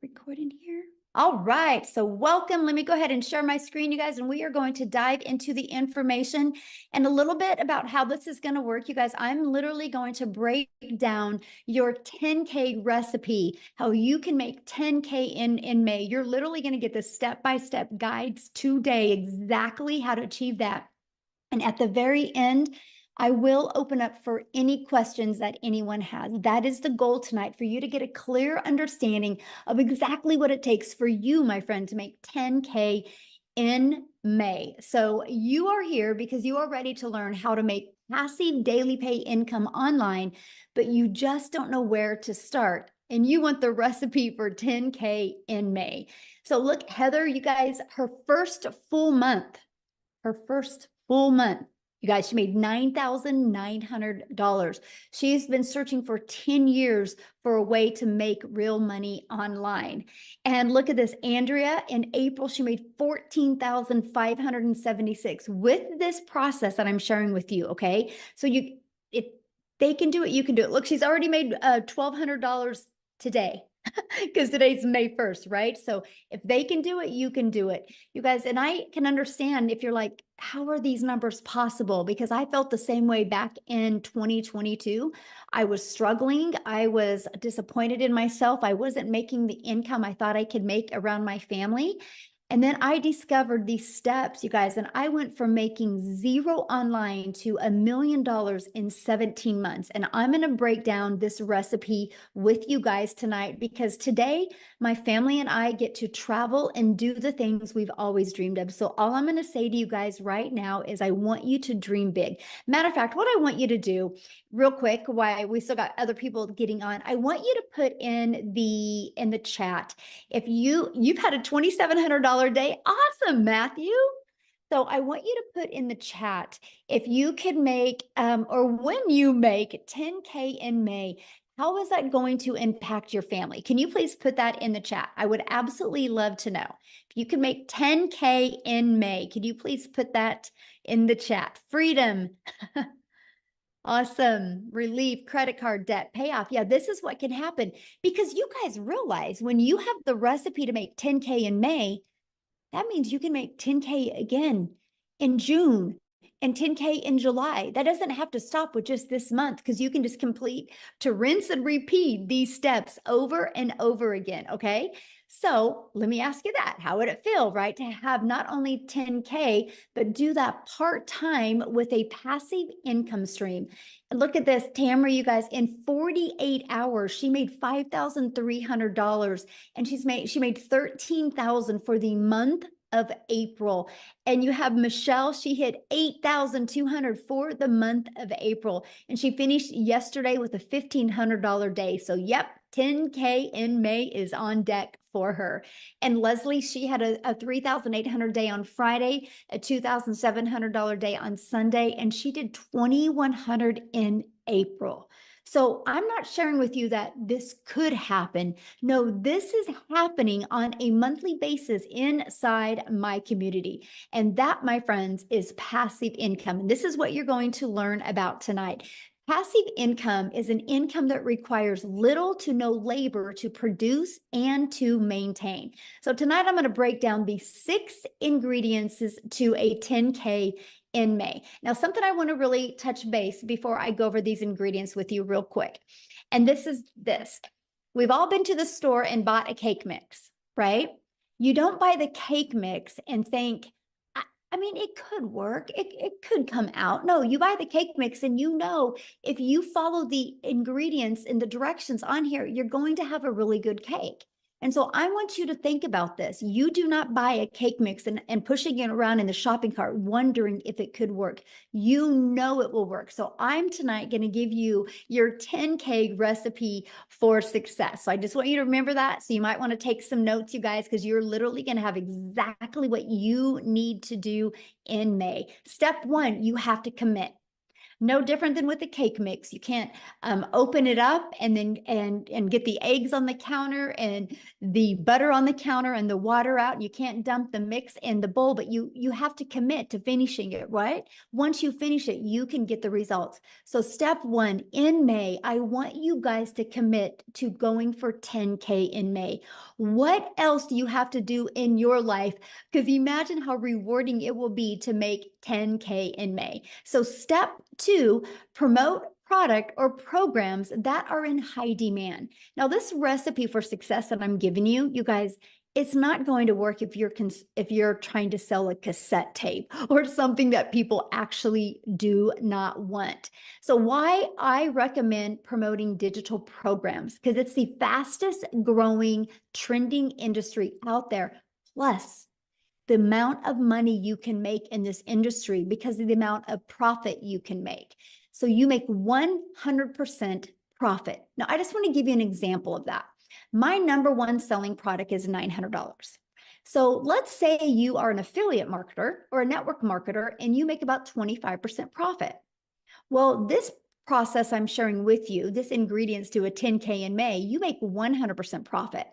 Recording here. All right, so welcome. Let me go ahead and share my screen, you guys, and we are going to dive into the information and a little bit about how this is going to work. You guys, I'm literally going to break down your 10K recipe, how you can make 10K in May. You're literally going to get the step-by-step guides today, exactly how to achieve that. And at the very end, I will open up for any questions that anyone has. That is the goal tonight, for you to get a clear understanding of exactly what it takes for you, my friend, to make 10K in May. So you are here because you are ready to learn how to make passive daily pay income online, but you just don't know where to start. And you want the recipe for 10K in May. So look, Heather, you guys, her first full month, you guys, she made $9,900. She's been searching for 10 years for a way to make real money online. And look at this, Andrea, in April, she made $14,576 with this process that I'm sharing with you, okay? So if they can do it, you can do it. Look, she's already made $1,200 today. Because today's May 1st, right? So if they can do it, you can do it. You guys, and I can understand if you're like, how are these numbers possible? Because I felt the same way back in 2022. I was struggling. I was disappointed in myself. I wasn't making the income I thought I could make around my family. And then I discovered these steps, you guys, and I went from making zero online to $1 million in 17 months. And I'm going to break down this recipe with you guys tonight, because today my family and I get to travel and do the things we've always dreamed of. So all I'm going to say to you guys right now is I want you to dream big. Matter of fact, what I want you to do real quick, while we still got other people getting on, I want you to put in the chat, if you've had a $2,700 day. Awesome, Matthew. So I want you to put in the chat, if you could make, or when you make 10K in May, how is that going to impact your family? Can you please put that in the chat? I would absolutely love to know. If you could make 10K in May, could you please put that in the chat? Freedom. Awesome. Relief, credit card debt, payoff. Yeah, this is what can happen, because you guys realize when you have the recipe to make 10K in May, that means you can make 10K again in June and 10K in July. That doesn't have to stop with just this month, because you can just complete to rinse and repeat these steps over and over again. Okay. So let me ask you that. How would it feel, right, to have not only 10K, but do that part-time with a passive income stream? And look at this, Tamara, you guys, in 48 hours, she made $5,300, and she made 13,000 for the month of April. And you have Michelle, she hit 8,200 for the month of April, and she finished yesterday with a $1,500 day. So yep, 10K in May is on deck for her. And Leslie, she had a 3,800 day on Friday, a $2,700 day on Sunday, and she did 2,100 in April. So I'm not sharing with you that this could happen. No, this is happening on a monthly basis inside my community. And that, my friends, is passive income. And this is what you're going to learn about tonight. Passive income is an income that requires little to no labor to produce and to maintain. So tonight I'm going to break down the 6 ingredients to a 10K in May. Now, something I want to really touch base before I go over these ingredients with you real quick. And this is this. We've all been to the store and bought a cake mix, right? You don't buy the cake mix and think, I mean, it could work. It could come out. No, you buy the cake mix and you know, if you follow the ingredients and the directions on here, you're going to have a really good cake. And so I want you to think about this. You do not buy a cake mix and pushing it around in the shopping cart, wondering if it could work. You know it will work. So I'm tonight going to give you your 10K recipe for success. So I just want you to remember that. So you might want to take some notes, you guys, because you're literally going to have exactly what you need to do in May. Step 1, you have to commit. No different than with the cake mix. You can't open it up and then and get the eggs on the counter and the butter on the counter and the water out. You can't dump the mix in the bowl, but you have to commit to finishing it, right? Once you finish it, you can get the results. So step one, in May, I want you guys to commit to going for 10K in May. What else do you have to do in your life? Because imagine how rewarding it will be to make 10K in May. So step two, promote product or programs that are in high demand. Now, this recipe for success that I'm giving you, you guys, it's not going to work if you're trying to sell a cassette tape or something that people actually do not want. So why I recommend promoting digital programs, because it's the fastest growing trending industry out there. Plus, the amount of money you can make in this industry because of the amount of profit you can make. So you make 100% profit. Now, I just want to give you an example of that. My number one selling product is $900. So let's say you are an affiliate marketer or a network marketer and you make about 25% profit. Well, this process I'm sharing with you, this ingredients to a 10K in May, you make 100% profit.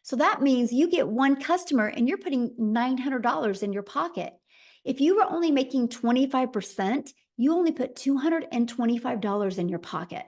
So that means you get one customer and you're putting $900 in your pocket. If you were only making 25%, you only put $225 in your pocket.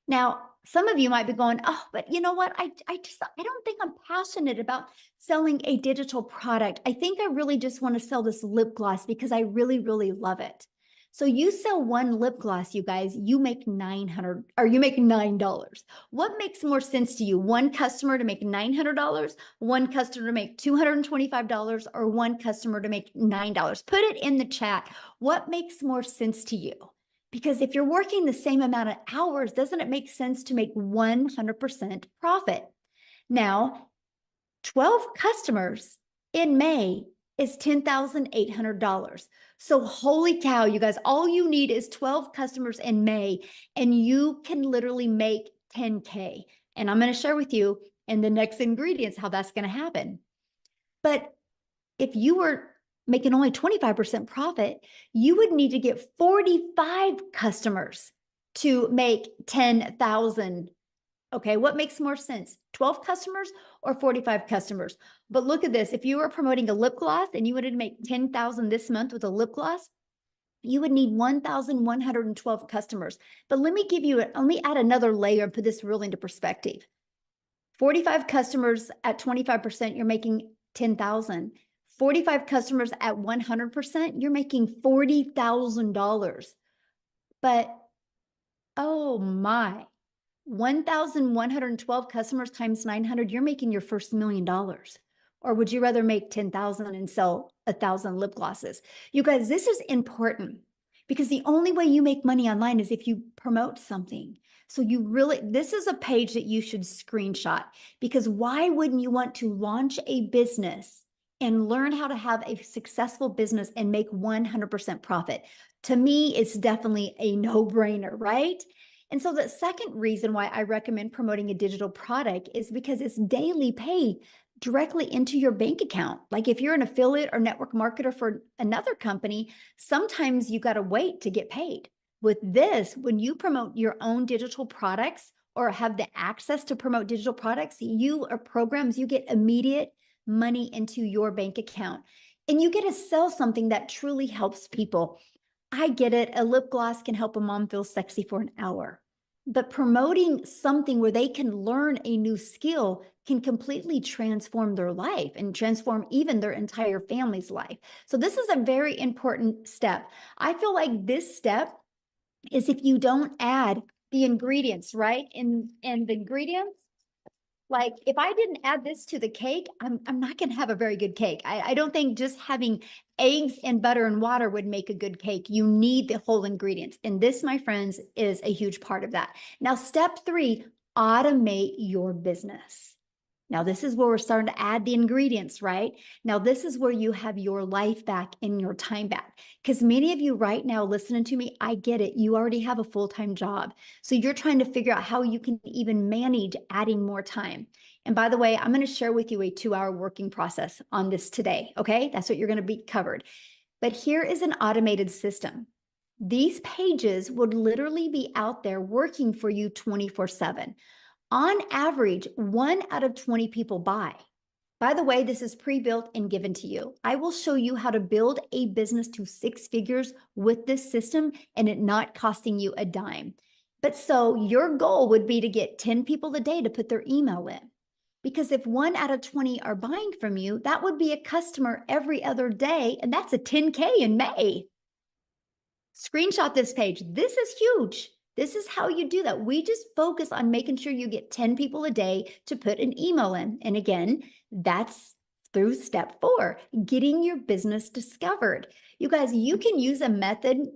Now, some of you might be going, oh, but you know what? I don't think I'm passionate about selling a digital product. I think I really just want to sell this lip gloss because I really, really love it. So you sell one lip gloss, you guys, you make $900 or you make $9. What makes more sense to you? One customer to make $900, one customer to make $225, or one customer to make $9? Put it in the chat. What makes more sense to you? Because if you're working the same amount of hours, doesn't it make sense to make 100% profit? Now, 12 customers in May is $10,800. So holy cow, you guys, all you need is 12 customers in May and you can literally make 10K. And I'm going to share with you in the next ingredients how that's going to happen. But if you were making only 25% profit, you would need to get 45 customers to make 10,000. Okay, what makes more sense? 12 customers or 45 customers? But look at this. If you were promoting a lip gloss and you wanted to make 10,000 this month with a lip gloss, you would need 1,112 customers. But let me add another layer and put this really into perspective. 45 customers at 25%, you're making 10,000. 45 customers at 100%, you're making $40,000. But oh my, 1,112 customers times 900, you're making your first $1 million. Or would you rather make 10,000 and sell 1,000 lip glosses? You guys, this is important because the only way you make money online is if you promote something. So this is a page that you should screenshot, because why wouldn't you want to launch a business and learn how to have a successful business and make 100% profit? To me, it's definitely a no-brainer, right? And so the second reason why I recommend promoting a digital product is because it's daily pay directly into your bank account. Like if you're an affiliate or network marketer for another company, sometimes you got to wait to get paid. With this, when you promote your own digital products or have the access to promote digital products, or programs, you get immediate money into your bank account. And you get to sell something that truly helps people. I get it. A lip gloss can help a mom feel sexy for an hour. But promoting something where they can learn a new skill can completely transform their life and transform even their entire family's life. So this is a very important step. I feel like this step is if you don't add the ingredients, right? And the ingredients, like if I didn't add this to the cake, I'm not going to have a very good cake. I don't think just having eggs and butter and water would make a good cake. You need the whole ingredients. And this, my friends, is a huge part of that. Now, step 3, automate your business. Now, this is where we're starting to add the ingredients, right? Now, this is where you have your life back and your time back. Because many of you right now listening to me, I get it. You already have a full-time job. So you're trying to figure out how you can even manage adding more time. And by the way, I'm going to share with you a 2-hour working process on this today. Okay, that's what you're going to be covered. But here is an automated system. these pages would literally be out there working for you 24/7. On average, 1 out of 20 people buy. By the way, this is pre-built and given to you. I will show you how to build a business to 6 figures with this system and it not costing you a dime. But so your goal would be to get 10 people a day to put their email in. Because if 1 out of 20 are buying from you, that would be a customer every other day, and that's a 10K in May. Screenshot this page. This is huge. This is how you do that. We just focus on making sure you get 10 people a day to put an email in. And again, that's through step 4, getting your business discovered. You guys, you can use a method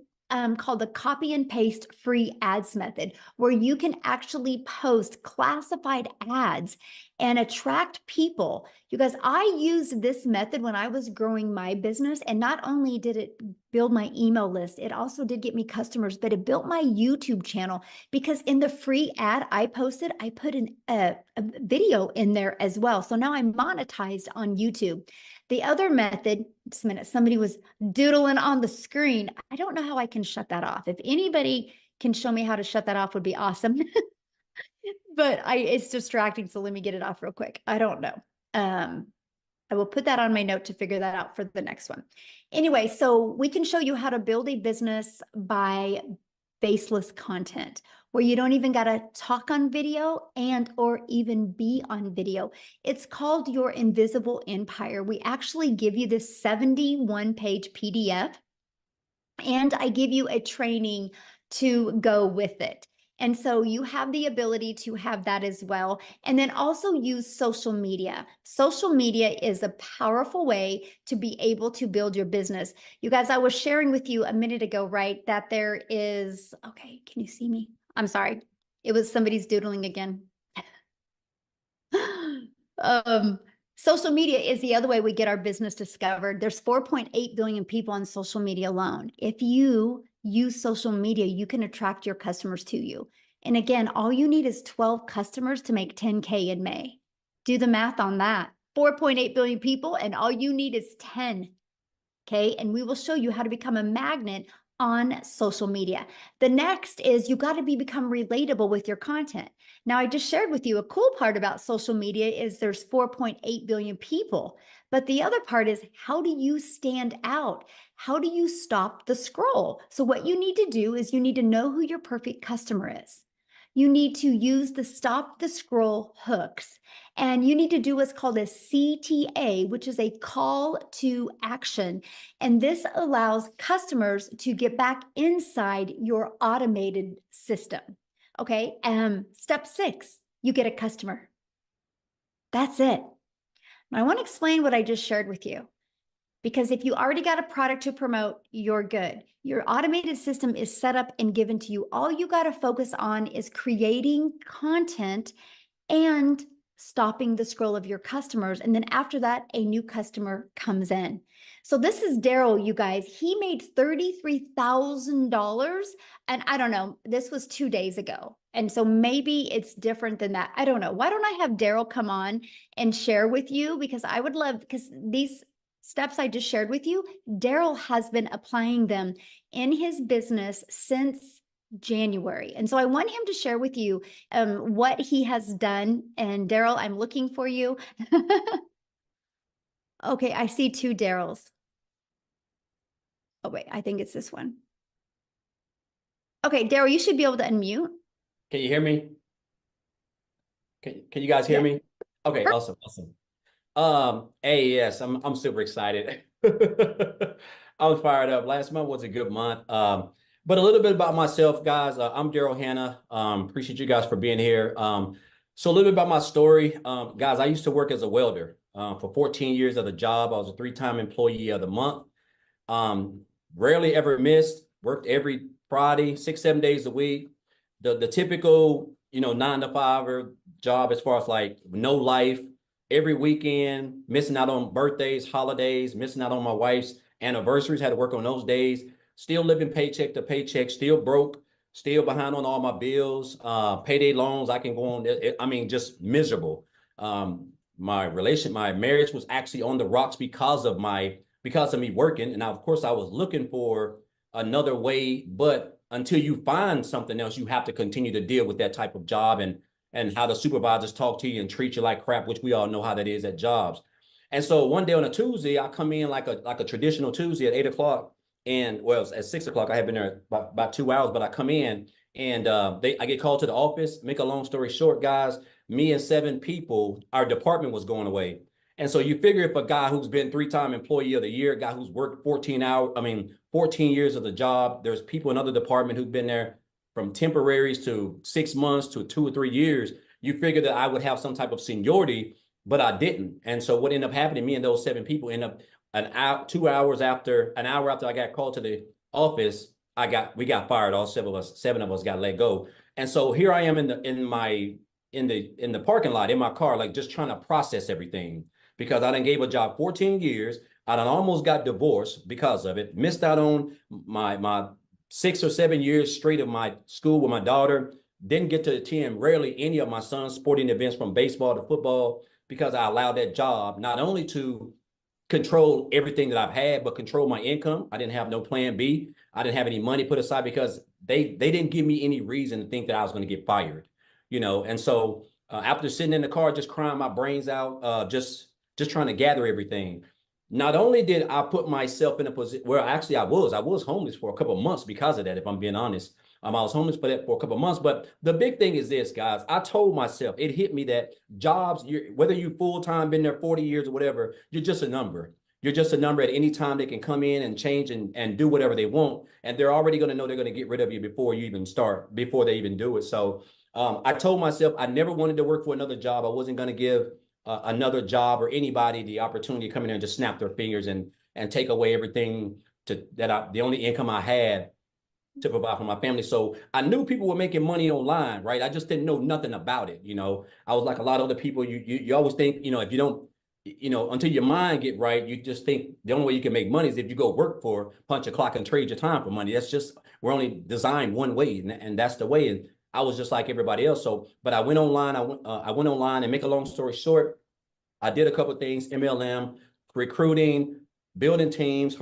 called the copy and paste free ads method, where you can actually post classified ads and attract people. You guys, I used this method when I was growing my business, and not only did it build my email list, it also did get me customers, but it built my YouTube channel, because in the free ad I posted, I put a video in there as well. So now I'm monetized on YouTube. The other method, just a minute, somebody was doodling on the screen. I don't know how I can shut that off. If anybody can show me how to shut that off, would be awesome. But it's distracting, so let me get it off real quick. I don't know. I will put that on my note to figure that out for the next one. Anyway, so we can show you how to build a business by faceless content, where you don't even got to talk on video and or even be on video. It's called your invisible empire. We actually give you this 71-page PDF, and I give you a training to go with it. And so you have the ability to have that as well. And then also use social media. Social media is a powerful way to be able to build your business. You guys, I was sharing with you a minute ago, right, that there is, okay, can you see me? I'm sorry. It was somebody's doodling again. Social media is the other way we get our business discovered. There's 4.8 billion people on social media alone. If you use social media, you can attract your customers to you. And again, all you need is 12 customers to make 10K in May. Do the math on that. 4.8 billion people, and all you need is 10. Okay, and we will show you how to become a magnet on social media. The next is you got to become relatable with your content. Now, I just shared with you a cool part about social media is there's 4.8 billion people, but the other part is, how do you stand out? How do you stop the scroll? So what you need to do is you need to know who your perfect customer is. You need to use the stop the scroll hooks, and you need to do what's called a CTA, which is a call to action. And this allows customers to get back inside your automated system. Okay. Step 6, you get a customer. That's it. Now, I want to explain what I just shared with you, because if you already got a product to promote, you're good. Your automated system is set up and given to you. All you got to focus on is creating content and stopping the scroll of your customers. And then after that, a new customer comes in. So this is Daryl, you guys. He made $33,000. And I don't know, this was 2 days ago. And so maybe it's different than that. I don't know. Why don't I have Daryl come on and share with you? Because I would love, because these steps I just shared with you, Daryl has been applying them in his business since January. And so I want him to share with you what he has done. And Daryl, I'm looking for you. Okay, I see 2 Daryls. Oh, wait, I think it's this one. Okay, Daryl, you should be able to unmute. Can you hear me? Can you guys hear me? Okay, awesome, awesome. Hey, yes, I'm super excited. I'm fired up. Last month was a good month. But a little bit about myself, guys. I'm Daryl Hanna. Appreciate you guys for being here. So a little bit about my story. Guys, I used to work as a welder for 14 years at a job. I was a 3-time employee of the month. Rarely ever missed, worked every Friday, 6-7 days a week. The typical, 9-to-5 job, as far as like no life, every weekend, missing out on birthdays, holidays, missing out on my wife's anniversaries, had to work on those days, still living paycheck to paycheck, still broke, still behind on all my bills, payday loans. I can go on, just miserable. My marriage was actually on the rocks because of me working. And of course I was looking for another way. But until you find something else, you have to continue to deal with that type of job and how the supervisors talk to you and treat you like crap, which we all know how that is at jobs. And so one day on a Tuesday, I come in like a traditional Tuesday at 8 o'clock. And well, at 6 o'clock, I had been there about 2 hours, but I come in and I get called to the office. Make a long story short, guys, me and 7 people, our department was going away. And so you figure if a guy who's been 3-time employee of the year, a guy who's worked 14 years of the job, there's people in other department who've been there from temporaries to 6 months to 2 or 3 years. You figure that I would have some type of seniority, but I didn't. And so what ended up happening, me and those 7 people end up an hour, 2 hours after, an hour after I got called to the office, we got fired. All 7 of us got let go. And so here I am in the parking lot in my car, like just trying to process everything because I done gave a job 14 years. I done almost got divorced because of it. Missed out on my 6 or 7 years straight of my school with my daughter. Didn't get to attend rarely any of my son's sporting events from baseball to football because I allowed that job not only to control everything that I've had, but control my income. I didn't have no plan B. I didn't have any money put aside because they didn't give me any reason to think that I was going to get fired, And so after sitting in the car, just crying my brains out, just trying to gather everything. Not only did I put myself in a position where actually I was homeless for a couple of months because of that, if I'm being honest. I was homeless for a couple of months. But the big thing is this, guys. I told myself, it hit me that jobs, whether you full-time, been there 40 years or whatever, you're just a number. You're just a number. At any time they can come in and change and do whatever they want. And they're already going to know they're going to get rid of you before you even start, before they even do it. So I told myself I never wanted to work for another job. I wasn't going to give another job or anybody the opportunity to come in there and just snap their fingers and take away everything the only income I had to provide for my family. So I knew people were making money online, right? I just didn't know nothing about it. I was like a lot of other people. You always think, if you don't, until your mind get right, you just think the only way you can make money is if you go work for punch a clock and trade your time for money. That's just, we're only designed one way, and that's the way. And I was just like everybody else. So, but I went online. I went online, and make a long story short, I did a couple of things: MLM, recruiting, building teams,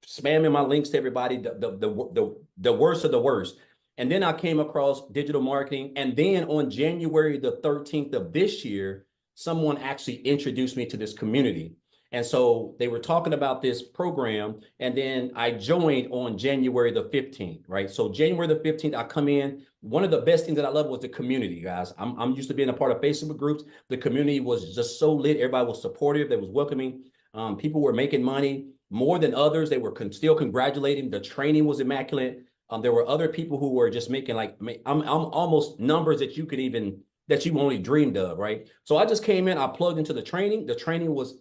spamming my links to everybody, the worst of the worst. And then I came across digital marketing. And then on January the 13th of this year, someone actually introduced me to this community. And so they were talking about this program. And then I joined on January the 15th, right? So January the 15th, I come in. One of the best things that I love was the community, guys. I'm used to being a part of Facebook groups. The community was just so lit. Everybody was supportive. They was welcoming. People were making money more than others. They were still congratulating. The training was immaculate. There were other people who were just making I'm almost numbers that you only dreamed of, right? So I just came in, I plugged into the training. The training was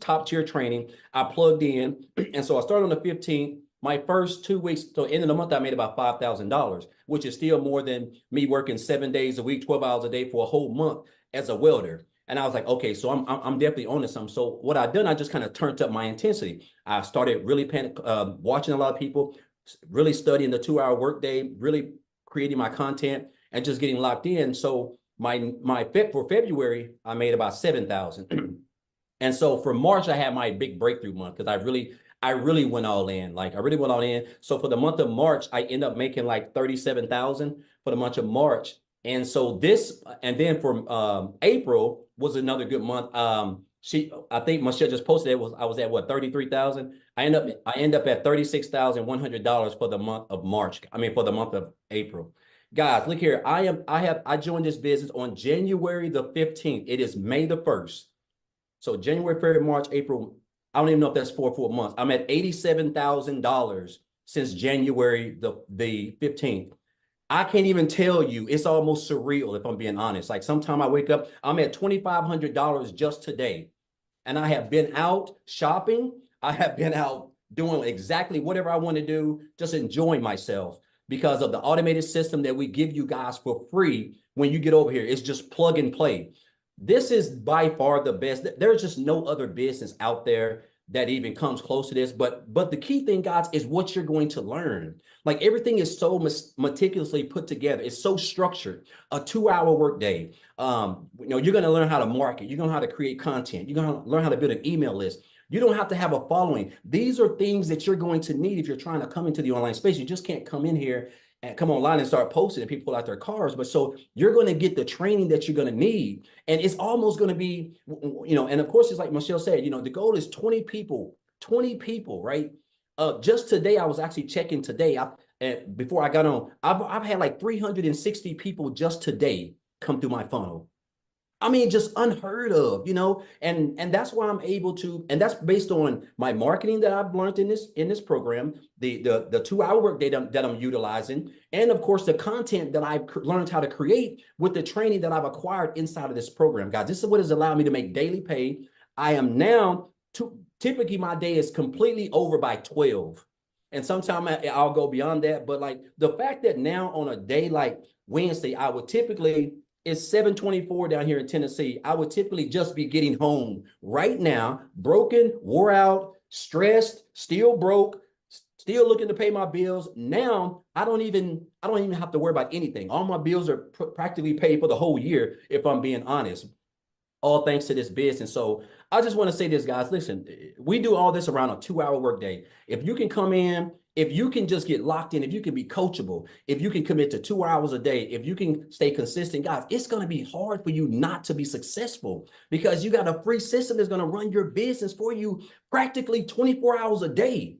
top tier training. I plugged in. And so I started on the 15th. My first 2 weeks, so end of the month, I made about $5,000, which is still more than me working 7 days a week, 12 hours a day for a whole month as a welder. And I was like, okay, so I'm definitely on to something. So what I done, I just kind of turned up my intensity. I started really watching a lot of people, really studying the 2-hour workday, really creating my content, and just getting locked in. So for February, I made about 7,000. And so for March, I had my big breakthrough month because I really went all in. Like I really went all in. So for the month of March, I end up making like 37,000 for the month of March. And so and then for April was another good month. I think Michelle just posted I was at what, 33,000. I end up at $36,100 for the month of March. I mean, for the month of April. Guys, look here. I joined this business on January the 15th. It is May the 1st. So January, February, March, April. I don't even know if that's 4 full months. I'm at $87,000 since January the 15th. I can't even tell you. It's almost surreal, if I'm being honest. Like sometime I wake up, I'm at $2,500 just today. And I have been out shopping. I have been out doing exactly whatever I want to do, just enjoying myself because of the automated system that we give you guys for free when you get over here. It's just plug and play. This is by far the best. There's just no other business out there that even comes close to this. But the key thing, guys, is what you're going to learn. Like everything is so meticulously put together. It's so structured. A 2-hour workday. You're going to learn how to market. You're going to learn how to create content. You're going to learn how to build an email list. You don't have to have a following. These are things that you're going to need if you're trying to come into the online space. You just can't come in here and come online and start posting and people pull out their cars. But so you're going to get the training that you're going to need. And it's almost going to be, and of course, it's like Michelle said, the goal is 20 people, right? Just today, I was actually checking today. And before I got on, I've had like 360 people just today come through my funnel. I mean, just unheard of, and that's why I'm able to, and that's based on my marketing that I've learned in this program, the 2 hour work that I'm utilizing, and of course the content that I've learned how to create with the training that I've acquired inside of this program, guys. This is what has allowed me to make daily pay. I am now typically my day is completely over by 12. And sometimes I'll go beyond that. But like the fact that now on a day like Wednesday, I would typically, it's 7:24 down here in Tennessee. I would typically just be getting home right now, broken, wore out, stressed, still broke, still looking to pay my bills. Now I don't even have to worry about anything. All my bills are practically paid for the whole year, if I'm being honest. All thanks to this business. So I just want to say this, guys. Listen, we do all this around a 2 hour workday. If you can come in, if you can just get locked in, if you can be coachable, if you can commit to 2 hours a day, if you can stay consistent, guys, it's going to be hard for you not to be successful because you got a free system that's going to run your business for you practically 24 hours a day.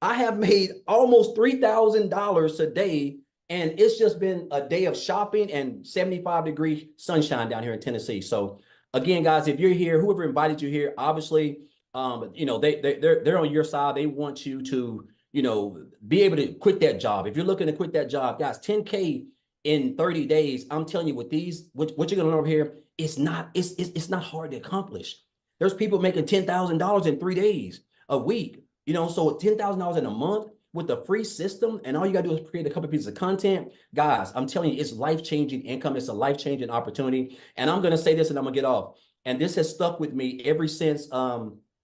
I have made almost $3,000 a day, and it's just been a day of shopping and 75-degree sunshine down here in Tennessee. So again, guys, if you're here, whoever invited you here, obviously, they're on your side. They want you to, be able to quit that job. If you're looking to quit that job, guys, 10K in 30 days, I'm telling you, with these, what you're gonna learn over here, it's not hard to accomplish. There's people making $10,000 in 3 days, a week, so $10,000 in a month with a free system, and all you gotta do is create a couple pieces of content. Guys, I'm telling you, it's life-changing income. It's a life-changing opportunity. And I'm gonna say this and I'm gonna get off. And this has stuck with me ever since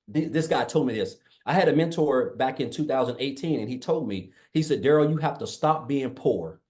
this guy told me this. I had a mentor back in 2018, and he told me, he said, Daryl, you have to stop being poor.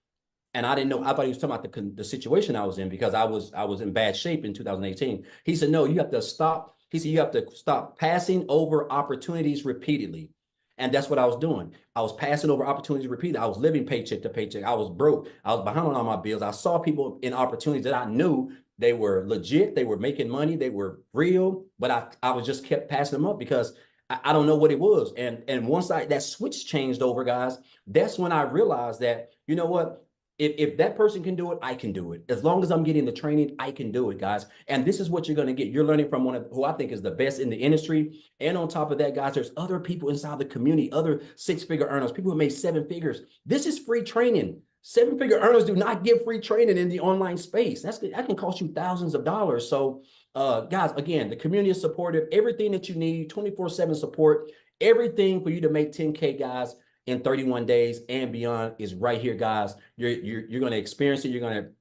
And I didn't know. I thought he was talking about the situation I was in because I was in bad shape in 2018. He said, no, you have to stop. He said, you have to stop passing over opportunities repeatedly. And that's what I was doing. I was passing over opportunities repeatedly. I was living paycheck to paycheck. I was broke. I was behind on all my bills. I saw people in opportunities that I knew they were legit. They were making money. They were real. But I was just kept passing them up because I don't know what it was. And once that switch changed over, guys, that's when I realized that, you know what? If that person can do it, I can do it. As long as I'm getting the training, I can do it, guys. And this is what you're going to get. You're learning from one of who I think is the best in the industry. And on top of that, guys, there's other people inside the community, other six-figure earners, people who made 7 figures. This is free training. 7-figure earners do not give free training in the online space. That can cost you thousands of dollars. So, guys, again, the community is supportive. Everything that you need, 24/7 support, everything for you to make 10K, guys, in 31 days and beyond is right here, guys. You're going to experience it.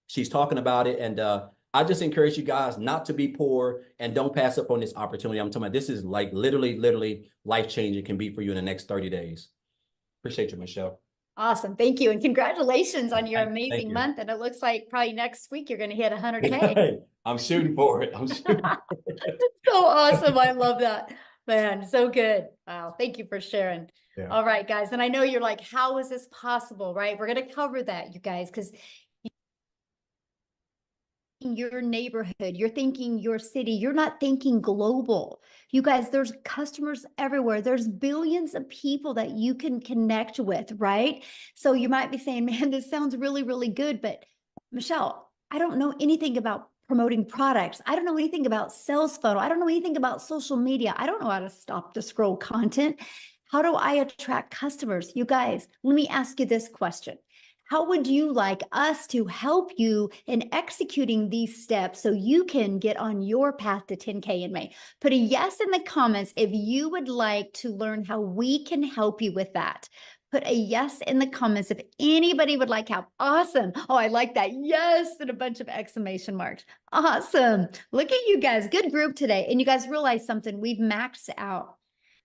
She's talking about it. And I just encourage you guys not to be poor and don't pass up on this opportunity. I'm talking about this is like literally life-changing can be for you in the next 30 days. Appreciate you, Michelle. Awesome. Thank you. And congratulations on your Thank amazing you. month. And it looks like probably next week you're going to hit 100K. I'm shooting for it. I'm shooting for it. So awesome. I love that, man. So good. Wow. Thank you for sharing. Yeah. All right, guys. And I know you're like, how is this possible? Right? We're going to cover that, you guys, because your neighborhood, you're thinking your city, you're not thinking global. You guys, there's customers everywhere. There's billions of people that you can connect with, right? So you might be saying, man, this sounds really, really good. But Michelle, I don't know anything about promoting products. I don't know anything about sales funnel. I don't know anything about social media. I don't know how to stop the scroll content. How do I attract customers? You guys, let me ask you this question. How would you like us to help you in executing these steps so you can get on your path to 10K in May? Put a yes in the comments if you would like to learn how we can help you with that. Put a yes in the comments if anybody would like help. Awesome. Oh, I like that. Yes, and a bunch of exclamation marks. Awesome. Look at you guys. Good group today. And you guys realize something. We've maxed out.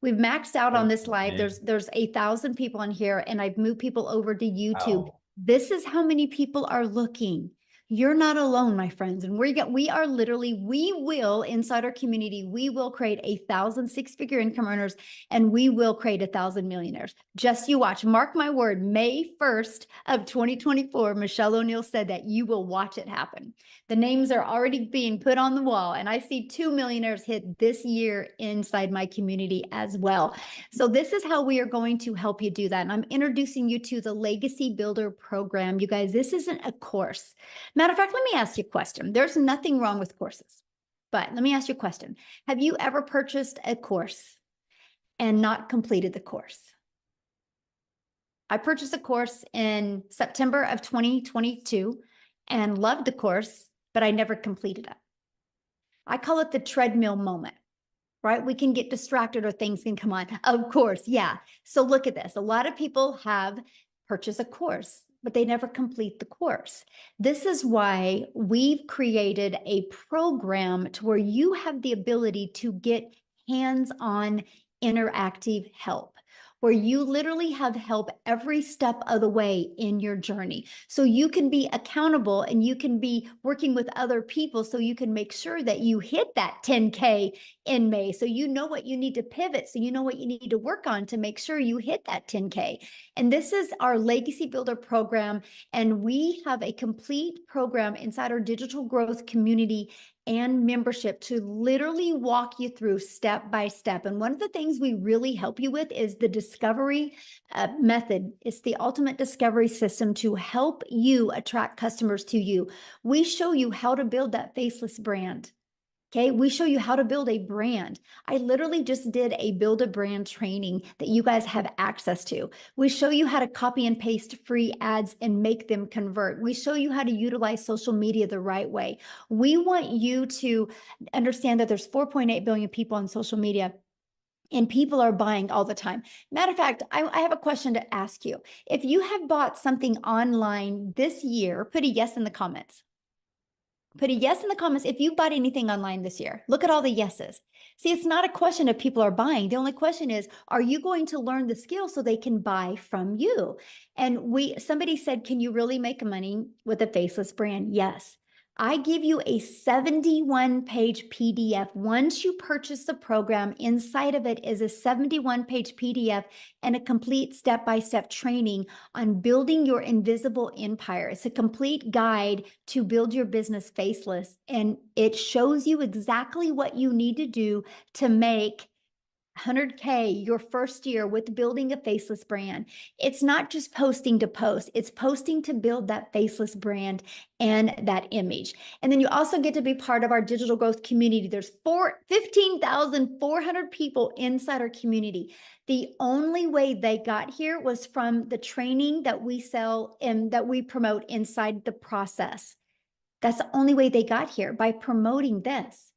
We've maxed out on this live. There's 1,000 people in here, and I've moved people over to YouTube. Wow. This is how many people are looking. You're not alone, my friends. And we are literally, we will, inside our community, we will create 1,000 six-figure income earners, and we will create 1,000 millionaires. Just you watch. Mark my word, May 1st of 2024, Michelle O'Neill said that you will watch it happen. The names are already being put on the wall, and I see 2 millionaires hit this year inside my community as well. So this is how we are going to help you do that. And I'm introducing you to the Legacy Builder program. You guys, this isn't a course. Matter of fact, let me ask you a question. There's nothing wrong with courses, but let me ask you a question. Have you ever purchased a course and not completed the course? I purchased a course in September of 2022 and loved the course, but I never completed it. I call it the treadmill moment, right? We can get distracted or things can come on. Of course, yeah. So look at this. A lot of people have purchased a course, but they never complete the course. This is why we've created a program to where you have the ability to get hands-on interactive help, where you literally have help every step of the way in your journey. So you can be accountable and you can be working with other people so you can make sure that you hit that 10K in May. So you know what you need to pivot. So you know what you need to work on to make sure you hit that 10K. And this is our Legacy Builder program. And we have a complete program inside our digital growth community and membership to literally walk you through step by step. And one of the things we really help you with is the discovery method. It's the ultimate discovery system to help you attract customers to you. We show you how to build that faceless brand. Okay, we show you how to build a brand. I literally just did a build a brand training that you guys have access to. We show you how to copy and paste free ads and make them convert. We show you how to utilize social media the right way. We want you to understand that there's 4.8 billion people on social media, and people are buying all the time. Matter of fact, I have a question to ask you. If you have bought something online this year, put a yes in the comments. Put a yes in the comments if you bought anything online this year. Look at all the yeses. See, it's not a question of people are buying. The only question is, are you going to learn the skill so they can buy from you? And somebody said, can you really make money with a faceless brand? Yes. I give you a 71-page PDF. Once you purchase the program, inside of it is a 71-page PDF and a complete step-by-step training on building your invisible empire. It's a complete guide to build your business faceless, and it shows you exactly what you need to do to make 100K your first year with building a faceless brand. It's not just posting to post, it's posting to build that faceless brand and that image. And then you also get to be part of our digital growth community. There's 15,400 people inside our community. The only way they got here was from the training that we sell and that we promote inside the process. That's the only way they got here, by promoting this.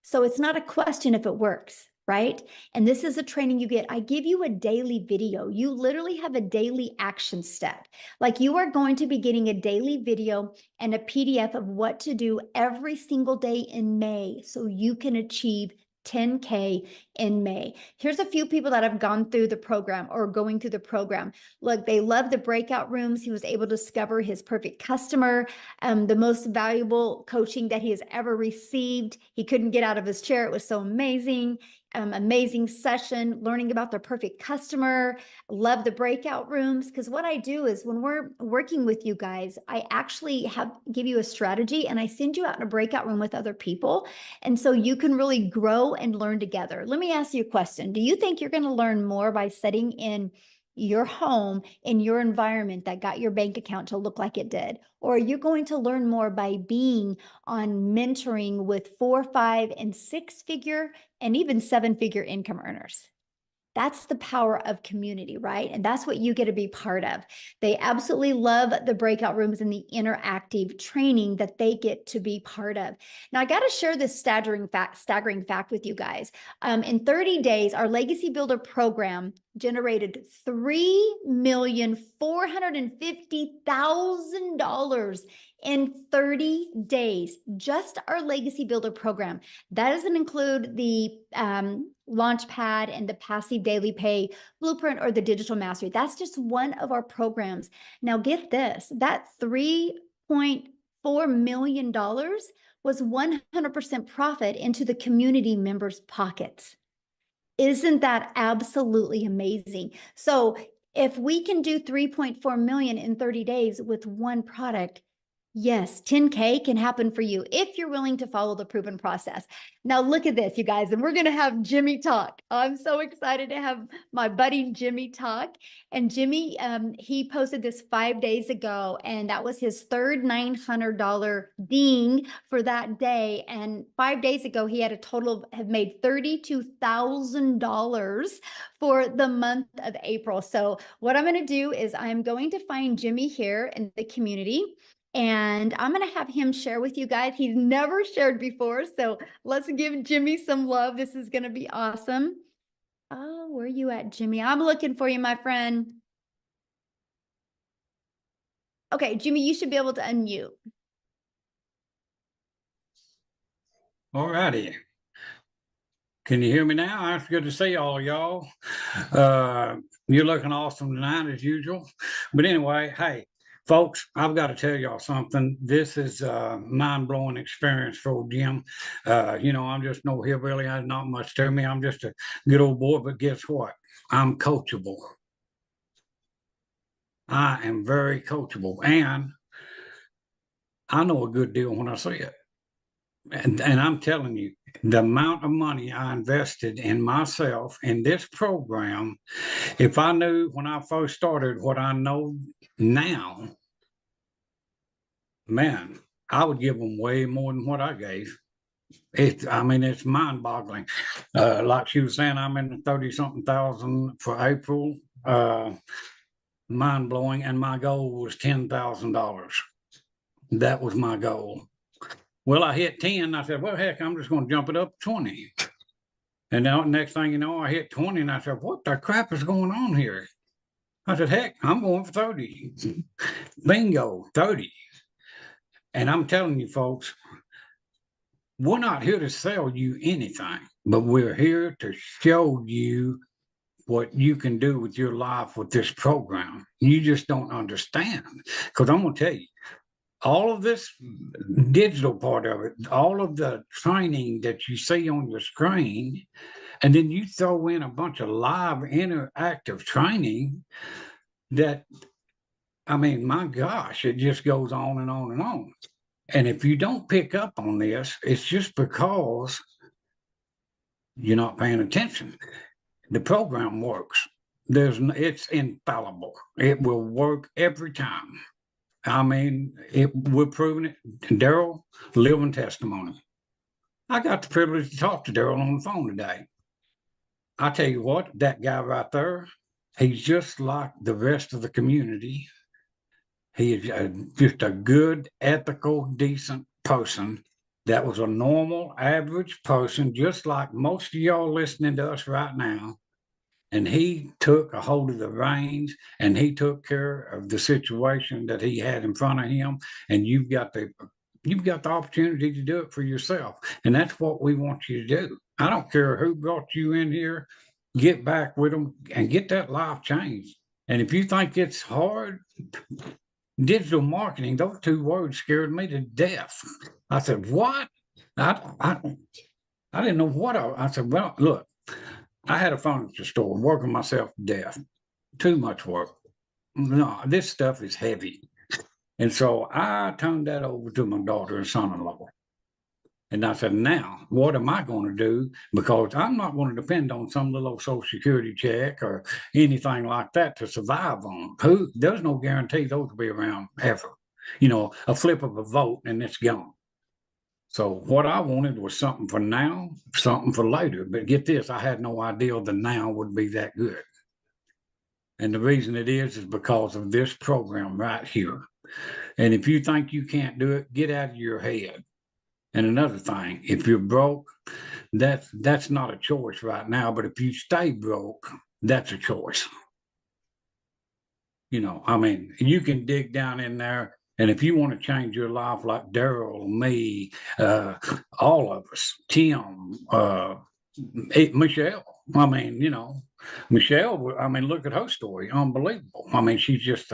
So it's not a question if it works, right? And this is a training you get. I give you a daily video. You literally have a daily action step. Like, you are going to be getting a daily video and a PDF of what to do every single day in May so you can achieve 10K in May. Here's a few people that have gone through the program or going through the program. Look, they love the breakout rooms. He was able to discover his perfect customer, the most valuable coaching that he has ever received. He couldn't get out of his chair. It was so amazing. Amazing session, learning about their perfect customer. Love the breakout rooms, because what I do is when we're working with you guys, I actually give you a strategy and I send you out in a breakout room with other people. And so you can really grow and learn together. Let me ask you a question. Do you think you're going to learn more by sitting in your home, in your environment that got your bank account to look like it did? Or are you going to learn more by being on mentoring with 4, 5, and 6-figure and even 7-figure income earners? That's the power of community, right? And that's what you get to be part of. They absolutely love the breakout rooms and the interactive training that they get to be part of. Now, I got to share this staggering fact with you guys. In 30 days, our Legacy Builder program generated $3,450,000 in 30 days. Just our Legacy Builder program. That doesn't include the Launchpad and the passive daily pay blueprint or the digital mastery. That's just one of our programs. Now get this, that million was 100% profit into the community members' pockets. Isn't that absolutely amazing? So if we can do 3.4 million in 30 days with one product, yes, 10K can happen for you if you're willing to follow the proven process. Now look at this, you guys, and we're going to have Jimmy talk. I'm so excited to have my buddy Jimmy talk. And Jimmy, he posted this 5 days ago, and that was his third $900 ding for that day. And 5 days ago, he had a total of have made $32,000 for the month of April. So what I'm going to do is I'm going to find Jimmy here in the community. And I'm going to have him share with you guys. He's never shared before. So let's give Jimmy some love. This is going to be awesome. Oh, where are you at, Jimmy? I'm looking for you, my friend. Okay, Jimmy, you should be able to unmute. All righty. Can you hear me now? It's good to see all y'all. You're looking awesome tonight as usual. But anyway, hey, folks, I've got to tell y'all something. This is a mind-blowing experience for Jim. I'm just no hillbilly. There's not much to me. I'm just a good old boy, but guess what? I'm coachable. I am very coachable, and I know a good deal when I see it. And I'm telling you, the amount of money I invested in myself in this program, if I knew when I first started what I know now, man, I would give them way more than what I gave. It's mind-boggling. Like she was saying, I'm in the 30-something thousand for April. Mind-blowing, and my goal was $10,000. That was my goal. Well, I hit 10. I said, well, heck, I'm just going to jump it up to 20. And now, next thing you know, I hit 20, and I said, what the crap is going on here? I said, heck, I'm going for 30. Bingo, 30. And I'm telling you, folks, we're not here to sell you anything, but we're here to show you what you can do with your life with this program. You just don't understand. Because I'm going to tell you, all of this digital part of it, all of the training that you see on your screen, and then you throw in a bunch of live interactive training that, my gosh, it just goes on and on and on. And if you don't pick up on this, it's just because you're not paying attention. The program works. It's infallible. It will work every time. We're proving it. Daryl, living testimony. I got the privilege to talk to Daryl on the phone today. I tell you what, that guy right there, he's just like the rest of the community. He is just a good, ethical, decent person that was a normal, average person, just like most of y'all listening to us right now. And he took a hold of the reins, and he took care of the situation that he had in front of him. And you've got the opportunity to do it for yourself. And that's what we want you to do. I don't care who brought you in here, get back with them and get that life changed. And if you think it's hard, digital marketing, those two words scared me to death. I said, what? I didn't know what I said, well, look, I had a furniture store working myself to death. Too much work. No, this stuff is heavy. And so I turned that over to my daughter and son-in-law. And I said, now, what am I going to do? Because I'm not going to depend on some little Social Security check or anything like that to survive on. There's no guarantee those will be around ever. A flip of a vote and it's gone. So what I wanted was something for now, something for later. But get this, I had no idea the now would be that good. And the reason it is because of this program right here. And if you think you can't do it, get out of your head. And another thing, if you're broke, that's not a choice right now. But if you stay broke, that's a choice. You can dig down in there. And if you want to change your life like Daryl, me, all of us, Tim, Michelle. Michelle, look at her story. Unbelievable. She's just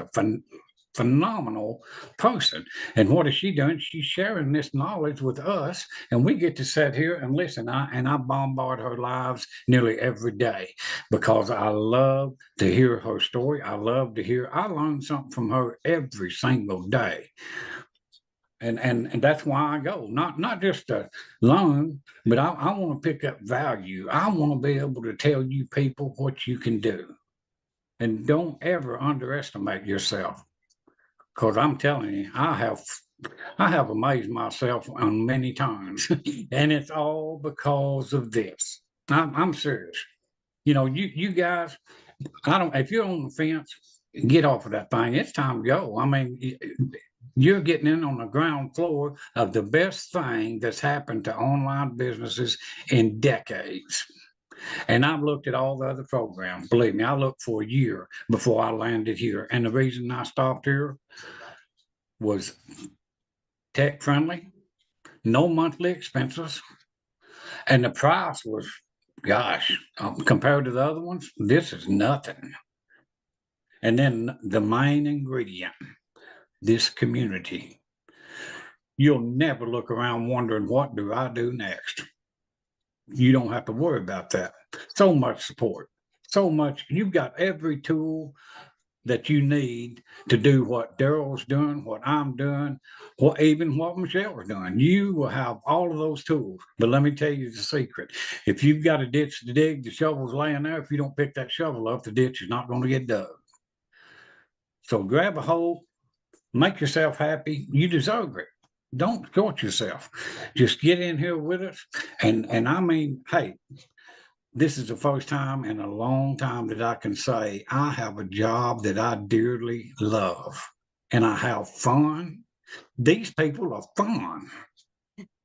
phenomenal person. And what is she doing? She's sharing this knowledge with us, and we get to sit here and listen. I bombard her lives nearly every day because I love to hear her story. I learn something from her every single day. And that's why I go, not just to learn, but I want to pick up value. I want to be able to tell you people what you can do. And don't ever underestimate yourself. Because I'm telling you, I have amazed myself on many times. And it's all because of this. I'm serious. You know, you guys, if you're on the fence, get off of that thing. It's time to go. I mean, you're getting in on the ground floor of the best thing that's happened to online businesses in decades. And I've looked at all the other programs. Believe me, I looked for a year before I landed here. And the reason I stopped here was tech friendly, no monthly expenses, and the price was, gosh, compared to the other ones, this is nothing. And then the main ingredient, this community. You'll never look around wondering, what do I do next? You don't have to worry about that. So much support, so much. You've got every tool that you need to do what Daryl's doing, what I'm doing, even what Michelle's doing. You will have all of those tools. But let me tell you the secret. If you've got a ditch to dig, the shovel's laying there. If you don't pick that shovel up, the ditch is not going to get dug. So grab a hole, make yourself happy. You deserve it. Don't short yourself. Just get in here with us. And I mean, hey, this is the first time in a long time that I can say I have a job that I dearly love and I have fun. These people are fun.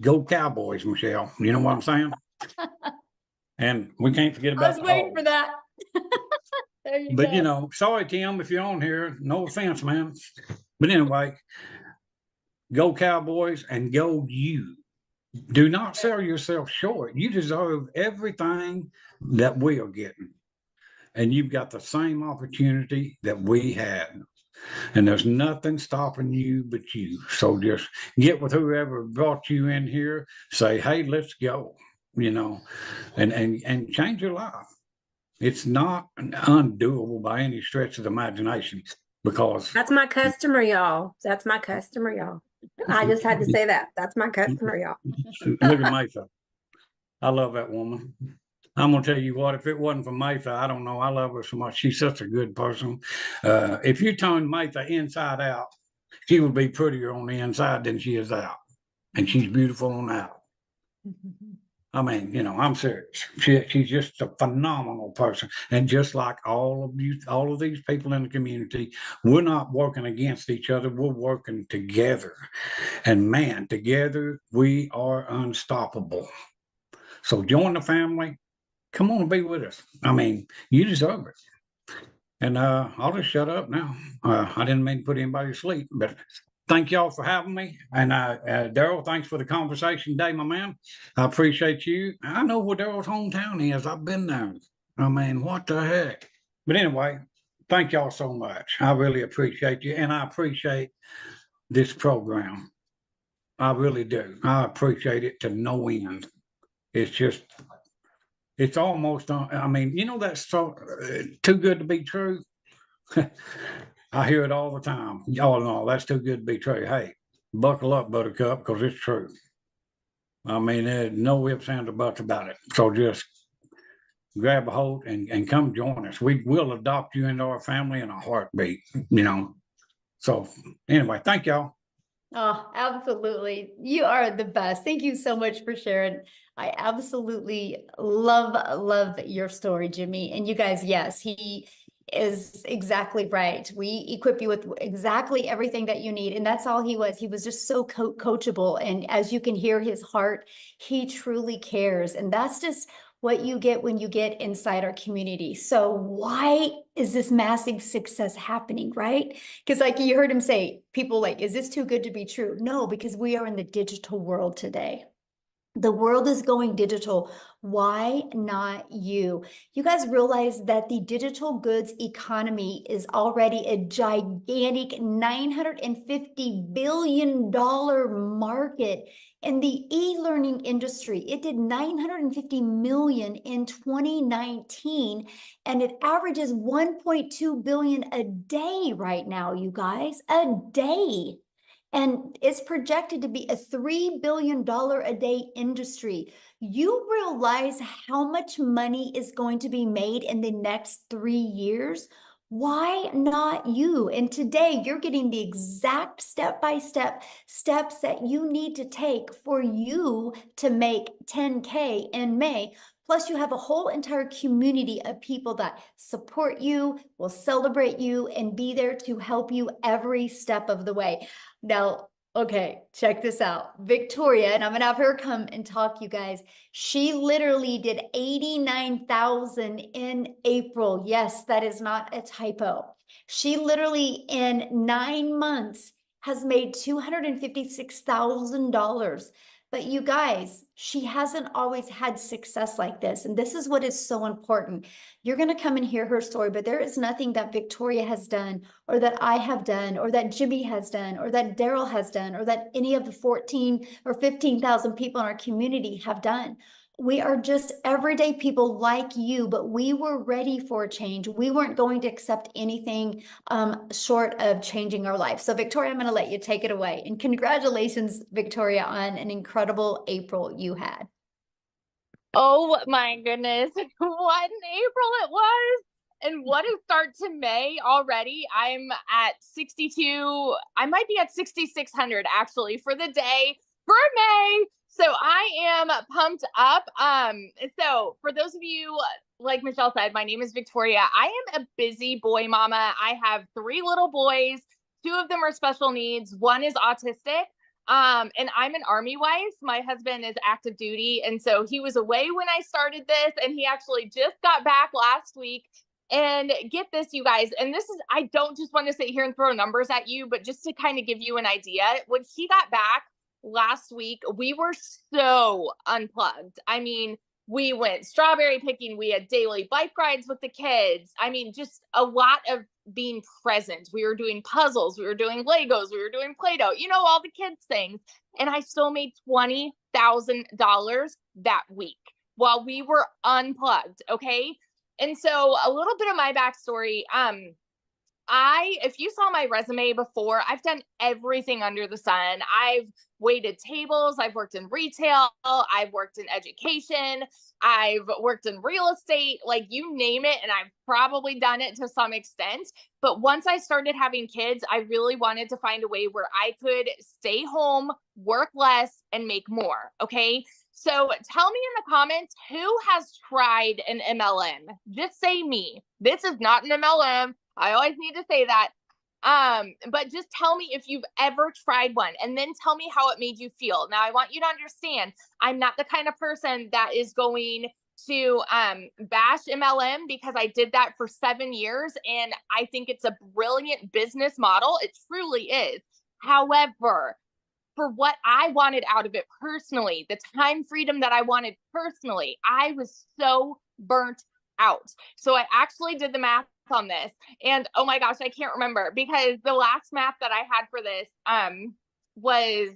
Go Cowboys, Michelle. You know what I'm saying? And we can't forget I about was the waiting Hawks. for that. There you But go. you know, sorry, Tim, if you're on here, no offense, man. But anyway, go Cowboys and go you. Do not sell yourself short. You deserve everything that we are getting. And you've got the same opportunity that we had. And there's nothing stopping you but you. So just get with whoever brought you in here, say, hey, let's go, you know, and change your life. It's not undoable by any stretch of the imagination because That's my customer, y'all. That's my customer, y'all. I just had to say that. That's my customer, y'all. look at Mayfa. I love that woman. I'm gonna tell you what, if it wasn't for Mayfa, I don't know. I love her so much. She's such a good person. If you turn Mayfa inside out, she would be prettier on the inside than she is out. And she's beautiful on out. I mean, you know, I'm serious. She's just a phenomenal person. And just like all of you, all of these people in the community, we're not working against each other. We're working together. And man, together we are unstoppable. So join the family. Come on and be with us. I mean, you deserve it. And I'll just shut up now. I didn't mean to put anybody to sleep, but thank y'all for having me. And Daryl, thanks for the conversation today, my man. I appreciate you. I know where Daryl's hometown is. I've been there. I mean, what the heck? But anyway, thank y'all so much. I really appreciate you. And I appreciate this program. I really do. I appreciate it to no end. It's just, it's almost, I mean, you know, that's so too good to be true. I hear it all the time. Oh, no, that's too good to be true. Hey, buckle up, Buttercup, because it's true. I mean, there's no ifs, ands, or buts about it. So just grab a hold and come join us. We will adopt you into our family in a heartbeat, you know. So anyway, thank y'all. Oh, absolutely. You are the best. Thank you so much for sharing. I absolutely love your story, Jimmy. And you guys, yes, he is exactly right. We equip you with exactly everything that you need. And that's all he was. He was just so coachable. And as you can hear his heart, he truly cares. And that's just what you get when you get inside our community. So why is this massive success happening, right? Because like you heard him say, people like, is this too good to be true? No, because we are in the digital world today. The world is going digital. Why not you? You guys realize that the digital goods economy is already a gigantic $950 billion market in the e-learning industry. It did 950 million in 2019, and it averages 1.2 billion a day right now, you guys, a day. And it's projected to be a $3 billion a day industry. You realize how much money is going to be made in the next 3 years? Why not you? And today you're getting the exact step-by-step steps that you need to take for you to make 10K in May. Plus, you have a whole entire community of people that support you, will celebrate you, and be there to help you every step of the way. Now, okay, check this out. Victoria, and I'm gonna have her come and talk, you guys. She literally did 89,000 in April. Yes, that is not a typo. She literally in 9 months has made $256,000. But you guys, she hasn't always had success like this. And this is what is so important. You're going to come and hear her story, but there is nothing that Victoria has done, or that I have done, or that Jimmy has done, or that Daryl has done, or that any of the 14 or 15,000 people in our community have done. We are just everyday people like you, but we were ready for a change. We weren't going to accept anything short of changing our life. So Victoria, I'm going to let you take it away. And congratulations, Victoria, on an incredible April you had. Oh my goodness, what an April it was. And what a start to May already. I'm at 62, I might be at 6,600 actually for the day for May. So I am pumped up. So for those of you, like Michelle said, my name is Victoria. I am a busy boy mama. I have 3 little boys. 2 of them are special needs. 1 is autistic. And I'm an Army wife. My husband is active duty. And so he was away when I started this, and he actually just got back last week. And get this, you guys, and this is, I don't just want to sit here and throw numbers at you, but just to kind of give you an idea, when he got back last week, we were so unplugged. I mean, we went strawberry picking. We had daily bike rides with the kids. I mean, just a lot of being present. We were doing puzzles. We were doing Legos. We were doing Play-Doh, you know, all the kids things. And I still made $20,000 that week while we were unplugged. Okay. And so a little bit of my backstory, if you saw my resume before, I've done everything under the sun. I've waited tables. I've worked in retail. I've worked in education. I've worked in real estate, like you name it. And I've probably done it to some extent. But once I started having kids, I really wanted to find a way where I could stay home, work less, and make more. Okay. So tell me in the comments, who has tried an MLM? Just say me. This is not an MLM. I always need to say that. But just tell me if you've ever tried one, and then tell me how it made you feel. Now, I want you to understand, I'm not the kind of person that is going to bash MLM, because I did that for 7 years, and I think it's a brilliant business model. It truly is. However, for what I wanted out of it personally, the time freedom that I wanted personally, I was so burnt out. So I actually did the math on this, and oh my gosh, I can't remember, because the last math that I had for this was,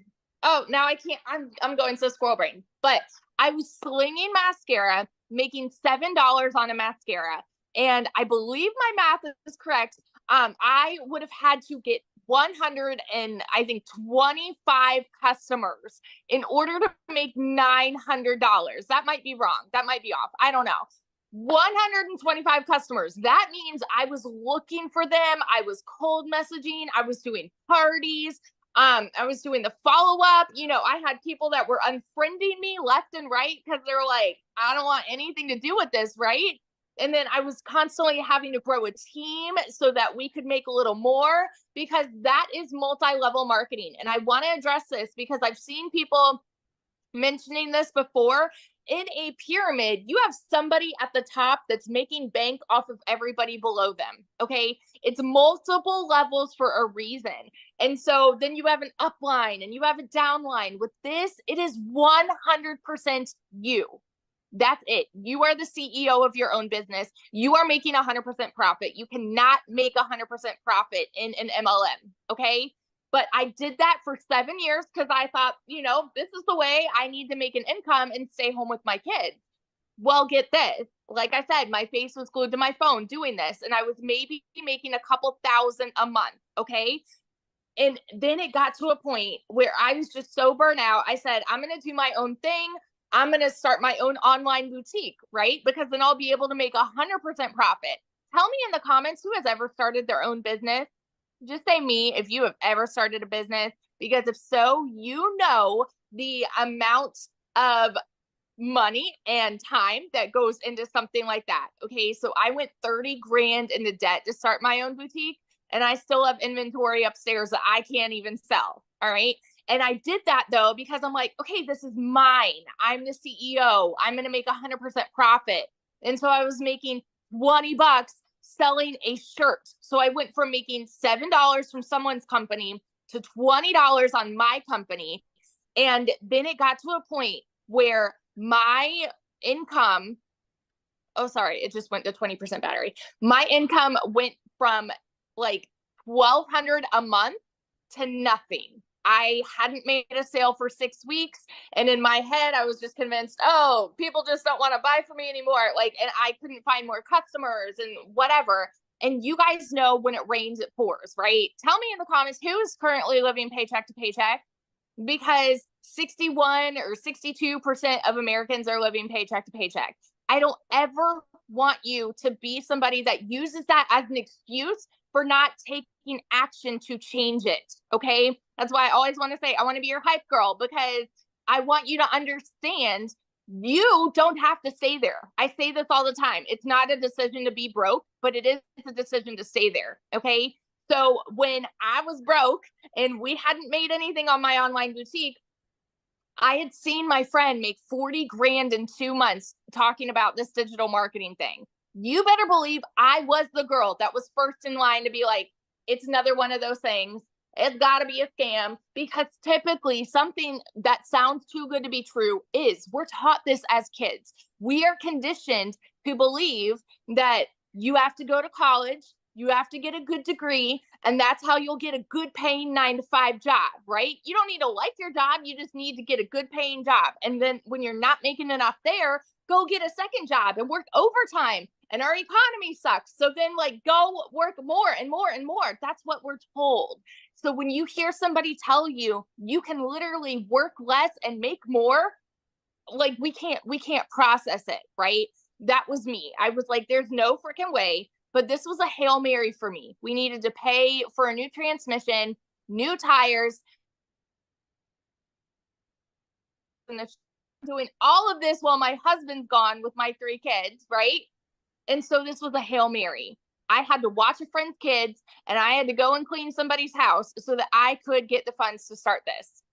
oh, now I can't, I'm going so squirrel brain, but I was slinging mascara, making $7 on a mascara, and I believe my math is correct. I would have had to get 125 customers in order to make $900. That might be wrong. That might be off. I don't know. 125 customers. That means I was looking for them. I was cold messaging. I was doing parties. I was doing the follow-up. You know, I had people that were unfriending me left and right because they were like, I don't want anything to do with this, right? And then I was constantly having to grow a team so that we could make a little more, because that is multi-level marketing. And I want to address this because I've seen people mentioning this before, in a pyramid, you have somebody at the top that's making bank off of everybody below them. Okay. It's multiple levels for a reason. And so then you have an upline and you have a downline. With this, it is 100% you. That's it. You are the CEO of your own business. You are making 100% profit. You cannot make 100% profit in an MLM. Okay. But I did that for 7 years because I thought, this is the way I need to make an income and stay home with my kids. Well, get this. Like I said, my face was glued to my phone doing this, and I was maybe making a couple thousand a month. Okay. And then it got to a point where I was just so burnt out. I said, I'm going to do my own thing. I'm going to start my own online boutique, right? Because then I'll be able to make 100% profit. Tell me in the comments who has ever started their own business. Just say me if you have ever started a business, because if so, the amount of money and time that goes into something like that. Okay. So I went 30 grand into debt to start my own boutique, and I still have inventory upstairs that I can't even sell. All right. And I did that though, because I'm like, okay, this is mine. I'm the CEO. I'm going to make 100% profit. And so I was making $20 selling a shirt. So I went from making $7 from someone's company to $20 on my company. And then it got to a point where my income, it just went to 20% battery. My income went from like $1,200 a month to nothing. I hadn't made a sale for 6 weeks. And in my head, I was just convinced, people just don't want to buy from me anymore. And I couldn't find more customers and whatever. And you guys know when it rains, it pours, right? Tell me in the comments who is currently living paycheck to paycheck, because 61 or 62% of Americans are living paycheck to paycheck. I don't ever want you to be somebody that uses that as an excuse for not taking action to change it. Okay. That's why I always want to say, I want to be your hype girl, because I want you to understand you don't have to stay there. I say this all the time. It's not a decision to be broke, but it is a decision to stay there. Okay. So when I was broke and we hadn't made anything on my online boutique, I had seen my friend make 40 grand in 2 months talking about this digital marketing thing. You better believe I was the girl that was first in line to be like, it's another one of those things. It's got to be a scam, because typically something that sounds too good to be true is. We're taught this as kids. We are conditioned to believe that you have to go to college, you have to get a good degree, and that's how you'll get a good paying 9-to-5 job, right? You don't need to like your job. You just need to get a good paying job. And then when you're not making enough there, go get a second job and work overtime. And our economy sucks. So then go work more and more and more. That's what we're told. So when you hear somebody tell you, you can literally work less and make more, we can't process it, right? That was me. I was like, there's no freaking way. But this was a Hail Mary for me. We needed to pay for a new transmission, new tires, and doing all of this while my husband's gone with my 3 kids, right? And so this was a Hail Mary. I had to watch a friend's kids, and I had to go and clean somebody's house so that I could get the funds to start this.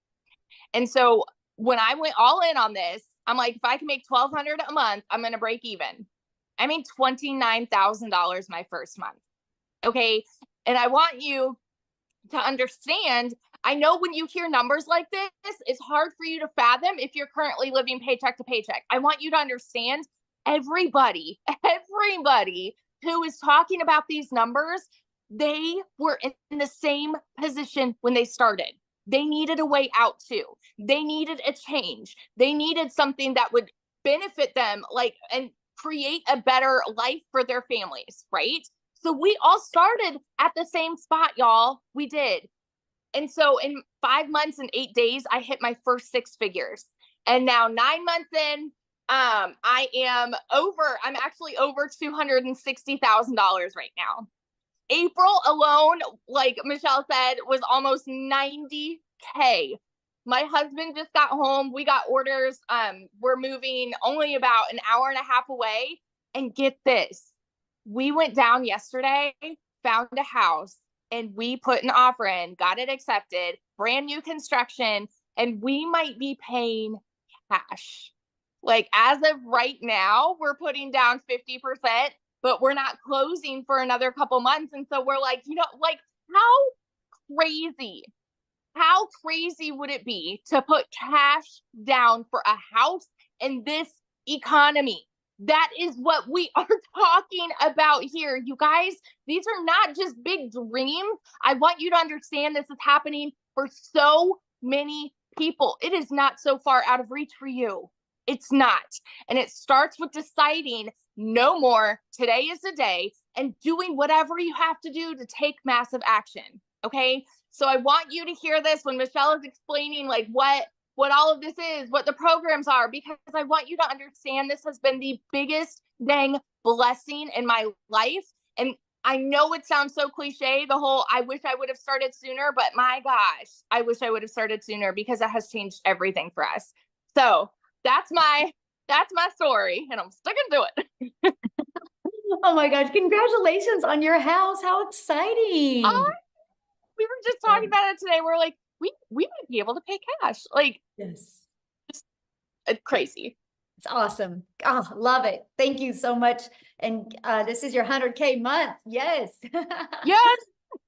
And so when I went all in on this, I'm like, if I can make $1,200 a month, I'm going to break even. I made $29,000 my first month. Okay. And I want you to understand, I know when you hear numbers like this, it's hard for you to fathom if you're currently living paycheck to paycheck. I want you to understand everybody who is talking about these numbers, they were in the same position when they started. They needed a way out too. They needed a change. They needed something that would benefit them, and create a better life for their families, right? So we all started at the same spot, y'all. We did. And so in 5 months and 8 days, I hit my first 6 figures. And now 9 months in, I'm actually over $260,000 right now. April alone, like Michelle said, was almost 90K. My husband just got home. We got orders. We're moving only about an hour and a half away. And get this, we went down yesterday, found a house, and we put an offer in, got it accepted, brand new construction, and we might be paying cash. Like as of right now, we're putting down 50%, but we're not closing for another couple months. And so we're like, like how crazy would it be to put cash down for a house in this economy? That is what we are talking about here. You guys, these are not just big dreams. I want you to understand this is happening for so many people. It is not so far out of reach for you. It's not. And it starts with deciding no more. Today is the day, and doing whatever you have to do to take massive action. Okay. So I want you to hear this when Michelle is explaining like what all of this is, what the programs are, because I want you to understand this has been the biggest dang blessing in my life. And I know it sounds so cliche, the whole I wish I would have started sooner, but my gosh, I wish I would have started sooner because it has changed everything for us. So that's my story, and I'm sticking to it. Oh my gosh, congratulations on your house. How exciting. We were just talking about it today. We're like, we might be able to pay cash. Like, Yes. Crazy. It's awesome. Oh, love it. Thank you so much. And this is your 100K month. Yes. Yes.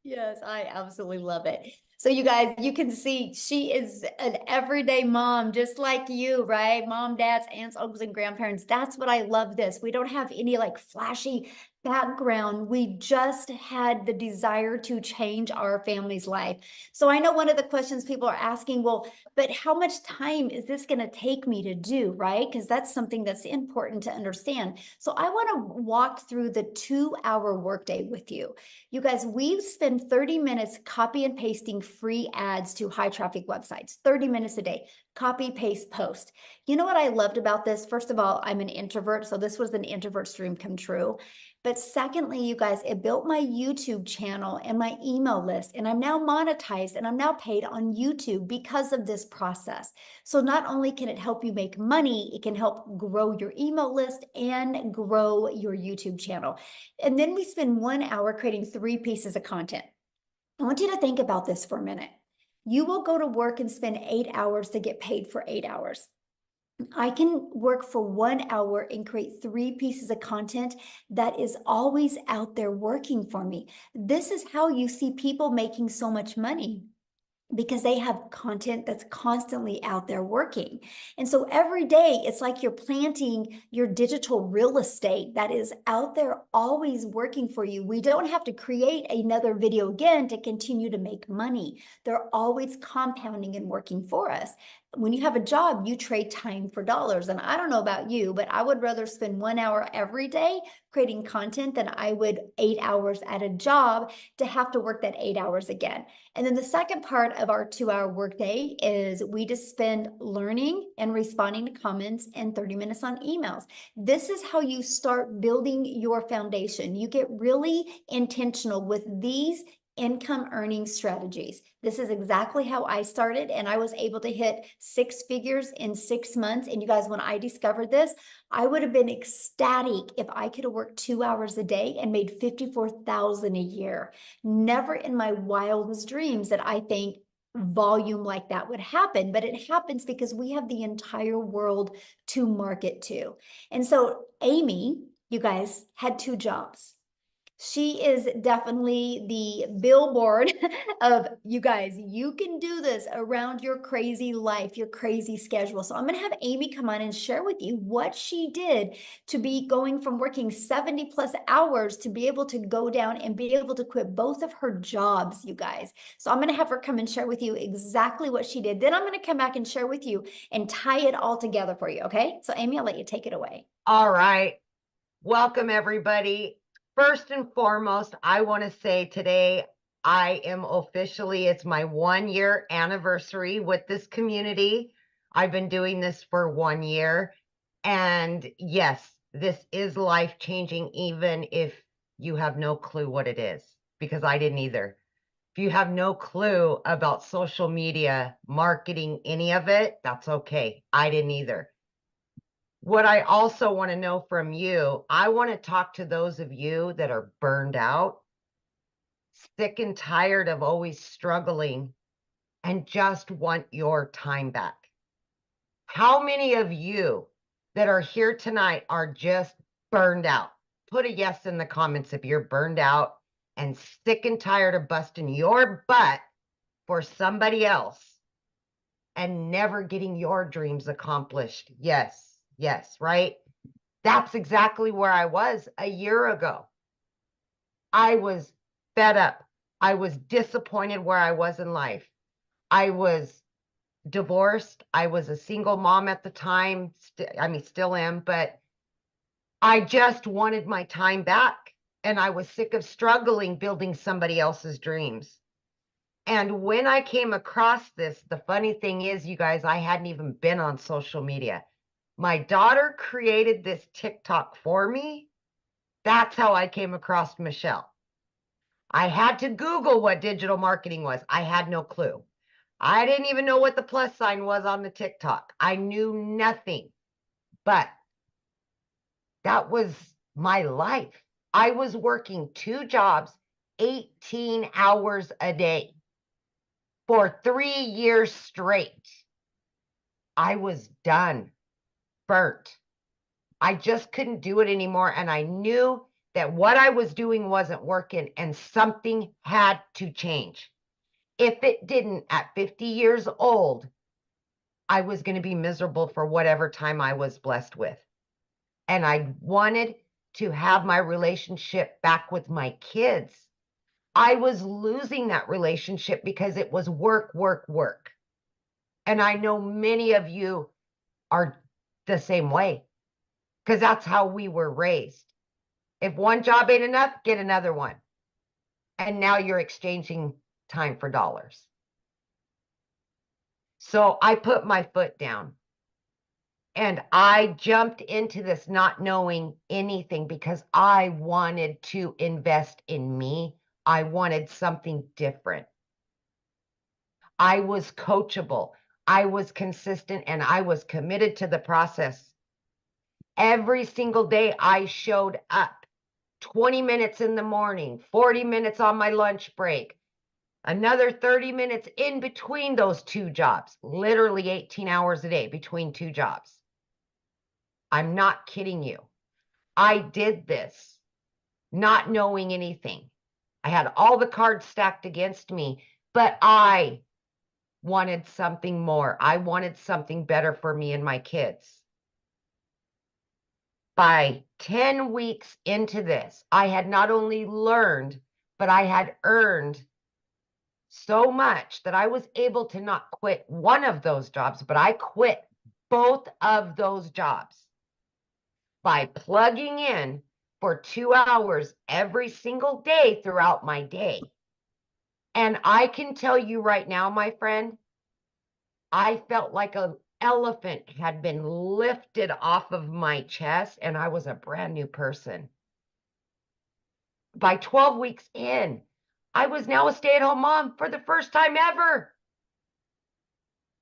Yes, I absolutely love it. So you guys, you can see she is an everyday mom, just like you, right? Mom, dads, aunts, uncles, and grandparents. That's what I love this. We don't have any like flashy background. We just had the desire to change our family's life. So I know one of the questions people are asking, well, but how much time is this going to take me to do, right? Because that's something that's important to understand. So I want to walk through the 2-hour workday with you. You guys, we spend 30 minutes copy and pasting free ads to high traffic websites, 30 minutes a day, copy, paste, post. You know what I loved about this? First of all, I'm an introvert, so this was an introvert's dream come true. But secondly, you guys, it built my YouTube channel and my email list, and I'm now monetized and I'm now paid on YouTube because of this process. So not only can it help you make money, it can help grow your email list and grow your YouTube channel. And then we spend 1 hour creating 3 pieces of content. I want you to think about this for a minute. You will go to work and spend 8 hours to get paid for 8 hours. I can work for 1 hour and create 3 pieces of content that is always out there working for me. This is how you see people making so much money, because they have content that's constantly out there working. And so every day it's like you're planting your digital real estate that is out there always working for you. We don't have to create another video again to continue to make money. They're always compounding and working for us. When you have a job, you trade time for dollars. And I don't know about you, but I would rather spend 1 hour every day creating content than I would 8 hours at a job to have to work that 8 hours again. And then the second part of our 2-hour workday is we just spend learning and responding to comments and 30 minutes on emails. This is how you start building your foundation. You get really intentional with these income earning strategies. This is exactly how I started, and I was able to hit 6 figures in 6 months. And you guys, when I discovered this, I would have been ecstatic if I could have worked 2 hours a day and made $54,000 a year. Never in my wildest dreams that I think volume like that would happen, but it happens because we have the entire world to market to. And so Amy, you guys, had 2 jobs. She is definitely the billboard of, you guys, you can do this around your crazy life, your crazy schedule. So I'm going to have Amy come on and share with you what she did to be going from working 70 plus hours to be able to go down and be able to quit both of her jobs, you guys. So I'm going to have her come and share with you exactly what she did. Then I'm going to come back and share with you and tie it all together for you. Okay. So Amy, I'll let you take it away. All right. Welcome, everybody. First and foremost, I want to say today I am officially, it's my 1-year anniversary with this community. I've been doing this for 1 year. And yes, this is life-changing, even if you have no clue what it is, because I didn't either. If you have no clue about social media, marketing, any of it, that's okay. I didn't either. What I also want to know from you, I want to talk to those of you that are burned out, sick and tired of always struggling, and just want your time back. How many of you that are here tonight are just burned out. Put a yes in the comments if you're burned out and sick and tired of busting your butt for somebody else and never getting your dreams accomplished. Yes, yes, right? That's exactly where I was a year ago. I was fed up. I was disappointed where I was in life. I was divorced. I was a single mom at the time. Still am, but I just wanted my time back. And I was sick of struggling building somebody else's dreams. And when I came across this, the funny thing is, you guys, I hadn't even been on social media. My daughter created this TikTok for me. That's how I came across Michelle. I had to Google what digital marketing was. I had no clue. I didn't even know what the plus sign was on the TikTok. I knew nothing, but that was my life. I was working 2 jobs, 18 hours a day for 3 years straight. I was done, burnt. I just couldn't do it anymore. And I knew that what I was doing wasn't working and something had to change. If it didn't, at 50 years old, I was going to be miserable for whatever time I was blessed with. And I wanted to have my relationship back with my kids. I was losing that relationship because it was work, work, work. And I know many of you are the same way because that's how we were raised. If one job ain't enough, get another one. And now you're exchanging time for dollars. So I put my foot down and I jumped into this not knowing anything because I wanted to invest in me. I wanted something different. I was coachable. I was consistent and I was committed to the process. Every single day I showed up 20 minutes in the morning, 40 minutes on my lunch break, another 30 minutes in between those 2 jobs, literally 18 hours a day between 2 jobs. I'm not kidding you. I did this not knowing anything. I had all the cards stacked against me, but I wanted something more. I wanted something better for me and my kids. By 10 weeks into this, I had not only learned, but I had earned so much that I was able to not quit one of those jobs, but I quit both of those jobs by plugging in for 2 hours every single day throughout my day. And I can tell you right now, my friend, I felt like an elephant had been lifted off of my chest and I was a brand new person. By 12 weeks in, I was now a stay-at-home mom for the first time ever.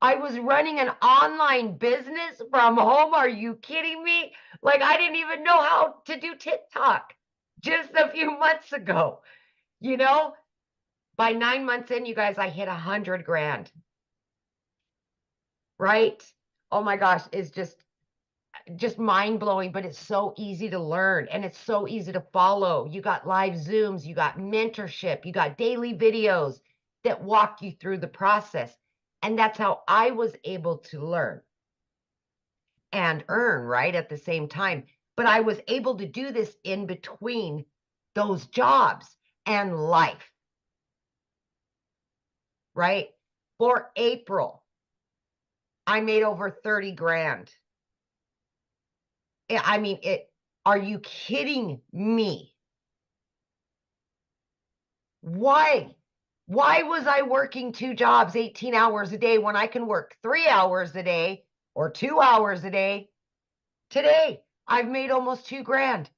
I was running an online business from home. Are you kidding me? Like, I didn't even know how to do TikTok just a few months ago. You know, by 9 months in, you guys, I hit 100 grand. Right? Oh my gosh, it's just mind-blowing, but it's so easy to learn and it's so easy to follow. You got live Zooms, you got mentorship, you got daily videos that walk you through the process. And that's how I was able to learn and earn, right, at the same time. But I was able to do this in between those jobs and life, right? For April, I made over 30 grand. I mean, are you kidding me? Why? Why was I working 2 jobs, 18 hours a day when I can work 3 hours a day or 2 hours a day? Today, I've made almost 2 grand.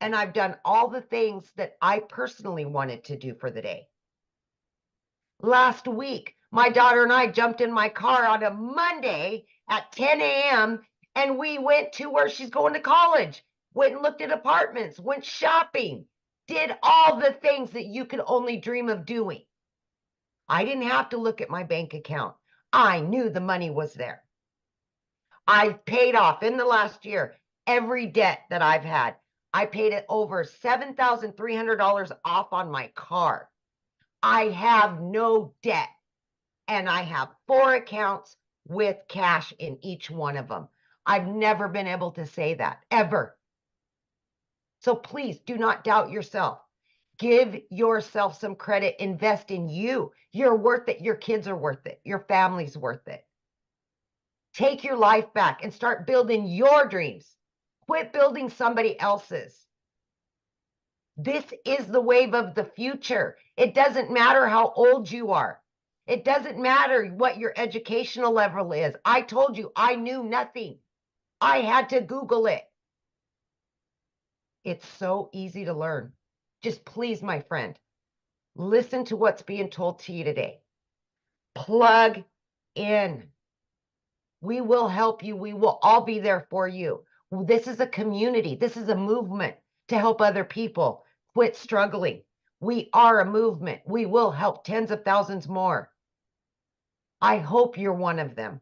And I've done all the things that I personally wanted to do for the day. Last week, my daughter and I jumped in my car on a Monday at 10 a.m. and we went to where she's going to college, went and looked at apartments, went shopping, did all the things that you could only dream of doing. I didn't have to look at my bank account. I knew the money was there. I've paid off in the last year every debt that I've had. I paid it over $7,300 off on my car. I have no debt, and I have 4 accounts with cash in each one of them. I've never been able to say that, ever. So please do not doubt yourself. Give yourself some credit. Invest in you. You're worth it. Your kids are worth it. Your family's worth it. Take your life back and start building your dreams. Quit building somebody else's. This is the wave of the future. It doesn't matter how old you are. It doesn't matter what your educational level is. I told you I knew nothing. I had to Google it. It's so easy to learn. Just please, my friend, listen to what's being told to you today. Plug in. We will help you. We will all be there for you. This is a community. This is a movement to help other people quit struggling. We are a movement. We will help tens of thousands more. I hope you're one of them.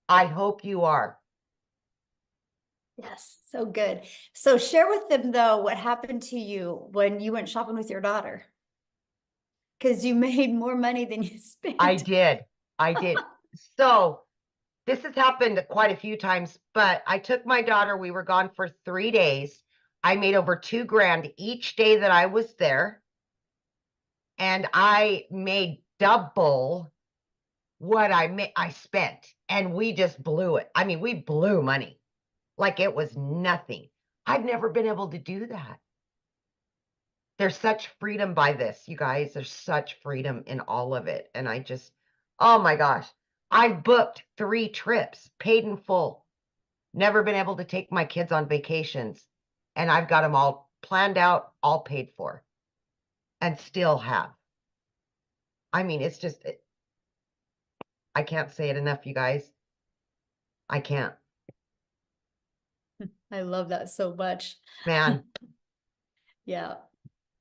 I hope you are. Yes, so good. So share with them though what happened to you when you went shopping with your daughter. Because you made more money than you spent. I did. So this has happened quite a few times, but I took my daughter. We were gone for 3 days. I made over $2 grand each day that I was there. And I made double what I spent. And we just blew it. I mean, we blew money like it was nothing. I've never been able to do that. There's such freedom by this, you guys. There's such freedom in all of it. And I just, oh my gosh, I've booked 3 trips, paid in full. Never been able to take my kids on vacations. And I've got them all planned out, all paid for, and still have. I mean, it's just, I can't say it enough, you guys. I can't. I love that so much. Man, Yeah.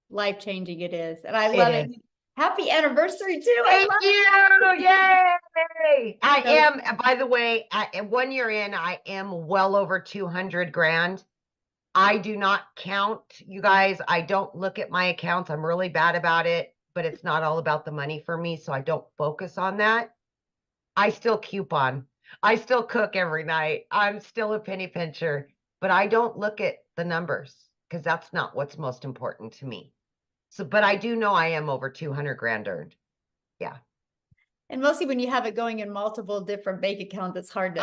Life-changing it is. And I It love it. is. Happy anniversary too. I thank love you. Yay. I So- am, by the way, 1 year in, I am well over 200 grand. I do not count, you guys. I don't look at my accounts. I'm really bad about it, but it's not all about the money for me. So I don't focus on that. I still coupon. I still cook every night. I'm still a penny pincher, but I don't look at the numbers because that's not what's most important to me. So, but I do know I am over 200 grand earned. Yeah. And mostly when you have it going in multiple different bank accounts, it's hard to.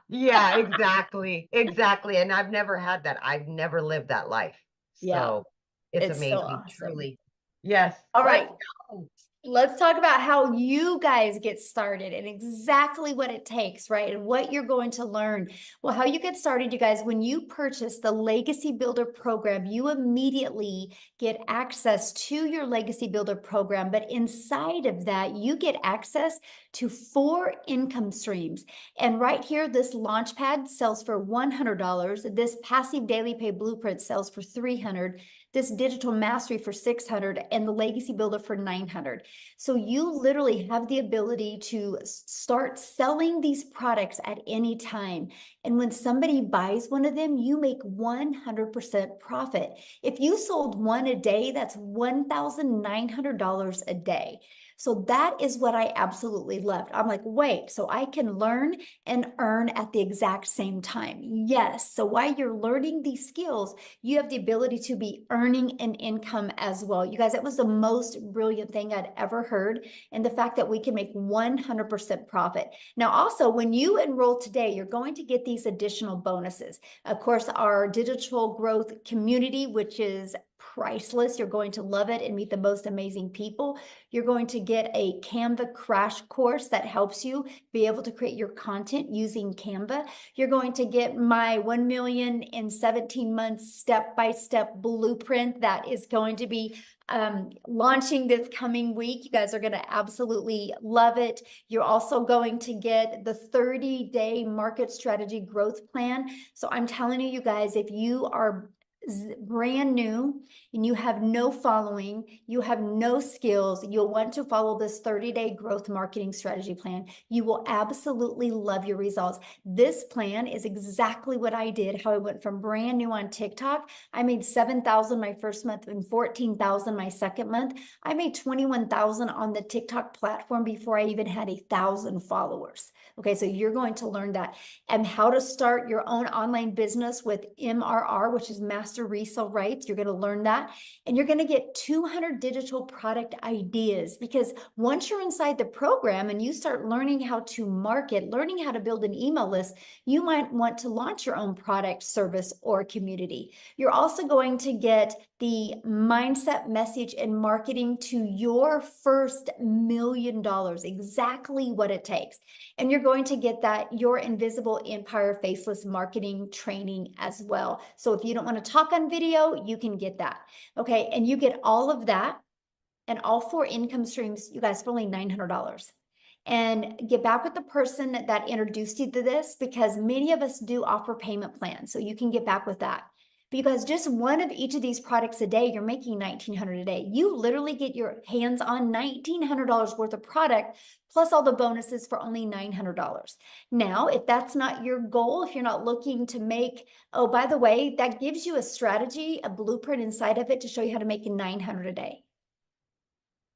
Yeah, exactly. Exactly. And I've never had that. I've never lived that life. Yeah. So it's It's so amazing, awesome. truly. Yes. All Let's right. go. Let's talk about how you guys get started and exactly what it takes, right? And what you're going to learn. Well, how you get started, you guys, when you purchase the Legacy Builder program, you immediately get access to your Legacy Builder program. But inside of that, you get access to 4 income streams. And right here, this Launchpad sells for $100. This Passive Daily Pay Blueprint sells for $300. This Digital Mastery for $600 and the Legacy Builder for $900. So you literally have the ability to start selling these products at any time. And when somebody buys one of them, you make 100% profit. If you sold one a day, that's $1,900 a day. So that is what I absolutely loved. I'm like, wait, so I can learn and earn at the exact same time. Yes. So while you're learning these skills, you have the ability to be earning an income as well. You guys, it was the most brilliant thing I'd ever heard. And the fact that we can make 100% profit. Now, also, when you enroll today, you're going to get these additional bonuses. Of course, our digital growth community, which is priceless. You're going to love it and meet the most amazing people. You're going to get a Canva crash course that helps you be able to create your content using Canva. You're going to get my 1 million in 17 months step-by-step blueprint that is going to be launching this coming week. You guys are going to absolutely love it. You're also going to get the 30-day market strategy growth plan. So I'm telling you guys, if you are brand new and you have no following, you have no skills, you'll want to follow this 30-day growth marketing strategy plan. You will absolutely love your results. This plan is exactly what I did, how I went from brand new on TikTok. I made 7,000 my first month and 14,000 my second month. I made 21,000 on the TikTok platform before I even had 1,000 followers. Okay, so you're going to learn that, and how to start your own online business with MRR, which is master resale rights. You're going to learn that, and you're going to get 200 digital product ideas, because once you're inside the program and you start learning how to market, learning how to build an email list, you might want to launch your own product, service, or community. You're also going to get the mindset, message, and marketing to your first $1 million, exactly what it takes. And you're going to get that Your Invisible Empire Faceless marketing training as well. So if you don't want to talk on video, you can get that. Okay, and you get all of that and all 4 income streams, you guys, for only $900. And get back with the person that introduced you to this, because many of us do offer payment plans, so you can get back with that. Because just one of each of these products a day, you're making $1,900 a day. You literally get your hands on $1,900 worth of product, plus all the bonuses for only $900. Now, if that's not your goal, if you're not looking to make, oh, by the way, that gives you a strategy, a blueprint inside of it to show you how to make $900 a day,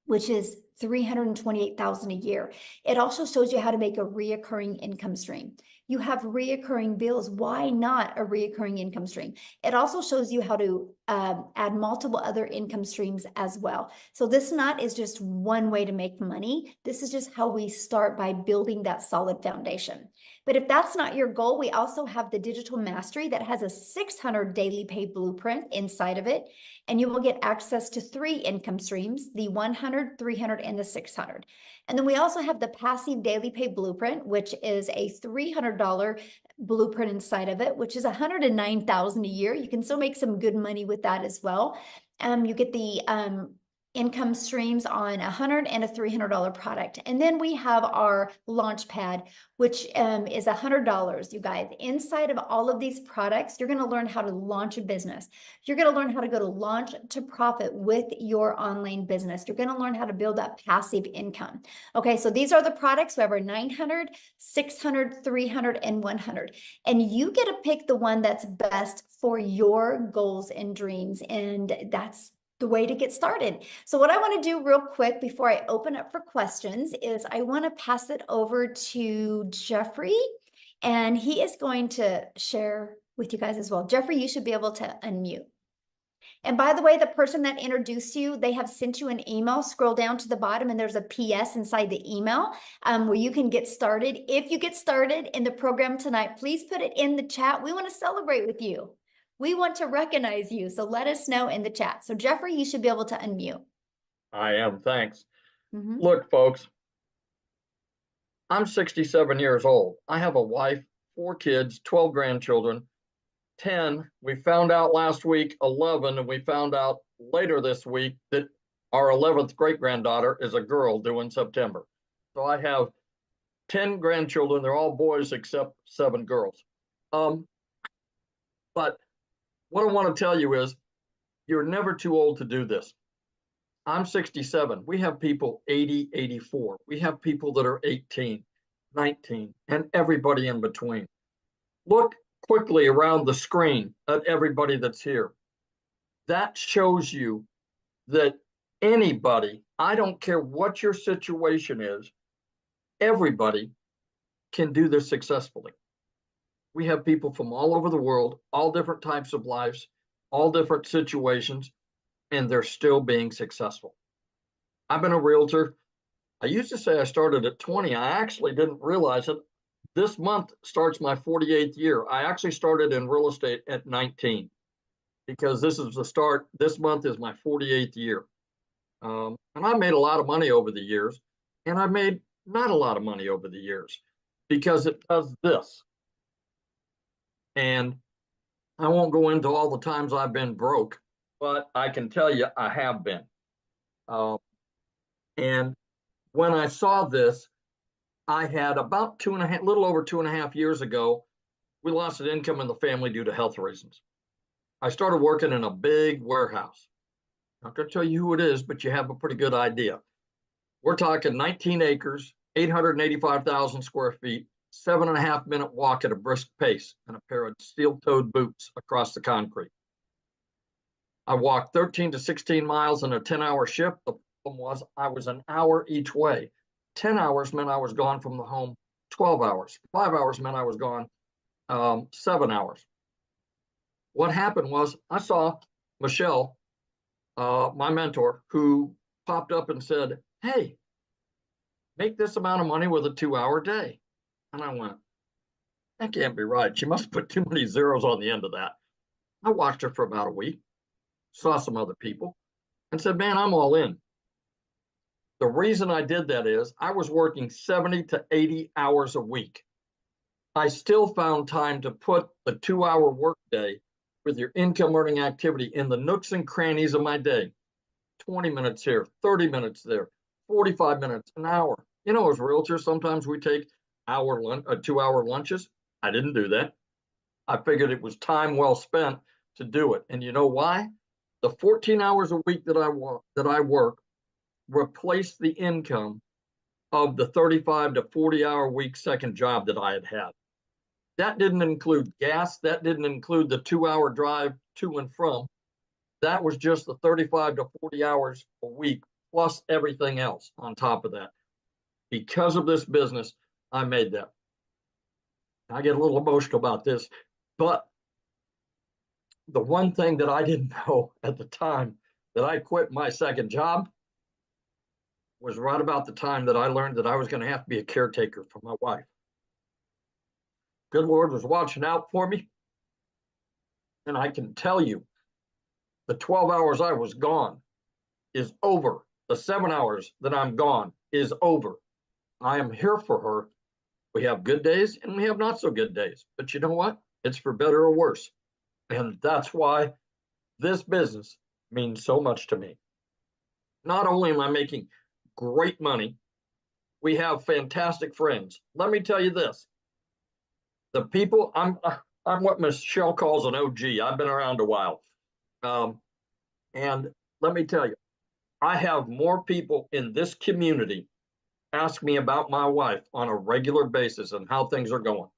which is $328,000 a year. It also shows you how to make a reoccurring income stream. You have reoccurring bills. Why not a reoccurring income stream? It also shows you how to add multiple other income streams as well. So this not is just one way to make money. This is just how we start, by building that solid foundation. But if that's not your goal, we also have the Digital Mastery that has a 600 daily pay blueprint inside of it. And you will get access to 3 income streams, the 100, 300, and the 600. And then we also have the Passive Daily Pay Blueprint, which is a $300 blueprint inside of it, which is $109,000 a year. You can still make some good money with that as well. You get the income streams on $100 and a $300 product. And then we have our launch pad, which is $100, you guys. Inside of all of these products, you're going to learn how to launch a business. You're going to learn how to go to launch to profit with your online business. You're going to learn how to build that passive income. Okay, so these are the products. We have our 900, 600, 300, and 100. And you get to pick the one that's best for your goals and dreams. And that's the way to get started. So what I want to do real quick before I open up for questions is I want to pass it over to Jeffrey, and he is going to share with you guys as well. Jeffrey, you should be able to unmute. And by the way, the person that introduced you, they have sent you an email. Scroll down to the bottom and there's a PS inside the email where you can get started. If you get started in the program tonight, please put it in the chat. We want to celebrate with you. We want to recognize you, so let us know in the chat. So Jeffrey, you should be able to unmute. I am, thanks. Look, folks, I'm 67 years old. I have a wife, 4 kids, 12 grandchildren, 10. We found out last week, 11, and we found out later this week that our 11th great-granddaughter is a girl due in September. So I have 10 grandchildren. They're all boys except 7 girls. But what I want to tell you is you're never too old to do this. I'm 67. We have people 80, 84. We have people that are 18, 19, and everybody in between. Look quickly around the screen at everybody that's here. That shows you that anybody, I don't care what your situation is, everybody can do this successfully. We have people from all over the world, all different types of lives, all different situations, and they're still being successful. I've been a realtor. I used to say I started at 20. I actually didn't realize it. This month starts my 48th year. I actually started in real estate at 19 because this is the start. This month is my 48th year. And I made a lot of money over the years, and I made not a lot of money over the years because it does this. And I won't go into all the times I've been broke, but I can tell you I have been. And when I saw this, I had about little over 2.5 years ago, we lost an income in the family due to health reasons. I started working in a big warehouse. Not going to tell you who it is, but you have a pretty good idea. We're talking 19 acres, 885,000 square feet, 7.5 minute walk at a brisk pace, and a pair of steel-toed boots across the concrete. I walked 13 to 16 miles in a 10-hour shift. The problem was I was an hour each way. 10 hours meant I was gone from the home 12 hours. 5 hours meant I was gone 7 hours. What happened was I saw Michelle, my mentor, who popped up and said, hey, make this amount of money with a 2-hour day. And I went, that can't be right. She must put too many zeros on the end of that. I watched her for about a week, saw some other people, and said, man, I'm all in. The reason I did that is I was working 70 to 80 hours a week. I still found time to put the 2-hour workday with your income earning activity in the nooks and crannies of my day. 20 minutes here, 30 minutes there, 45 minutes, an hour. You know, as realtors, sometimes we take 2-hour lunches. I didn't do that. I figured it was time well spent to do it. And you know why? The 14 hours a week that I work replaced the income of the 35 to 40-hour week second job that I had had. That didn't include gas. That didn't include the 2-hour drive to and from. That was just the 35 to 40 hours a week, plus everything else on top of that. Because of this business, I made that. I get a little emotional about this, but the one thing that I didn't know at the time that I quit my second job was right about the time that I learned that I was going to have to be a caretaker for my wife. Good Lord was watching out for me. And I can tell you, the 12 hours I was gone is over. The 7 hours that I'm gone is over. I am here for her. We have good days and we have not so good days. But you know what? It's for better or worse. And that's why this business means so much to me. Not only am I making great money, we have fantastic friends. Let me tell you this. The people, I'm what Michelle calls an OG. I've been around a while. And let me tell you, I have more people in this community ask me about my wife on a regular basis and how things are going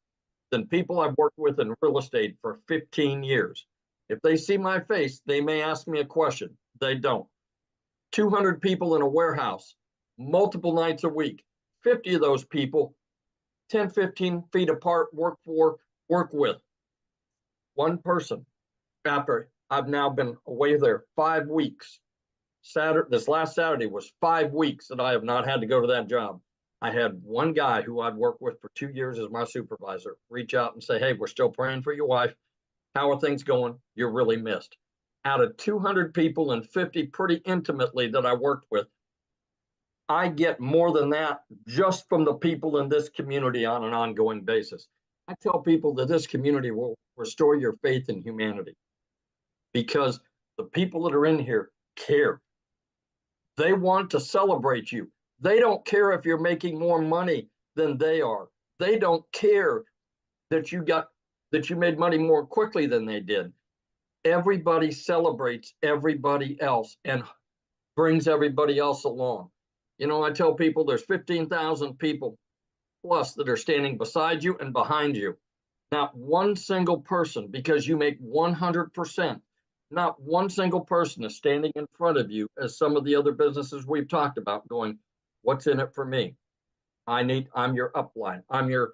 than people I've worked with in real estate for 15 years. If they see my face, they may ask me a question. They don't. 200 people in a warehouse, multiple nights a week, 50 of those people, 10, 15 feet apart, work with. One person, after I've now been away there 5 weeks. This last Saturday was 5 weeks that I have not had to go to that job. I had one guy who I'd worked with for 2 years as my supervisor reach out and say, hey, we're still praying for your wife. How are things going? You're really missed. Out of 200 people and 50 pretty intimately that I worked with, I get more than that just from the people in this community on an ongoing basis. I tell people that this community will restore your faith in humanity because the people that are in here care. They want to celebrate you. They don't care if you're making more money than they are. They don't care that you made money more quickly than they did. Everybody celebrates everybody else and brings everybody else along. You know, I tell people there's 15,000 people plus that are standing beside you and behind you. Not one single person, because you make 100%, not one single person is standing in front of you as some of the other businesses we've talked about going, what's in it for me? I'm your upline. I'm your,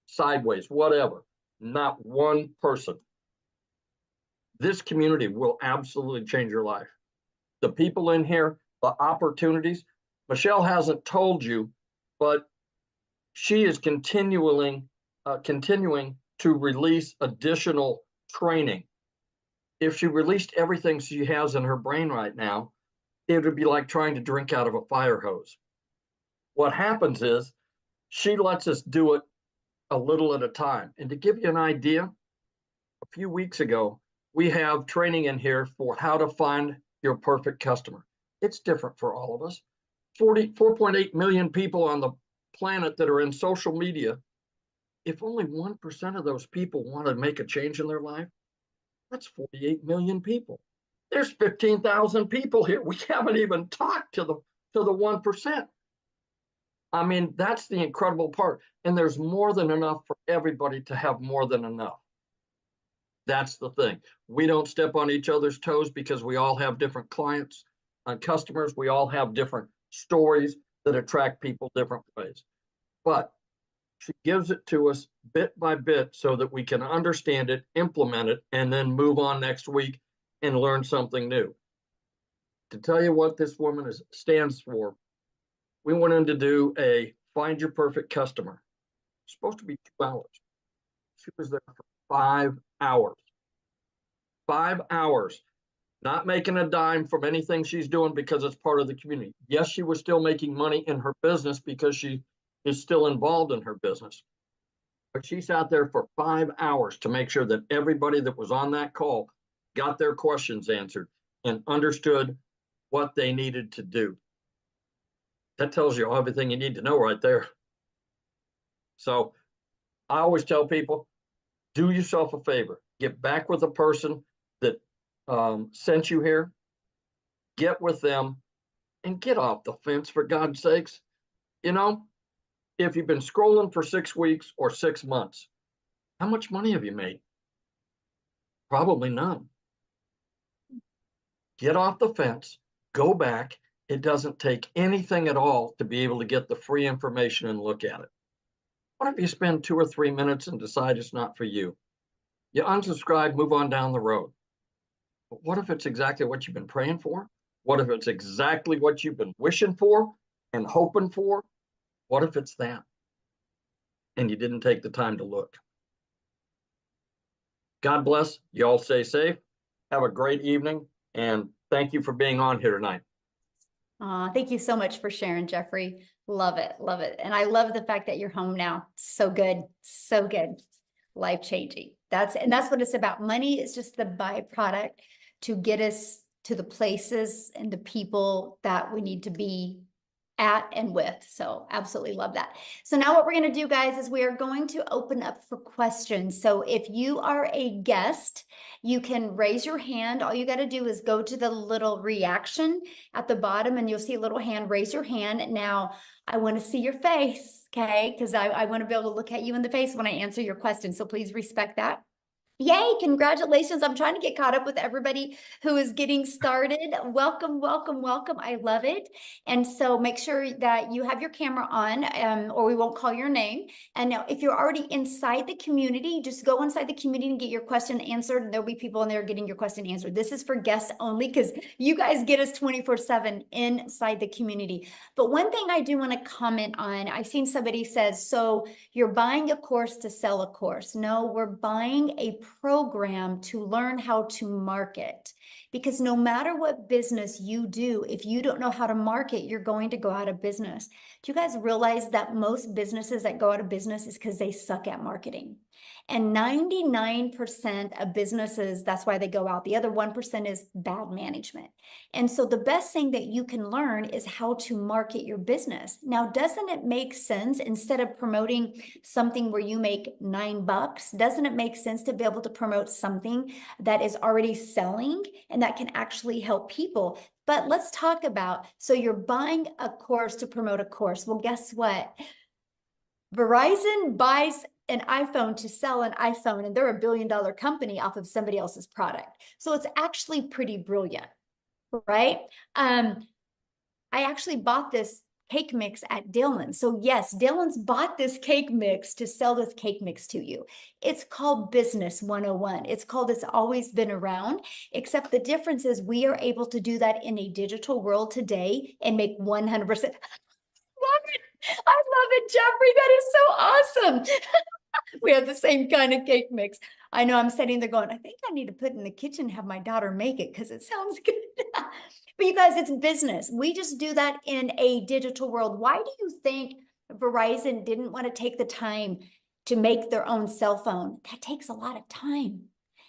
sideways, whatever. Not one person. This community will absolutely change your life. The people in here, the opportunities. Michelle hasn't told you, but she is continuing to release additional training. If she released everything she has in her brain right now, it would be like trying to drink out of a fire hose. What happens is she lets us do it a little at a time. And to give you an idea, a few weeks ago, we have training in here for how to find your perfect customer. It's different for all of us. 4.8 million people on the planet that are in social media. If only 1% of those people want to make a change in their life, That's 48 million people. There's 15,000 people here. We haven't even talked to the 1%. I mean, that's the incredible part. And there's more than enough for everybody to have more than enough. That's the thing. We don't step on each other's toes because we all have different clients and customers. We all have different stories that attract people different ways. But she gives it to us bit by bit so that we can understand it, implement it, and then move on next week and learn something new. To tell you what this woman stands for, we went in to do a Find Your Perfect Customer. It's supposed to be 2 hours. She was there for 5 hours. 5 hours, not making a dime from anything she's doing because it's part of the community. Yes, she was still making money in her business because she is still involved in her business. But she sat there for 5 hours to make sure that everybody that was on that call got their questions answered and understood what they needed to do. That tells you everything you need to know right there. So I always tell people, do yourself a favor. Get back with the person that sent you here. Get with them and get off the fence, for God's sakes. You know, if you've been scrolling for 6 weeks or 6 months, how much money have you made? Probably none. Get off the fence, go back. It doesn't take anything at all to be able to get the free information and look at it. What if you spend 2 or 3 minutes and decide it's not for you? You unsubscribe, move on down the road. But what if it's exactly what you've been praying for? What if it's exactly what you've been wishing for and hoping for? What if it's that? And you didn't take the time to look. God bless. You all stay safe. Have a great evening. And thank you for being on here tonight. Thank you so much for sharing, Jeffrey. Love it. Love it. And I love the fact that you're home now. So good. So good. Life-changing. That's what it's about. Money is just the byproduct to get us to the places and the people that we need to be at and with. So absolutely love that. So now what we're going to do, guys, is we are going to open up for questions. So if you are a guest, you can raise your hand. All you got to do is go to the little reaction at the bottom and you'll see a little hand. Raise your hand. Now I want to see your face, okay? Because I want to be able to look at you in the face when I answer your question. So please respect that. Yay, congratulations. I'm trying to get caught up with everybody who is getting started. Welcome, welcome, welcome. I love it. And so make sure that you have your camera on or we won't call your name. And now if you're already inside the community, just go inside the community and get your question answered. And there'll be people in there getting your question answered. This is for guests only because you guys get us 24/7 inside the community. But one thing I do want to comment on, I've seen somebody says, so you're buying a course to sell a course. No, we're buying a program to learn how to market, because no matter what business you do, if you don't know how to market, you're going to go out of business. Do you guys realize that most businesses that go out of business is because they suck at marketing? And 99% of businesses, that's why they go out. The other 1% is bad management. And so the best thing that you can learn is how to market your business. Now, doesn't it make sense, instead of promoting something where you make $9, doesn't it make sense to be able to promote something that is already selling and that can actually help people? But let's talk about, so you're buying a course to promote a course. Well, guess what? Verizon buys an iPhone to sell an iPhone, and they're $1 billion company off of somebody else's product. So it's actually pretty brilliant, right? I actually bought this cake mix at Dillon's. So yes, Dillon's bought this cake mix to sell this cake mix to you. It's called Business 101. It's called It's Always Been Around, except the difference is we are able to do that in a digital world today and make 100%. Love it. I love it, Jeffrey. That is so awesome. We have the same kind of cake mix. I know I'm sitting there going, I think I need to put it in the kitchen and have my daughter make it because it sounds good. But you guys, it's business. We just do that in a digital world. Why do you think Verizon didn't want to take the time to make their own cell phone? That takes a lot of time.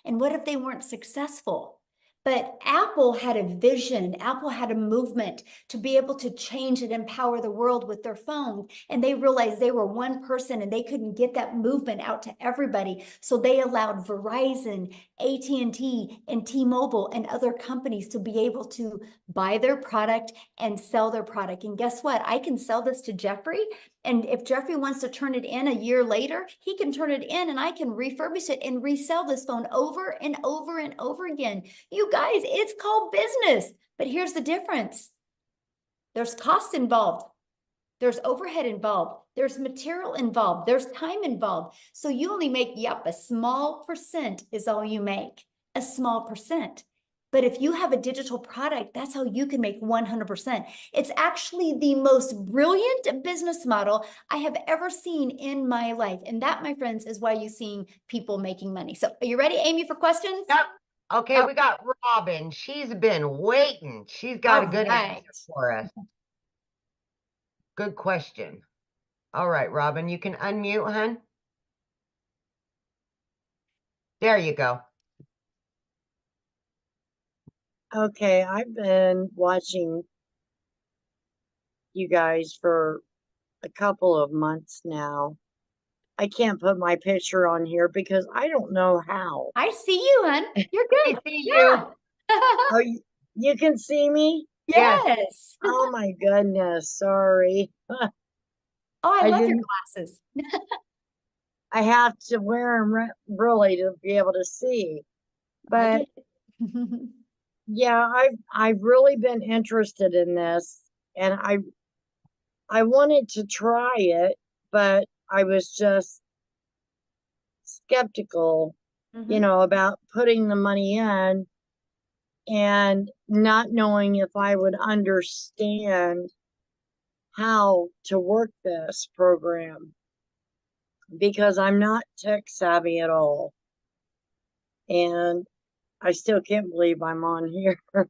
And what if they weren't successful? But Apple had a vision. Apple had a movement to be able to change and empower the world with their phone. And they realized they were one person and they couldn't get that movement out to everybody. So they allowed Verizon, AT&T, and T-Mobile and other companies to be able to buy their product and sell their product. And guess what? I can sell this to Jeffrey. And if Jeffrey wants to turn it in a year later, he can turn it in and I can refurbish it and resell this phone over and over and over again. You guys, it's called business. But here's the difference. There's cost involved. There's overhead involved. There's material involved. There's time involved. So you only make, yep, a small percent is all you make, a small percent. But if you have a digital product, that's how you can make 100%. It's actually the most brilliant business model I have ever seen in my life. And that, my friends, is why you're seeing people making money. So are you ready, Amy, for questions? Yep. Okay, Oh. we got Robin. She's been waiting. She's got a good answer for us. Good question. All right, Robin, you can unmute, hun. There you go. Okay, I've been watching you guys for a couple of months now. I can't put my picture on here because I don't know how. I see you, hun. You're I good. see Yeah. Oh, you can see me? Yes. Oh my goodness, sorry. Oh, I I love your didn't- glasses. I have to wear them really to be able to see. I But get it. yeah, I've really been interested in this, and I wanted to try it, but I was just skeptical, Mhm. about putting the money in and not knowing if I would understand how to work this program because I'm not tech savvy at all. And I still can't believe I'm on here. I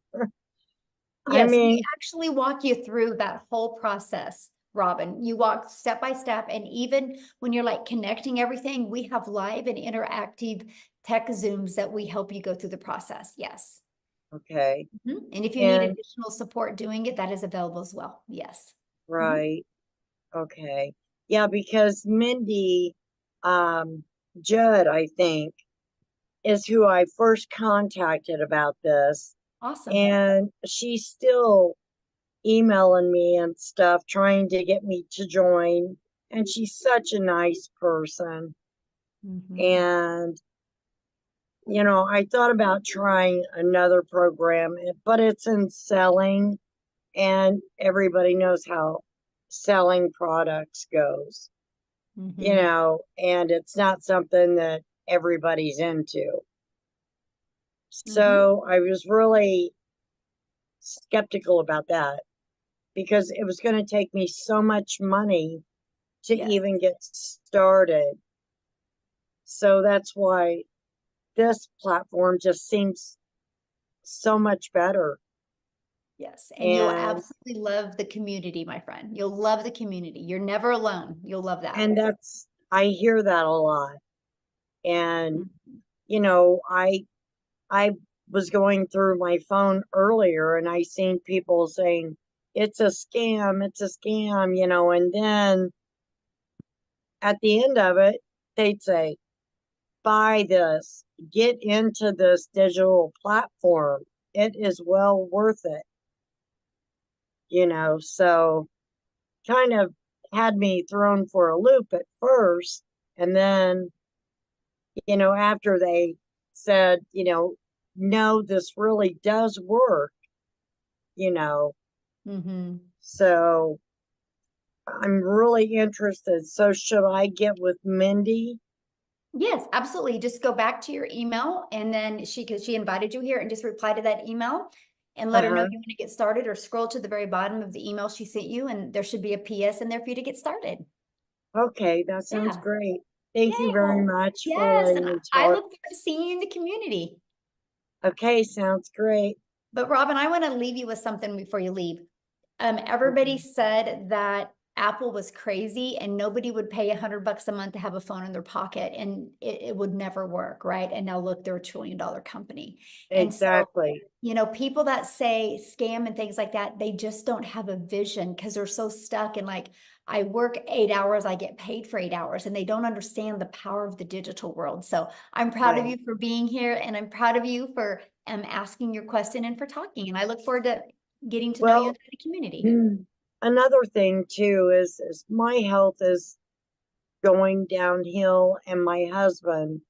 Yes, we mean, actually walk you through that whole process, Robin. You walk step by step, and even when you're like connecting everything, we have live and interactive tech Zooms that we help you go through the process. Yes. okay, And if you need And- additional support doing it, that is available as well. Yes. right. Okay. Yeah, because Mindy Judd, I think, is who I first contacted about this. Awesome. And she's still emailing me and stuff, trying to get me to join. And she's such a nice person. Mhm. And, I thought about trying another program, but it's in selling, and everybody knows how selling products goes, Mhm. and it's not something that everybody's into. Mm-hmm. So I was really skeptical about that because it was going to take me so much money to Yes. even get started. So that's why this platform just seems so much better. Yes. And you'll And absolutely love the community, my friend. You'll love the community. You're never alone. You'll love that. and I hear that a lot. And Mhm. I was going through my phone earlier and I seen people saying it's a scam, and then at the end of it, they'd say, buy this, get into this digital platform. It is well worth it, so kind of had me thrown for a loop at first. And then, after they said, no, this really does work, Mm-hmm. so I'm really interested. So should I get with Mindy? Yes, absolutely. Just go back to your email and then because she invited you here, and just reply to that email and let her know Uh-huh. you want to get started, or scroll to the very bottom of the email she sent you and there should be a PS in there for you to get started. Okay, that sounds Yeah. great. Thank you Yay. very Well, much for yes. letting And me I talk. look forward to seeing you in the community. Okay, sounds great. But Robin, I want to leave you with something before you leave. Everybody said that Apple was crazy and nobody would pay $100 a month to have a phone in their pocket, and it would never work, right? And now look, they're a $1 trillion company. And so, Exactly. you know, people that say scam and things like that, they just don't have a vision because they're so stuck in like, I work 8 hours, I get paid for 8 hours, and they don't understand the power of the digital world. So I'm proud of Right. you for being here, and I'm proud of you for asking your question and for talking. And I look forward to getting to know you Well, in the community. another thing too is my health is going downhill, and my husband,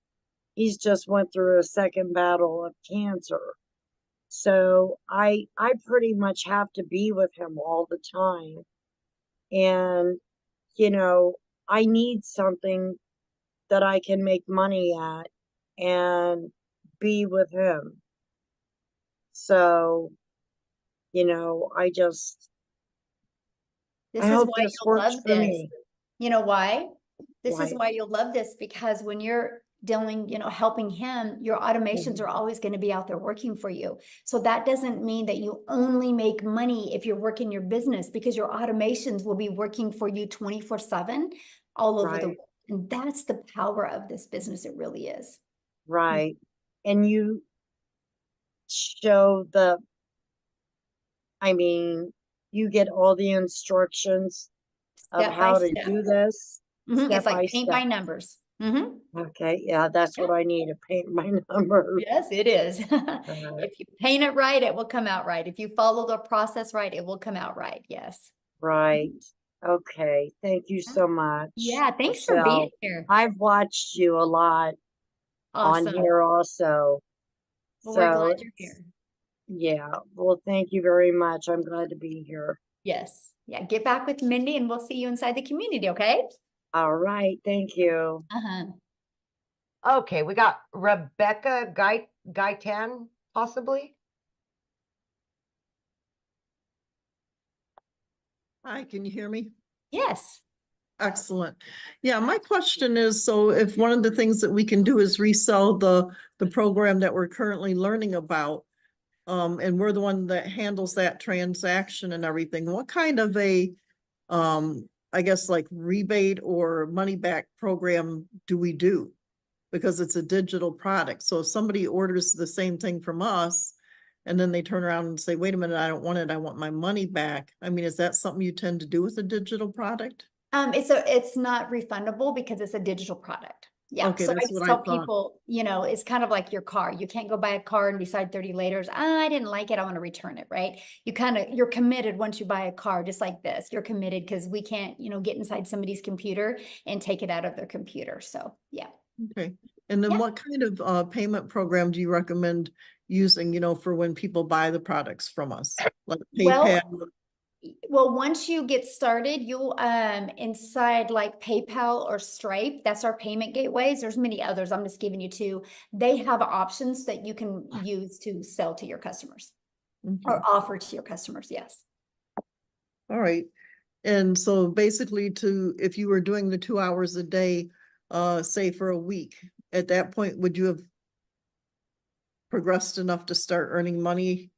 he's just went through a second battle of cancer. So I pretty much have to be with him all the time. And, you know, I need something that I can make money at and be with him. So, you know, I This is hope why this you'll works love for this. me. You know why? This is Why? why you'll love this, because when you're dealing, you know, helping him, your automations are always going to be out there working for you. So that doesn't mean that you only make money if you're working your business, because your automations will be working for you 24/7 all over the Right. world. And that's the power of this business. It really is. Right. And you show I mean, you get all the instructions of Step by how to step. do this It's step by like paint by step. numbers. Okay, yeah, that's what I need, to paint my numbers. Yes, it is. If you paint it right, it will come out right. If you follow the process right, it will come out right. Yes. Right. Okay, thank you so much, Yeah, thanks for being Michelle. here. I've watched you a lot on Awesome. here also. Well, we're So glad you're it's- here. yeah, well, thank you very much. I'm glad to be here. Yes. Yeah, get back with Mindy and we'll see you inside the community, okay? All right, thank you. Okay, we got Rebecca Gaitan, possibly. Hi, can you hear me? Yes. Excellent. Yeah, my question is, so if one of the things that we can do is resell the program that we're currently learning about, and we're the one that handles that transaction and everything, what kind of a, I guess like rebate or money back program do we do? Because it's a digital product. So if somebody orders the same thing from us, and then they turn around and say, wait a minute, I don't want it, I want my money back. I mean, is that something you tend to do with a digital product? It's not refundable because it's a digital product. Yeah. Okay, So I that's just what I tell thought. people, you know, it's kind of like your car. You can't go buy a car and decide 30 later, I didn't like it, I want to return it, right? You're committed once you buy a car, just like this. You're committed because we can't, you know, get inside somebody's computer and take it out of their computer. So yeah. Okay. And then Yeah. what kind of payment program do you recommend using, you know, for when people buy the products from us? Like PayPal? Well, once you get started, you'll inside like PayPal or Stripe, that's our payment gateways. There's many others. I'm just giving you two. They have options that you can use to sell to your customers or offer to your customers. Yes. All right. And so basically if you were doing the 2 hours a day, say for a week, at that point, would you have progressed enough to start earning money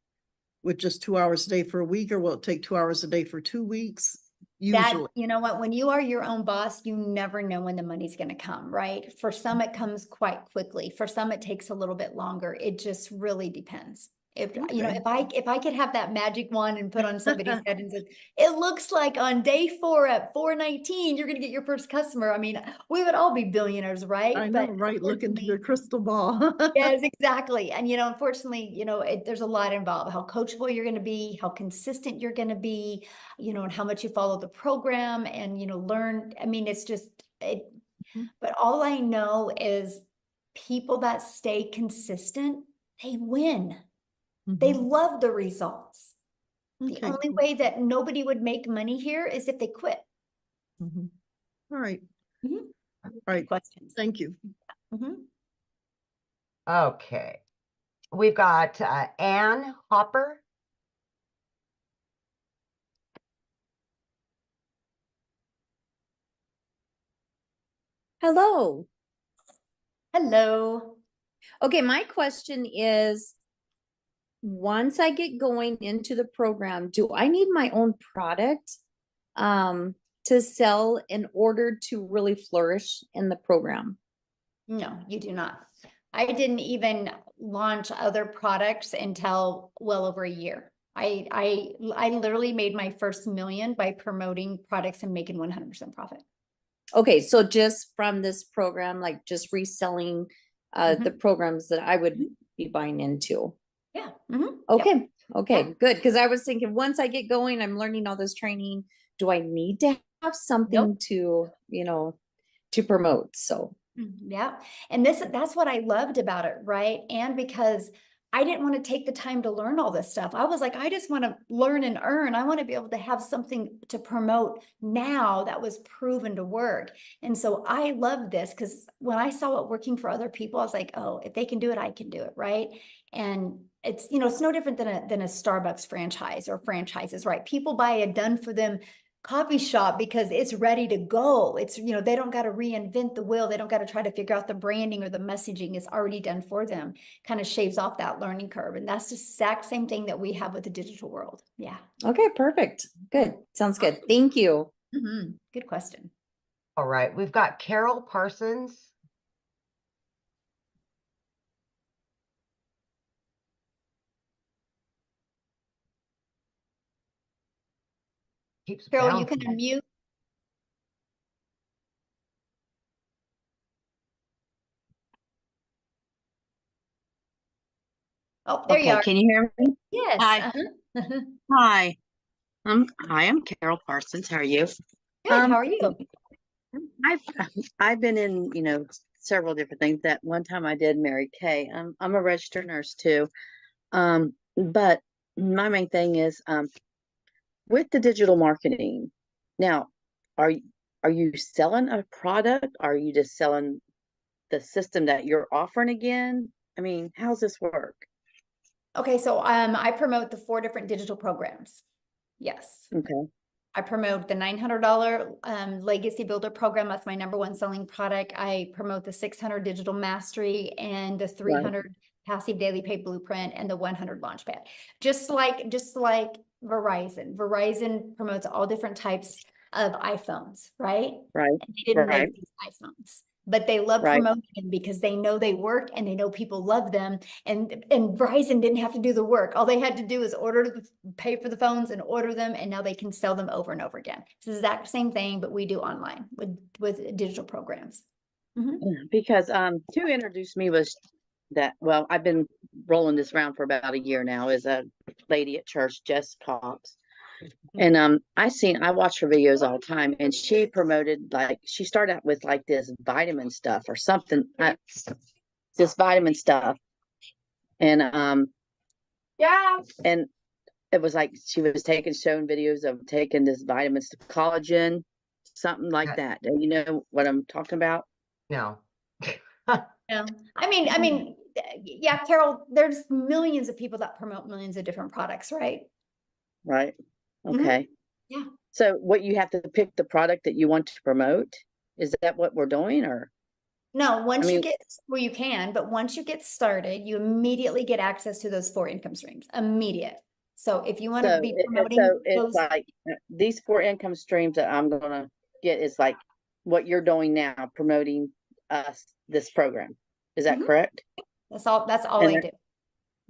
with just 2 hours a day for a week, or will it take 2 hours a day for 2 weeks? Usually. You know what, when you are your own boss, you never know when the money's going to come, right? For some, it comes quite quickly. For some, it takes a little bit longer. It just really depends. If you know, if I could have that magic wand and put on somebody's head and said, it looks like on day 4 at 4:19, you're going to get your first customer. I mean, we would all be billionaires, right? I know, right? Look into your crystal ball. Yes, exactly. And, you know, unfortunately, you know, there's a lot involved, how coachable you're going to be, how consistent you're going to be, you know, and how much you follow the program and, you know, learn. I mean, it's just, but all I know is people that stay consistent, they win. They love the results. The only way that nobody would make money here is if they quit. All right. All right. Questions. Thank you. Okay. We've got Ann Hopper. Hello. Hello. Okay, my question is, once I get going into the program, do I need my own product? to sell in order to really flourish in the program? No, you do not. I didn't even launch other products until well over a year. I literally made my first million by promoting products and making 100% profit. Okay, so just from this program, like just reselling Mhm. the programs that I would be buying into. Yeah. Mhm. Yep. Okay, okay, Yeah. good. Because I was thinking once I get going, I'm learning all this training. Do I need to have something to, to promote? So Yeah. And that's what I loved about it, right? And because I didn't want to take the time to learn all this stuff. I was like, I just want to learn and earn. I want to be able to have something to promote now that was proven to work. And so I love this because when I saw it working for other people, I was like, oh, if they can do it, I can do it, right? And it's, it's no different than a Starbucks franchise or franchises, right? People buy a done for them coffee shop because it's ready to go. It's, they don't got to reinvent the wheel. They don't got to try to figure out the branding or the messaging. It's already done for them. Kind of shaves off that learning curve. And that's the exact same thing that we have with the digital world. Yeah. okay, perfect. Good. Sounds good. Thank you. Good question. All right, we've got Carol Parsons. Keeps Carol, you can bouncing. unmute. Oh, there you Okay, are. can you hear me? Yes. Hi. Hi. Hi, I'm Carol Parsons. How are you? Good. How are you? I've I've been in, several different things. That one time I did Mary Kay. I'm a registered nurse too. But my main thing is with the digital marketing. Now, are are you selling a product? Are you just selling the system that you're offering again? I mean, how's this work? Okay, so I promote the 4 different digital programs. Yes. Okay. I promote the $900 Legacy Builder program. That's my #1 selling product. I promote the 600 Digital Mastery and the 300 Passive Daily Pay Blueprint and the 100 Launchpad. Just like Verizon. Verizon promotes all different types of iPhones, right? Right. And they didn't Right. make these iPhones, but they love Right. promoting them because they know they work and they know people love them. And Verizon didn't have to do the work. All they had to do is pay for the phones and order them, and now they can sell them over and over again. It's the exact same thing, but we do online with digital programs. Because who introduced me was that, well, I've been rolling this around for about a year now, is a lady at church, Jess Cox. And I watch her videos all the time, and she promoted, like, she started out with like this vitamin stuff or something, this vitamin stuff. And and it was like she was showing videos of taking this vitamins to collagen, something like that. Do you know what I'm talking about? No. Yeah. I mean, yeah, Carol, there's millions of people that promote millions of different products, right? Right. Okay. Yeah. So what, you have to pick the product that you want to promote? Is that what we're doing, or? No, once you mean- get, well, you can, but once you get started, you immediately get access to those 4 income streams. Immediate. So if you want to be promoting So it's those, like these 4 income streams that I'm gonna get is like what you're doing now, promoting this program. Is that correct? that's all And I that-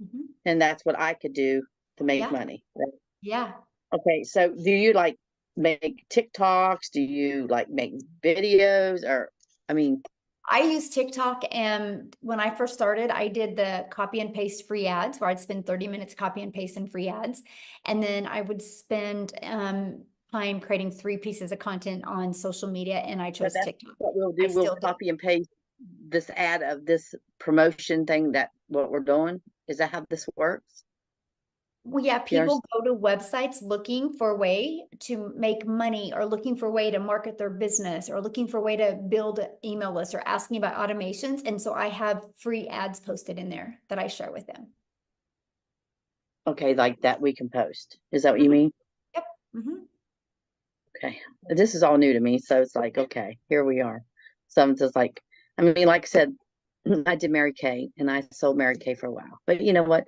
do. Mhm. And that's what I could do to make Yeah. money. Right? Yeah. Okay, so do you like make TikToks? Do you like make videos? Or, I mean, I use TikTok, and when I first started, I did the copy and paste free ads where I'd spend 30 minutes copy and paste in free ads. And then I would spend time creating 3 pieces of content on social media, and I chose that's TikTok. what we'll do. I We'll still do. copy and paste this ad of this promotion thing, that what we're doing. Is that how this works? Well, yeah, You people go to websites looking for a way to make money, or looking for a way to market their business, or looking for a way to build an email list, or asking about automations. And so I have free ads posted in there that I share with them. Okay, like that we can post. Is that what you mean? Yep. Mhm. Okay. This is all new to me, so it's like, okay, here we are. So I'm just like, I mean, like I said, I did Mary Kay, and I sold Mary Kay for a while. But you know what?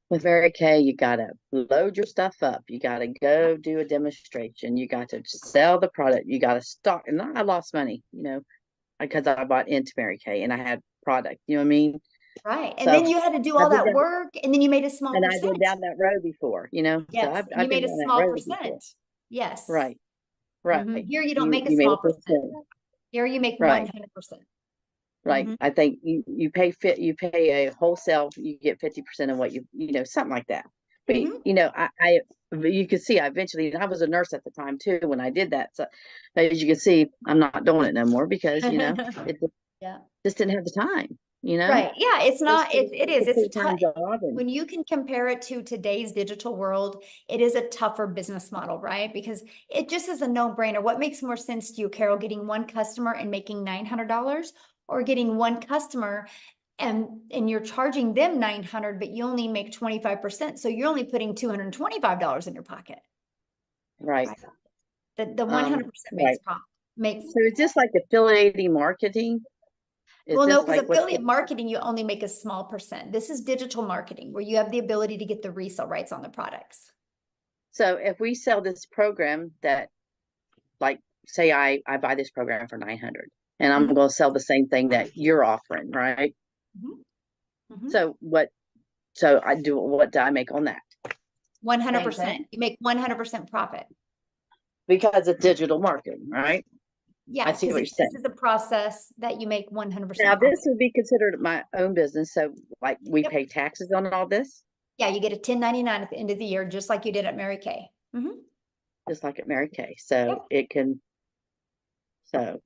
with Mary Kay, you gotta load your stuff up. You gotta go do a demonstration. You got to sell the product. You gotta stock. And I lost money, because I bought into Mary Kay and I had product. You know what I mean? Right. And So then you had to do I all did that that, work, and then you made a small and I did percent. down that road before. So Yes, and you I've been made a down that small road before. percent. Yes. Right, Mhm. right. Here you don't make a you made small a percent. percent. Here you make Right. 100%. Right. Mhm. I think you pay a wholesale, you get 50% of what something like that. But Mhm. you can see I was a nurse at the time too when I did that. So as you can see, I'm not doing it no more because it Yeah. just didn't have the time, Right. Yeah, it's not, it is, it's a full-time tough, job and when you can compare it to today's digital world, it is a tougher business model, right? Because it just is a no-brainer. What makes more sense to you, Carol, getting one customer and making $900, or getting one customer and you're charging them 900, but you only make 25%. So you're only putting $225 in your pocket. right. The 100% Right. makes profit. So it's just like affiliating marketing. Is Well, no, this because like what affiliate marketing, you only make a small percent. This is digital marketing where you have the ability to get the resale rights on the products. So if we sell this program that, like, say I buy this program for 900 and I'm Mhm. going to sell the same thing that you're offering, right? Mhm. Mhm. So what do I make on that? 100%. You make 100% profit. Because it's digital marketing, right? Yeah, I see what you're because saying. this is a process that you make 100% Now profit. this would be considered my own business. So like we Yep. pay taxes on all this, Yeah, you get a 1099 at the end of the year, just like you did at Mary Kay. Mhm. just like at Mary Kay. So Yep. it can, so,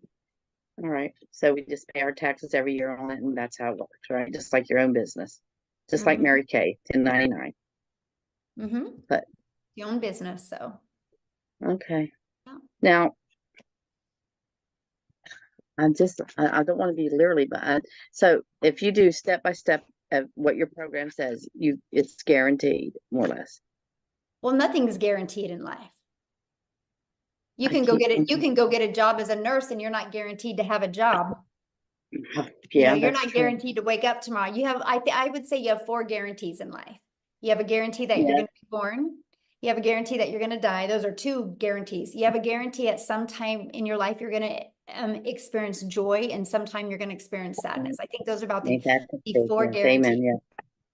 all right. So we just pay our taxes every year on it and that's how it works, right? Just like your own business, just like Mhm. Mary Kay, 1099. Mhm. But Your own business, so. okay. Yeah. Now, I don't want to be literally, but so if you do step by step of what your program says, it's guaranteed more or less. Well, nothing's guaranteed in life. You I can go keep get it. You thinking, can go get a job as a nurse and you're not guaranteed to have a job. yeah, You're that's not true. guaranteed to wake up tomorrow. You have, I would say you have 4 guarantees in life. You have a guarantee that you're Yeah, going to be born. You have a guarantee that you're going to die. Those are 2 guarantees. You have a guarantee at some time in your life, you're going to experience joy, and sometime you're going to experience sadness. I think those are about ain't that the the truth? 4 Yes, guarantees. amen. Yeah,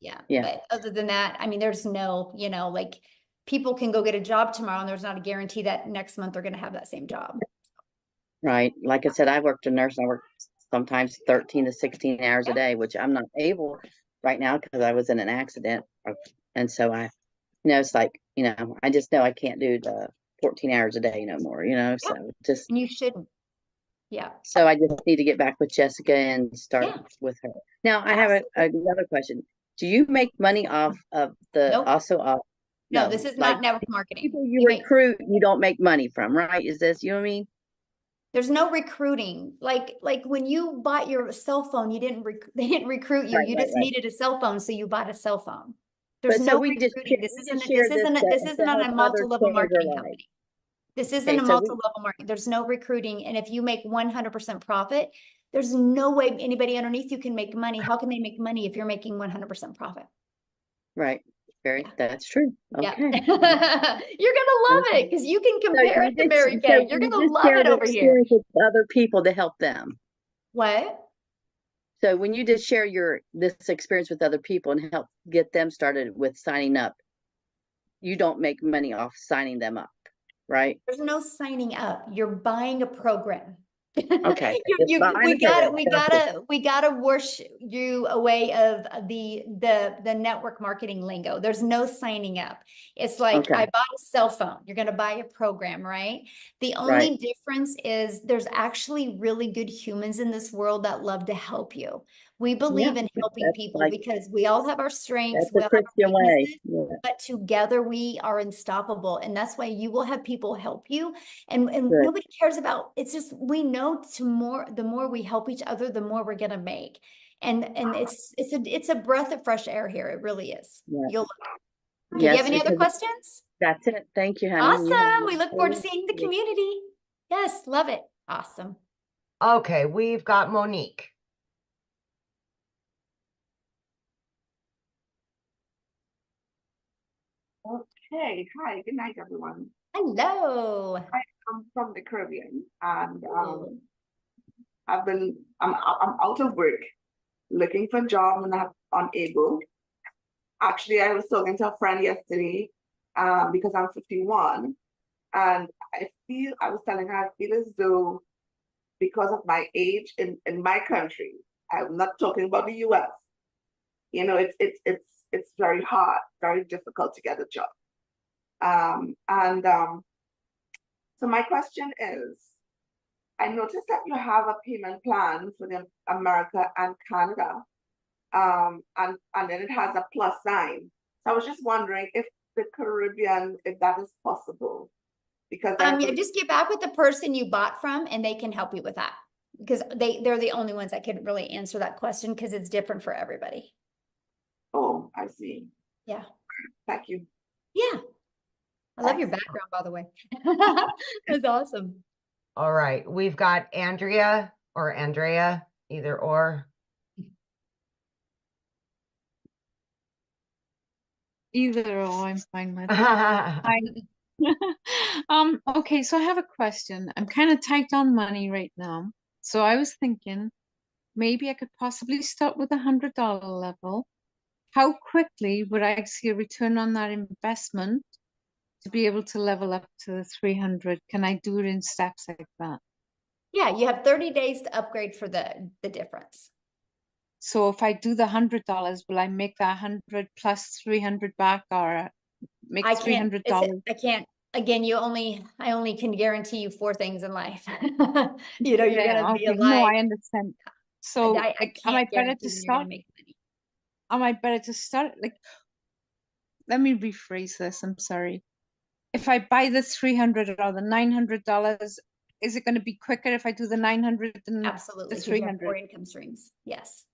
Yeah. yeah, But other than that, I mean, there's no, like people can go get a job tomorrow and there's not a guarantee that next month they're going to have that same job. right. Like I said, I worked a nurse. I worked sometimes 13 to 16 hours a Yeah. day, which I'm not able right now because I was in an accident. And so it's like, I just know I can't do the 14 hours a day no more, so just, And you shouldn't. Yeah. so I just need to get back with Jessica and start Yeah. with her. Now I have another question. Do you make money off of Nope. No, this is like not network marketing. people you You make, recruit, you don't make money from, right? Is this, you know what I mean? there's no recruiting. Like when you bought your cell phone, they didn't recruit you. Right, You right, just right. needed a cell phone, so you bought a cell phone. There's But so no we just recruiting. we just share this This isn't to on a help others multi-level change their marketing lives. company. This isn't Okay, a so multi-level marketing. There's no recruiting. And if you make 100% profit, there's no way anybody underneath you can make money. How can they make money if you're making 100% profit? right. Yeah. That's true. Yeah. Okay. You're gonna love it because you can compare it to Mary Kay. You're gonna love share it the over here. experience with other people to help them. What? So when you just share this experience with other people and help get them started with signing up, you don't make money off signing them up, right? There's no signing up. You're buying a program. Okay. Just buying we a program. we gotta wash you away of the network marketing lingo. There's no signing up. It's like, Okay. I bought a cell phone. You're gonna buy a program, right? The only Right. difference is there's actually really good humans in this world that love to help you. We believe in helping That's people like, because we all have our strengths, that's we the all have our Christian way. weaknesses, Yeah. but together we are unstoppable. And that's why you will have people help you. And Good. nobody cares about, it's just, we know the more we help each other, the more we're gonna make. And it's a breath of fresh air here. It really is. Yeah. You'll, do you Yes, have any other because questions? that's it. Thank you, honey. You have Awesome. We look forward to a- seeing the community. Yes, love it. Awesome. Okay, we've got Monique. Okay, hi, good night, everyone. Hello. I'm from the Caribbean, and Ooh. I'm out of work, looking for a job, and I'm unable. Actually, I was talking to a friend yesterday, because I'm 51, and I was telling her I feel as though because of my age in my country, I'm not talking about the US. It's very hard, very difficult to get a job. And So my question is, I noticed that you have a payment plan for the America and Canada, and then it has a plus sign. So I was just wondering if the Caribbean, if that is possible, because Yeah, just get back with the person you bought from and they can help you with that. Because they're the only ones that could really answer that question because it's different for everybody. Oh, I see. Yeah. Thank you. Yeah. I love your background, by the way. That's awesome. All right, we've got Andrea or Andrea, either or. Either or, I'm fine with. Okay, so I have a question. I'm kind of tight on money right now. So I was thinking maybe I could possibly start with $100 level. How quickly would I see a return on that investment to be able to level up to the 300? Can I do it in steps like that? Yeah, you have 30 days to upgrade for the difference. So if I do the $100, will I make that 100 plus 300 back, or make I can't, $300? I can't, again, I only can guarantee you 4 things in life. You're Yeah, gonna be okay. No, alive. I understand. So I like, am can't I better guarantee to when you're gonna start? make money. Am I better to start? Like, let me rephrase this. I'm sorry. If I buy the 300 or the $900, is it going to be quicker if I do the 900 than the Absolutely, because you have 300? 4 income streams. Yes.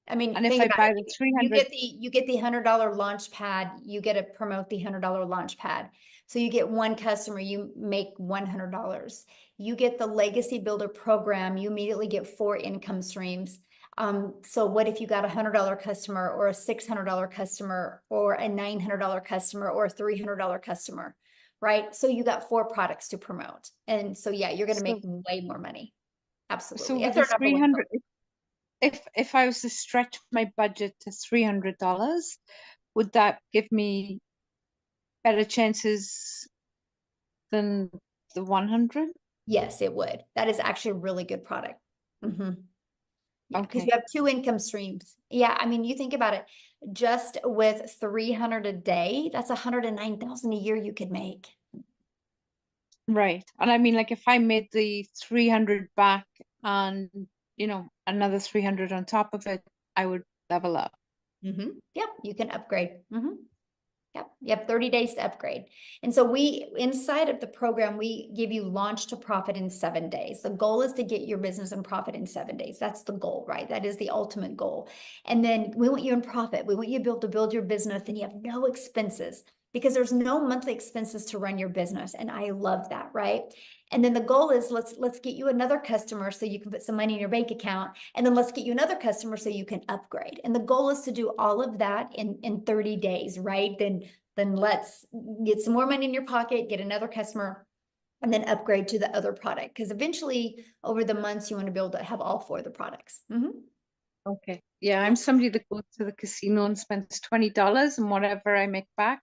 I mean, And if think I about buy it. the You 300, get the $100 launch pad. You get to promote the $100 launch pad. So you get one customer, you make $100. You get the legacy builder program. You immediately get 4 income streams. So what if you got a $100 customer or a $600 customer or a $900 customer or a $300 customer, right? So you got 4 products to promote. And so, yeah, you're going to make way more money. so Absolutely. with If the they're number 1 300, if I was to stretch my budget to $300, would that give me better chances than the 100? Yes, it would. That is actually a really good product. Yeah, because Okay. you have 2 income streams. Yeah, I mean, you think about it, just with 300 a day, that's 109,000 a year you could make. Right. And I mean, like, if I made the 300 back and, another 300 on top of it, I would level up. Yep, you can upgrade. Yep, you have 30 days to upgrade. And so inside of the program, we give you launch to profit in 7 days. The goal is to get your business in profit in 7 days. That's the goal, right? That is the ultimate goal. And then we want you in profit. We want you to be able to build your business and you have no expenses because there's no monthly expenses to run your business. And I love that, right? And then the goal is let's get you another customer so you can put some money in your bank account. And then let's get you another customer so you can upgrade. And the goal is to do all of that in 30 days, right? Then let's get some more money in your pocket, get another customer, and then upgrade to the other product. Because eventually over the months, you want to be able to have all 4 of the products. Okay. Yeah, I'm somebody that goes to the casino and spends $20 and whatever I make back.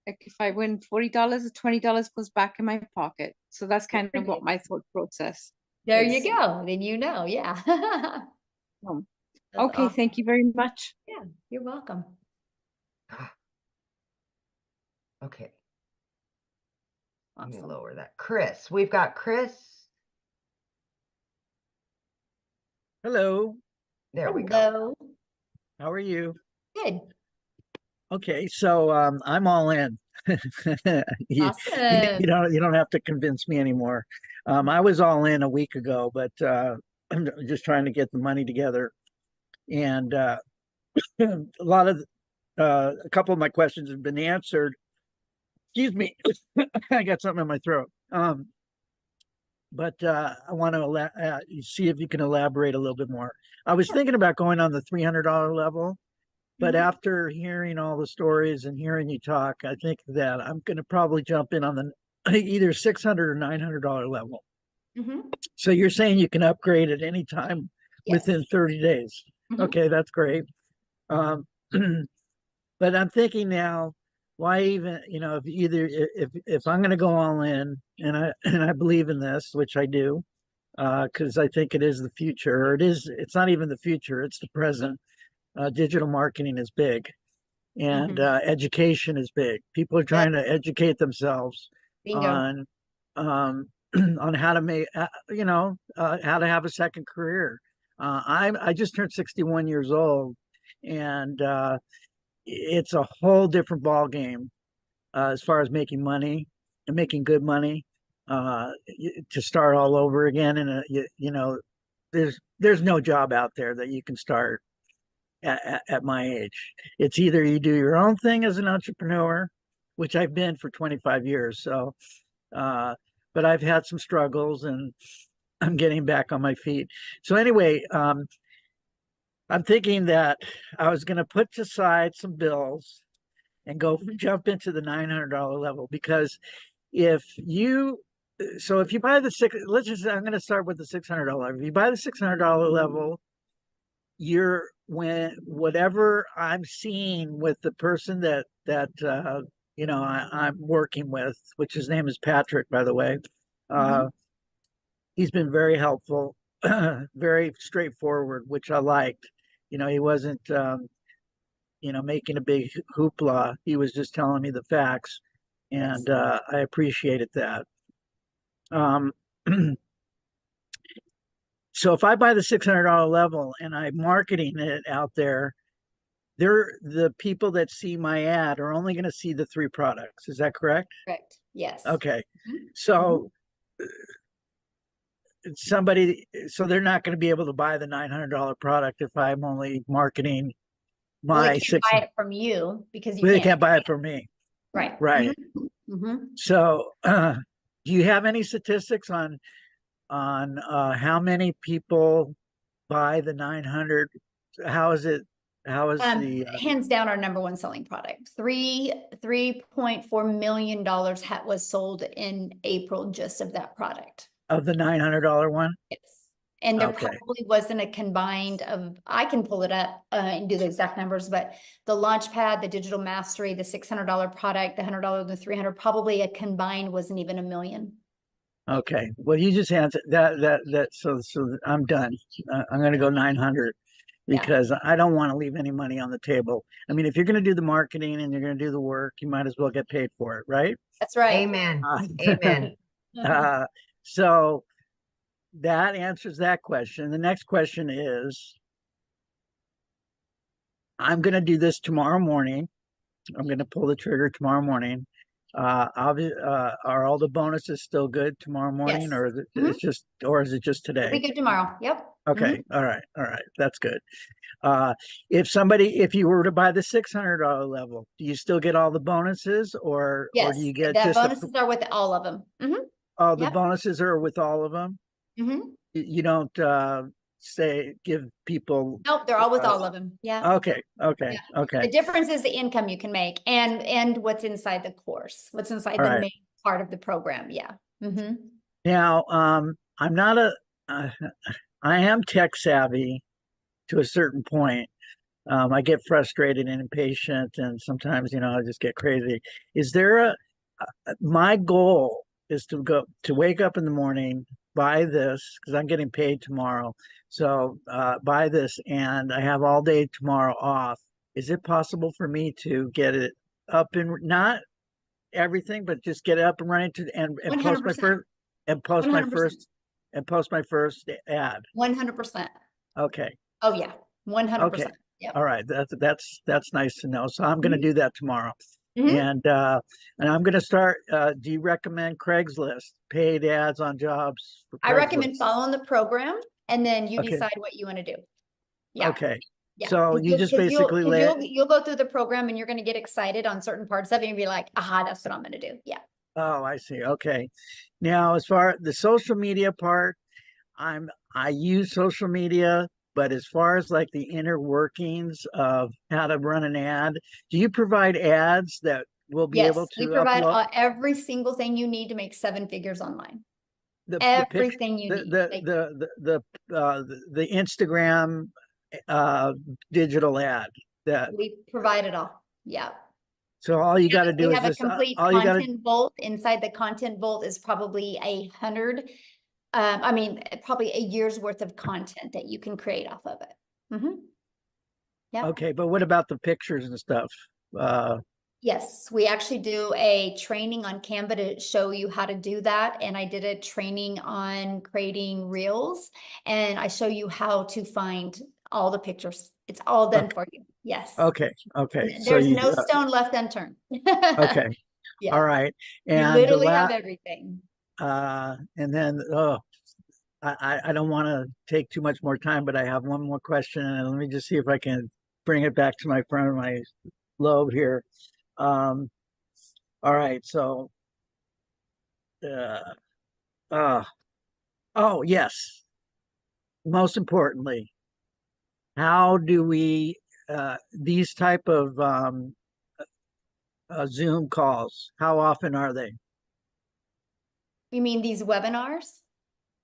Like if I win $40, $20 goes back in my pocket. So that's kind of what my thought process There is. you go. Then yeah. Okay, awesome. thank you very much. Yeah, you're welcome. Okay. Let me lower that. Chris, we've got Chris. Hello. There we go. How are you? Good. Okay, so I'm all in. you, Awesome. you don't have to convince me anymore. I was all in a week ago, but I'm just trying to get the money together. And a couple of my questions have been answered. Excuse me, I got something in my throat. But I want to see if you can elaborate a little bit more. I was thinking about going on the $300 level, But Mhm. after hearing all the stories and hearing you talk, I think that I'm going to probably jump in on the either $600 or $900 level. Mhm. So you're saying you can upgrade at any time within Yes. 30 days. Mhm. Okay, that's great. Um, but I'm thinking now, why even, if either if I'm going to go all in, and I believe in this, which I do, because I think it is the future. Or it's not even the future, it's the present. Digital marketing is big, and Mhm. education is big. People are Yeah. trying to educate themselves Bingo. on on how to make how to have a second career. I just turned 61 years old, and it's a whole different ball game as far as making money and making good money, to start all over again. And there's no job out there that you can start at my age. It's either you do your own thing as an entrepreneur, which I've been for 25 years. So, but I've had some struggles, and I'm getting back on my feet. So anyway, I'm thinking that I was going to put aside some bills and go jump into the $900 level, because if you if you buy the I'm going to start with the $600. If you buy the $600 level, whatever I'm seeing with the person that I'm working with, which his name is Patrick, by the way. He's been very helpful, very straightforward, which I liked. He wasn't making a big hoopla. He was just telling me the facts, and I appreciated that. So if I buy the $600 level and I'm marketing it out there, the people that see my ad are only going to see the 3 products. Is that correct? Correct. Yes. Okay. Mhm. So they're not going to be able to buy the $900 product if I'm only marketing Well, they my can't buy it from you because you Well, they can't. can't buy it from me. Right. Right. Mhm. So, do you have any statistics on how many people buy the 900? How is it? How is the Hands down our number one selling product. $3.4 million was sold in April just of that product. of the $900 one? Yes. And there Okay. probably wasn't a combined I can pull it up and do the exact numbers, but the Launchpad, the Digital Mastery, the $600 product, the $100, the $300, probably a combined wasn't even 1 million. Okay. Well, you just answered that. So I'm done. I'm going to go 900 because I don't want to leave any money on the table. I mean, if you're going to do the marketing and you're going to do the work, you might as well get paid for it, right? That's right. Amen. Amen. So that answers that question. The next question is, I'm going to do this tomorrow morning. I'm going to pull the trigger tomorrow morning. Are all the bonuses still good tomorrow morning, Yes. or is it just It'll today? be good tomorrow. Yep. Okay. All right. That's good. If you were to buy the $600 level, do you still get all the bonuses, or do Yes. you get The just bonuses are with all of them. oh, the Yep. bonuses are with all of them? You don't give people. Nope, they're all with all of them. Yeah. Okay. Yeah. The difference is the income you can make and what's inside the course, what's inside All the right. main part of the program. Yeah. Now, I'm not I am tech savvy to a certain point. I get frustrated and impatient, and sometimes, I just get crazy. Is there my goal is to wake up in the morning, buy this, because I'm getting paid tomorrow. So, buy this, and I have all day tomorrow off. Is it possible for me to get it up and not everything, but just get it up and running and post my 100%. first and post my 100%. first and post my first ad? 100%. Okay. Oh yeah. 100%. Okay. Yep. All right. That's nice to know. So I'm going to do that tomorrow. Mhm. And I'm going to start. Do you recommend Craigslist, paid ads on jobs for I recommend Craigslist? following the program and then you Okay. decide what you want to do. Yeah. Okay. Yeah. So you just basically you'll go through the program and you're going to get excited on certain parts of it and be like, aha, that's what I'm going to do. Yeah. Oh, I see. Okay. Now, as far as the social media part, I use social media, but as far as like the inner workings of how to run an ad, do you provide ads that will be able Yes, we to provide upload every single thing you need to make 7 figures online. the Everything you the need. the Like, the Instagram digital ad that we provide it all. Yeah. so all you got to do We is have a just complete all you got to content vault. Inside the content vault is probably 100. I mean, probably a year's worth of content that you can create off of it. Yeah. okay, but what about the pictures and stuff? Yes, we actually do a training on Canva to show you how to do that. And I did a training on creating reels, and I show you how to find all the pictures. It's all done for you. Yes. Okay, so There's you no stone left unturned. okay, Yeah. all right, You and literally have everything. and then I don't want to take too much more time, but I have one more question, and let me just see if I can bring it back to my front of my lobe here. All right, so oh yes, most importantly, how do we these type of Zoom calls, how often are they? You mean these webinars?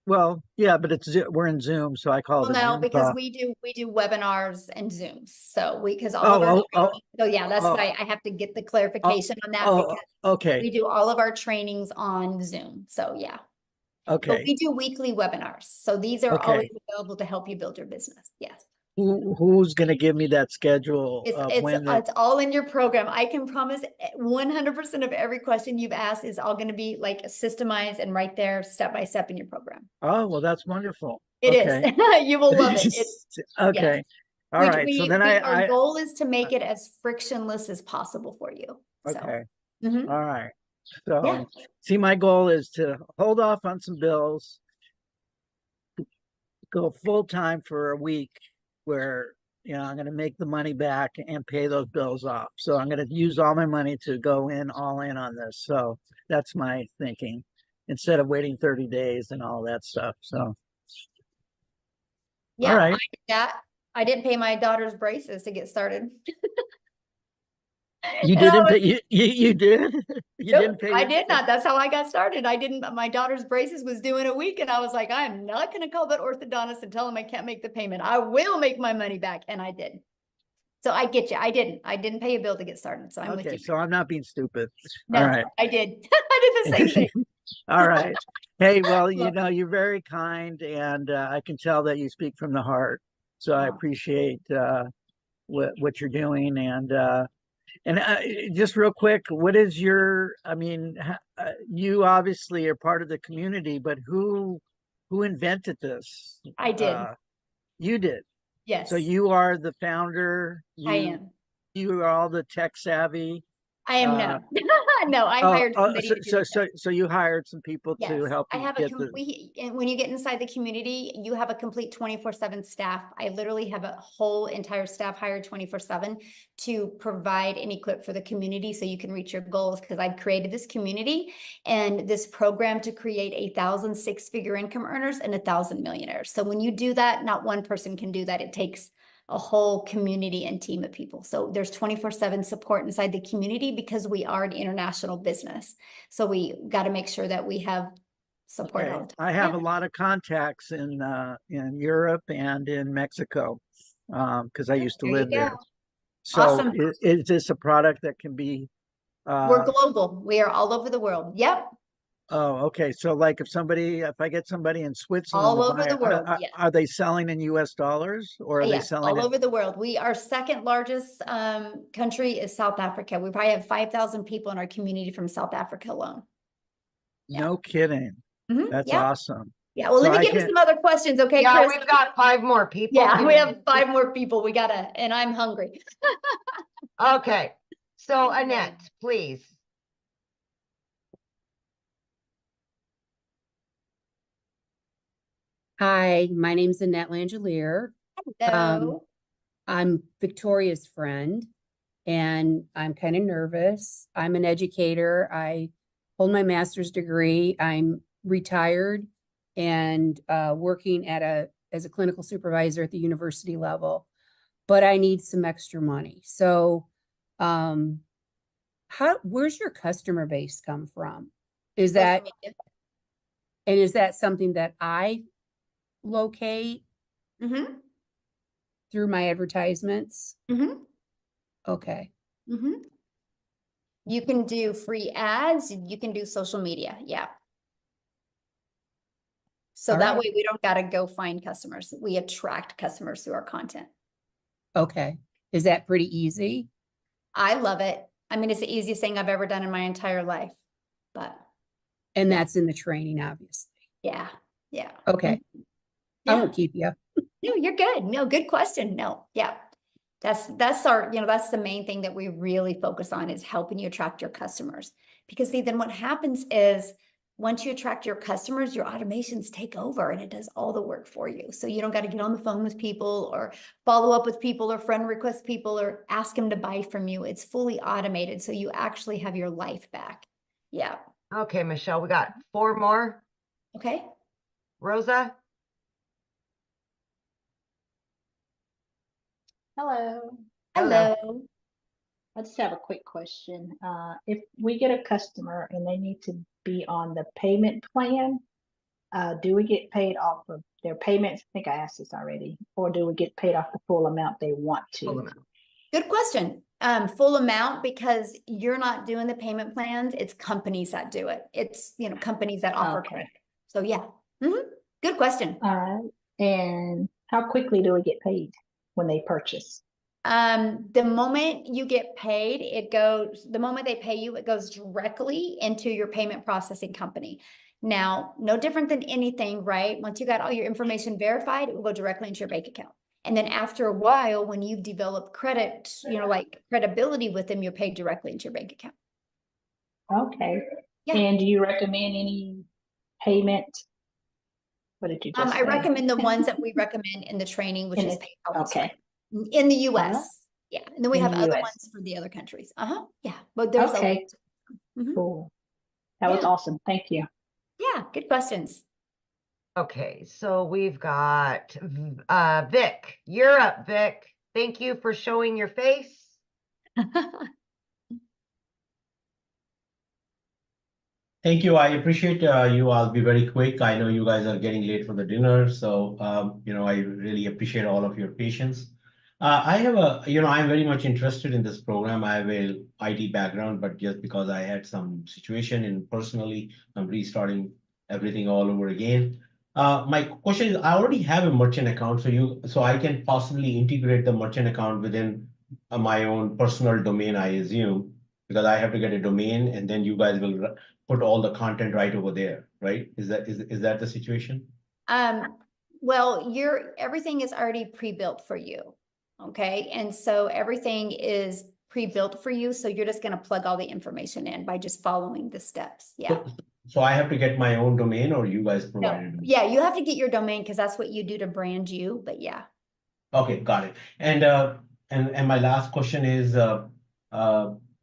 Well, yeah, but we're in Zoom, so I call Well, it a no, Zoom because call. we do webinars and Zooms. So because all of our training, so yeah, that's why I have to get the clarification on that, because okay. we do all of our trainings on Zoom. So yeah. But Okay. we do weekly webinars. So these are Okay. always available to help you build your business. Yes. Who's going to give me that schedule of when It's all in your program. I can promise 100% of every question you've asked is all going to be like systemized and right there step by step in your program. Oh, well, that's wonderful. It okay. is. You will love it. Okay. Yes. All right. So then our goal is to make it as frictionless as possible for you. So. Okay. Mhm. All right. So Yeah. see, my goal is to hold off on some bills, go full time for a week where, I'm going to make the money back and pay those bills off. So I'm going to use all my money to go all in on this. So that's my thinking, instead of waiting 30 days and all that stuff. So. Yeah, all right. I didn't pay my daughter's braces to get started. You didn't pay, you did? You Nope, didn't pay? I did not. That's how I got started. I didn't, my daughter's braces was due in a week, and I was like, I'm not going to call that orthodontist and tell him I can't make the payment. I will make my money back. And I did. So I get you. I didn't pay a bill to get started. So I'm with you. So I'm not being stupid. No, all right. I did. I did the same thing. All right. Hey, well, you're very kind, and I can tell that you speak from the heart. So I appreciate what you're doing. And just real quick, what is you obviously are part of the community, but who invented this? I did. You did. Yes. So you are the founder. I am. You are all the tech savvy. I am no. No, I hired somebody to do so you hired some people to help you I have get a complete, and when you get inside the community, you have a complete 24/7 staff. I literally have a whole entire staff hired 24/7 to provide and equip for the community so you can reach your goals, because I've created this community and this program to create 1,000 six-figure income earners and 1,000 millionaires. So when you do that, not one person can do that. It takes a whole community and team of people. So there's 24/7 support inside the community because we are an international business. So we got to make sure that we have support. Okay. I have a lot of contacts in Europe and in Mexico, because I used to live there. So awesome. is this a product that can be we're global. We are all over the world. Yep. Oh, okay. So like if I get somebody in Switzerland all over the world, yes. Are they selling in US dollars, or are they selling all over the world? Our second largest country is South Africa. We probably have 5,000 people in our community from South Africa alone. No kidding. That's awesome. Yeah, well, let me get to some other questions, okay, yeah, Chris? we've got 5 more people. Yeah, we have 5 more people. We gotta, and I'm hungry. Okay, so Annette, please. Hi, my name's Annette Langelier. Hello. I'm Victoria's friend, and I'm kind of nervous. I'm an educator. I hold my master's degree. I'm retired and working at as a clinical supervisor at the university level, but I need some extra money. So, where's your customer base come from? Is that, and is that something that I locate through my advertisements? Okay. You can do free ads, you can do social media. Yeah. So All that right. way we don't got to go find customers. We attract customers through our content. Okay. Is that pretty easy? I love it. I mean, it's the easiest thing I've ever done in my entire life, but. And that's in the training, obviously. Yeah. Yeah. Okay. I won't keep you. No, you're good. No, good question. No. Yeah. That's our, that's the main thing that we really focus on is helping you attract your customers. Because see, then what happens is once you attract your customers, your automations take over and it does all the work for you. So you don't got to get on the phone with people or follow up with people or friend request people or ask them to buy from you. It's fully automated. So you actually have your life back. Yeah. Okay, Michelle, we got 4 more. Okay. Rosa? Hello. Hello. I just have a quick question. If we get a customer and they need to be on the payment plan, do we get paid off of their payments? I think I asked this already. Or do we get paid off the full amount they want to? Full amount. Good question. Full amount because you're not doing the payment plans. It's companies that do it. It's, companies that offer credit. So yeah. Good question. All right. And how quickly do we get paid when they purchase? The moment you get paid, the moment they pay you, it goes directly into your payment processing company. Now, no different than anything, right? Once you got all your information verified, it will go directly into your bank account. And then after a while, when you've developed credit, like credibility with them, you're paid directly into your bank account. Okay. Yeah. And do you recommend any payment? What did you just say? I recommend the ones that we recommend in the training, which is PayPal. Okay. In the US. Uh-huh. Yeah. And then we In have the other US. ones for the other countries. Yeah. But there's Okay. Cool. That was awesome. Thank you. Yeah. Good questions. Okay, so we've got Vic. You're up, Vic. Thank you for showing your face. Thank you. I appreciate you. I'll be very quick. I know you guys are getting late for the dinner, so I really appreciate all of your patience. I have I'm very much interested in this program. I have a IT background, but just because I had some situation and personally, I'm restarting everything all over again. My question is, I already have a merchant account, so I can possibly integrate the merchant account within my own personal domain, I assume, because I have to get a domain, and then you guys will put all the content right over there, right? Is that the situation? Well, everything is already pre-built for you. Okay. And so everything is pre-built for you. So you're just going to plug all the information in by just following the steps. Yeah. So I have to get my own domain, or you guys provide it? Yeah, you have to get your domain because that's what you do to brand you. But yeah. Okay, got it. And my last question is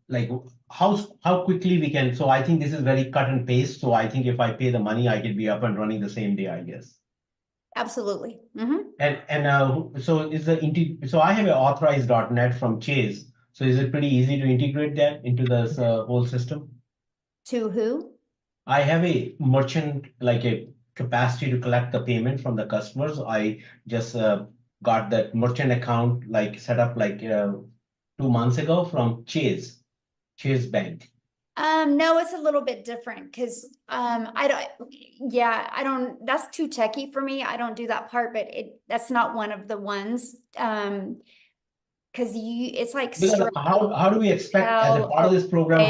like how quickly we can. So I think this is very cut and paste. So I think if I pay the money, I can be up and running the same day, I guess. Absolutely. So I have an authorized.net from Chase. So is it pretty easy to integrate that into this whole system? To who? I have a merchant, like a capacity to collect the payment from the customers. I just got that merchant account set up 2 months ago from Chase Bank. No, it's a little bit different because I don't, that's too techy for me. I don't do that part, but that's not one of the ones. Because it's like how do we expect as a part of this program, so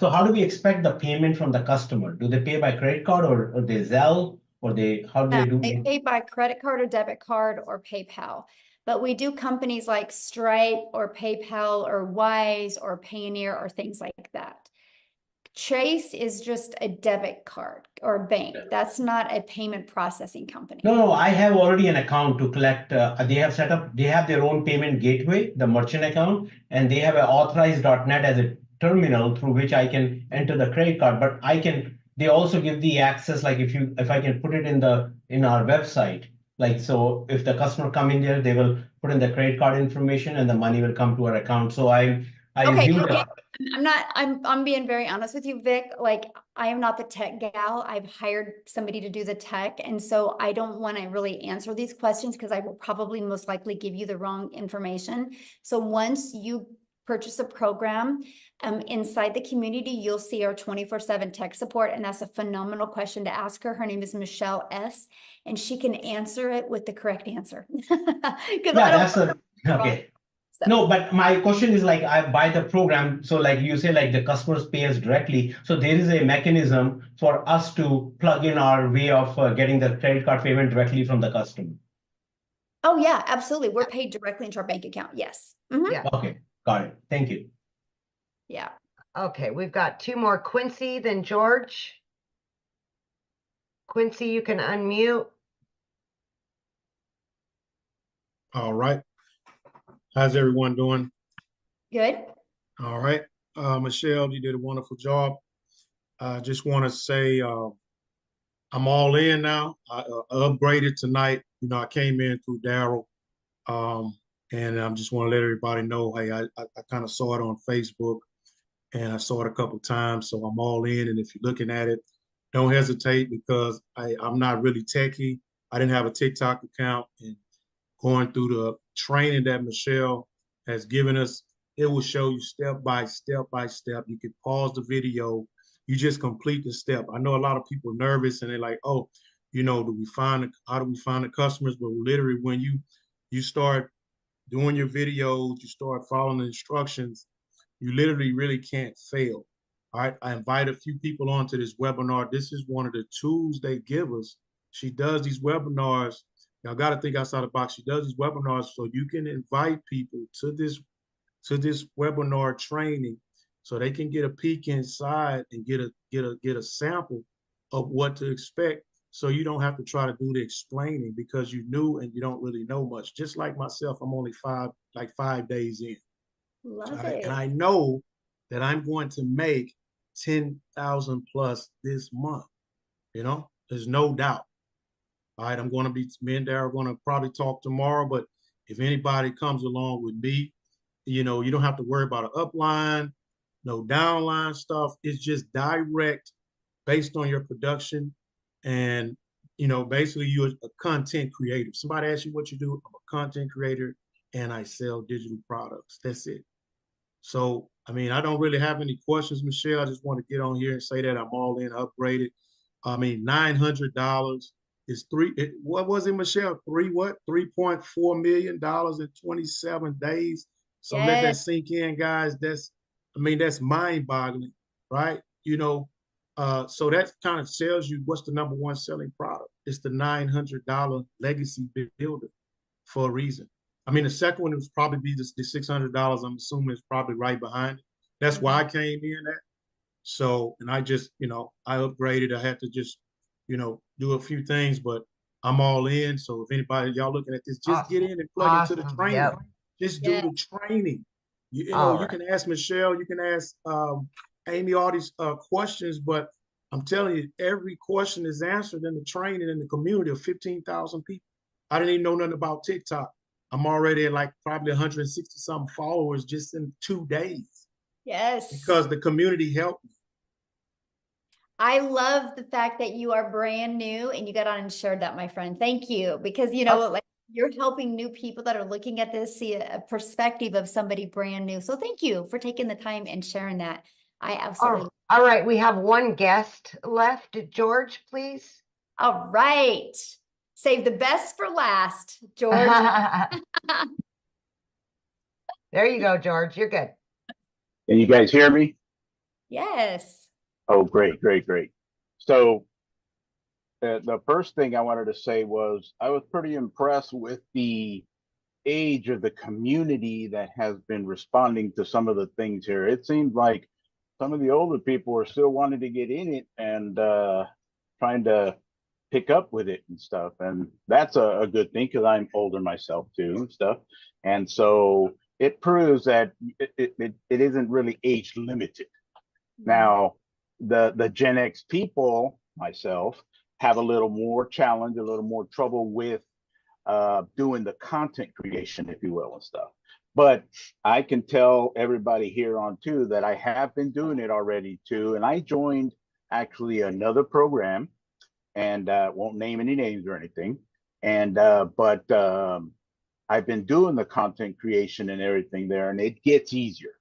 how do we expect the payment from the customer? Do they pay by credit card or they Zelle how do they do? They pay by credit card or debit card or PayPal. But we do companies like Stripe or PayPal or Wise or Payoneer or things like that. Chase is just a debit card or bank. That's not a payment processing company. No, I have already an account to collect. They have their own payment gateway, the merchant account, and they have an authorized.net as a terminal through which I can enter the credit card, but I can they also give the access, like if I can put it in our website, like, so if the customer come in there, they will put in the credit card information and the money will come to our account. So I Okay, assume okay. that. I'm being very honest with you, Vic. Like, I am not the tech gal. I've hired somebody to do the tech. And so I don't want to really answer these questions because I will probably most likely give you the wrong information. So once you purchase a program, inside the community, you'll see our 24/7 tech support. And that's a phenomenal question to ask her. Her name is Michelle S. And she can answer it with the correct answer. Because I don't Okay. So. No, but my question is, like, I buy the program. So like you say, like the customers pay us directly. So there is a mechanism for us to plug in our way of getting the credit card payment directly from the customer. Oh yeah, absolutely. We're paid directly into our bank account. Yes. Mhm. Yeah. Okay, got it. Thank you. Yeah. Okay, we've got two more, Quincy, then George. Quincy, you can unmute. All right. How's everyone doing? Good. All right. Michelle, you did a wonderful job. I just want to say I'm all in now. I upgraded tonight. You know, I came in through Daryl. And I just want to let everybody know, hey, I kind of saw it on Facebook and I saw it a couple times. So I'm all in. And if you're looking at it, don't hesitate because I'm not really techie. I didn't have a TikTok account, and going through the training that Michelle has given us, it will show you step by step by step. You can pause the video. You just complete the step. I know a lot of people are nervous and they're like, oh, you know, how do we find the customers? But literally when you start doing your videos, you start following the instructions, you literally really can't fail. All right. I invite a few people onto this webinar. This is one of the tools they give us. She does these webinars. Y'all got to think outside the box. She does these webinars so you can invite people to this webinar training so they can get a peek inside and get a sample of what to expect, so you don't have to try to do the explaining because you knew and you don't really know much. Just like myself, I'm only 5 days in. Love And it. I know that I'm going to make 10,000 plus this month. You know, there's no doubt. All right, me and Darryl are going to probably talk tomorrow, but if anybody comes along with me, you know, you don't have to worry about an upline, no downline stuff. It's just direct based on your production. And, you know, basically you're a content creator. Somebody asks you what you do, I'm a content creator and I sell digital products. That's it. So, I mean, I don't really have any questions, Michelle. I just want to get on here and say that I'm all in, upgraded. I mean, $900 is what was it, Michelle? $3.4 million in 27 days. So let that sink in, guys. That's mind boggling, right? You know, so that kind of tells you what's the number one selling product. It's the $900 legacy builder for a reason. I mean, the second one was probably be the $600. I'm assuming it's probably right behind it. That's why I came in at. So, and I just, you know, I upgraded. I had to just, you know, do a few things, but I'm all in. So if anybody, y'all looking at this, just get in and plug into the training. Yep. Just do the training. You know, you can ask Michelle, you can ask Amy all these questions, but I'm telling you, every question is answered in the training in the community of 15,000 people. I didn't even know nothing about TikTok. I'm already at like probably 160 some followers just in 2 days. Yes. Because the community helped me. I love the fact that you are brand new and you got on and shared that, my friend. Thank you. Because, you know, like you're helping new people that are looking at this see a perspective of somebody brand new. So thank you for taking the time and sharing that. I absolutely. All right. We have one guest left. George, please. All right. Save the best for last, George. There you go, George. You're good. Can you guys hear me? Yes. Oh, great, great, great. So the first thing I wanted to say was I was pretty impressed with the age of the community that has been responding to some of the things here. It seemed like some of the older people are still wanting to get in it and trying to pick up with it and stuff. And that's a good thing because I'm older myself too and stuff. And so it proves that it isn't really age limited. Now, the Gen X people, myself, have a little more challenge, a little more trouble with doing the content creation, if you will, and stuff. But I can tell everybody here on too that I have been doing it already too. And I joined actually another program, and won't name any names or anything. And but I've been doing the content creation and everything there, and it gets easier.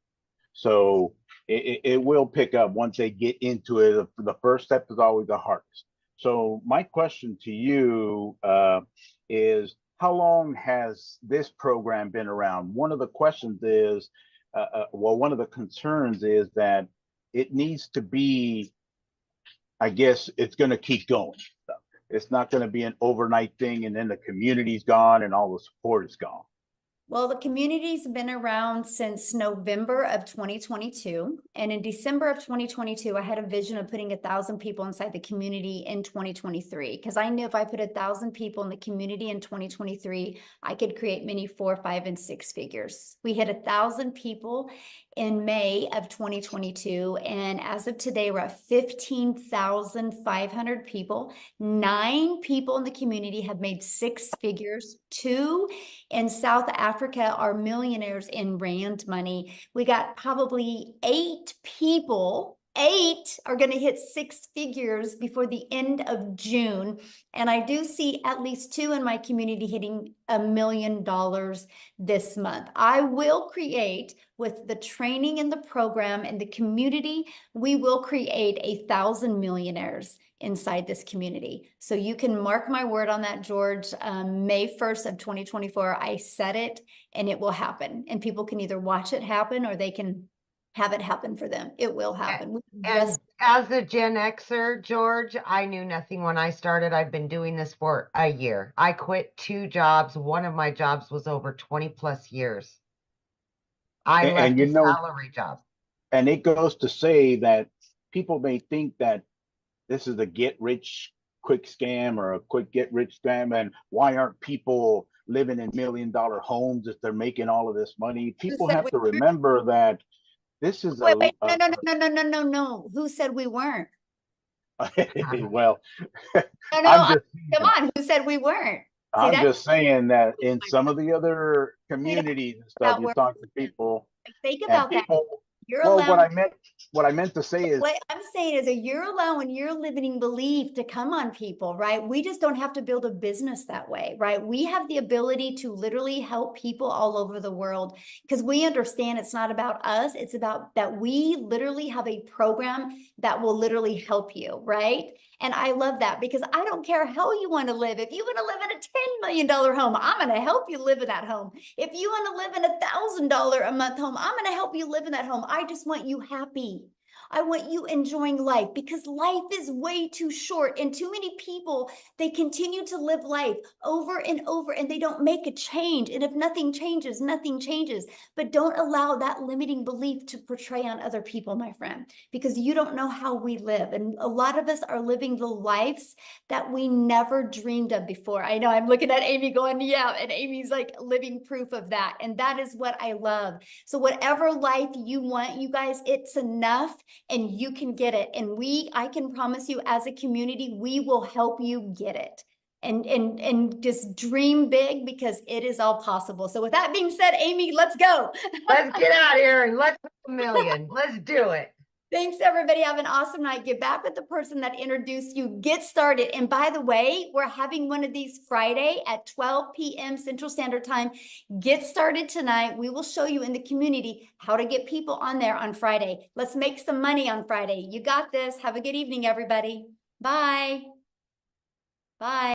So it will pick up once they get into it. The first step is always the hardest. So my question to you is, how long has this program been around? One of the questions is, well, one of the concerns is that it needs to be, I guess it's going to keep going. It's not going to be an overnight thing and then the community's gone and all the support is gone. Well, the community's been around since November of 2022. And in December of 2022, I had a vision of putting 1,000 people inside the community in 2023. Because I knew if I put 1,000 people in the community in 2023, I could create many 4, 5, and 6 figures. We hit 1,000 people in May of 2022. And as of today, we're at 15,500 people. 9 people in the community have made 6 figures. 2 in South Africa are millionaires in rand money. We got probably 8 people. 8 are going to hit 6 figures before the end of June. And I do see at least 2 in my community hitting $1 million this month. I will create, with the training and the program and the community, we will create 1,000 millionaires inside this community. So you can mark my word on that, George. May 1st of 2024, I said it, and it will happen. And people can either watch it happen or they can have it happen for them. It will happen. And as a Gen Xer, George, I knew nothing when I started. I've been doing this for a year. I quit 2 jobs. One of my jobs was over 20 plus years. I left a salary job. And it goes to say that people may think that this is a get rich quick scam or a quick get rich scam. And why aren't people living in $1 million homes if they're making all of this money? People have to remember that this is no. Who said we weren't? Well, come on. Who said we weren't? I'm just saying that in some of the other communities and stuff, you talk to people. Think about that. You're well, allowed. what I meant to say is, what I'm saying is, you're allowing your limiting belief to come on people, right? We just don't have to build a business that way, right? We have the ability to literally help people all over the world, because we understand it's not about us. It's about that we literally have a program that will literally help you, right? And I love that, because I don't care how you want to live. If you want to live in a $10 million home, I'm going to help you live in that home. If you want to live in $1,000 a month home, I'm going to help you live in that home. I just want you happy. I want you enjoying life, because life is way too short, and too many people, they continue to live life over and over and they don't make a change. And if nothing changes, nothing changes. But don't allow that limiting belief to portray on other people, my friend, because you don't know how we live. And a lot of us are living the lives that we never dreamed of before. I know I'm looking at Amy going, yeah, and Amy's like living proof of that. And that is what I love. So whatever life you want, you guys, it's enough. And you can get it. And I can promise you, as a community, we will help you get it. And just dream big, because it is all possible. So with that being said, Amy, let's go. Let's get out of here and let's make $1 million. Let's do it. Thanks, everybody. Have an awesome night. Get back with the person that introduced you. Get started. And by the way, we're having one of these Friday at 12 p.m. Central Standard Time. Get started tonight. We will show you in the community how to get people on there on Friday. Let's make some money on Friday. You got this. Have a good evening, everybody. Bye. Bye.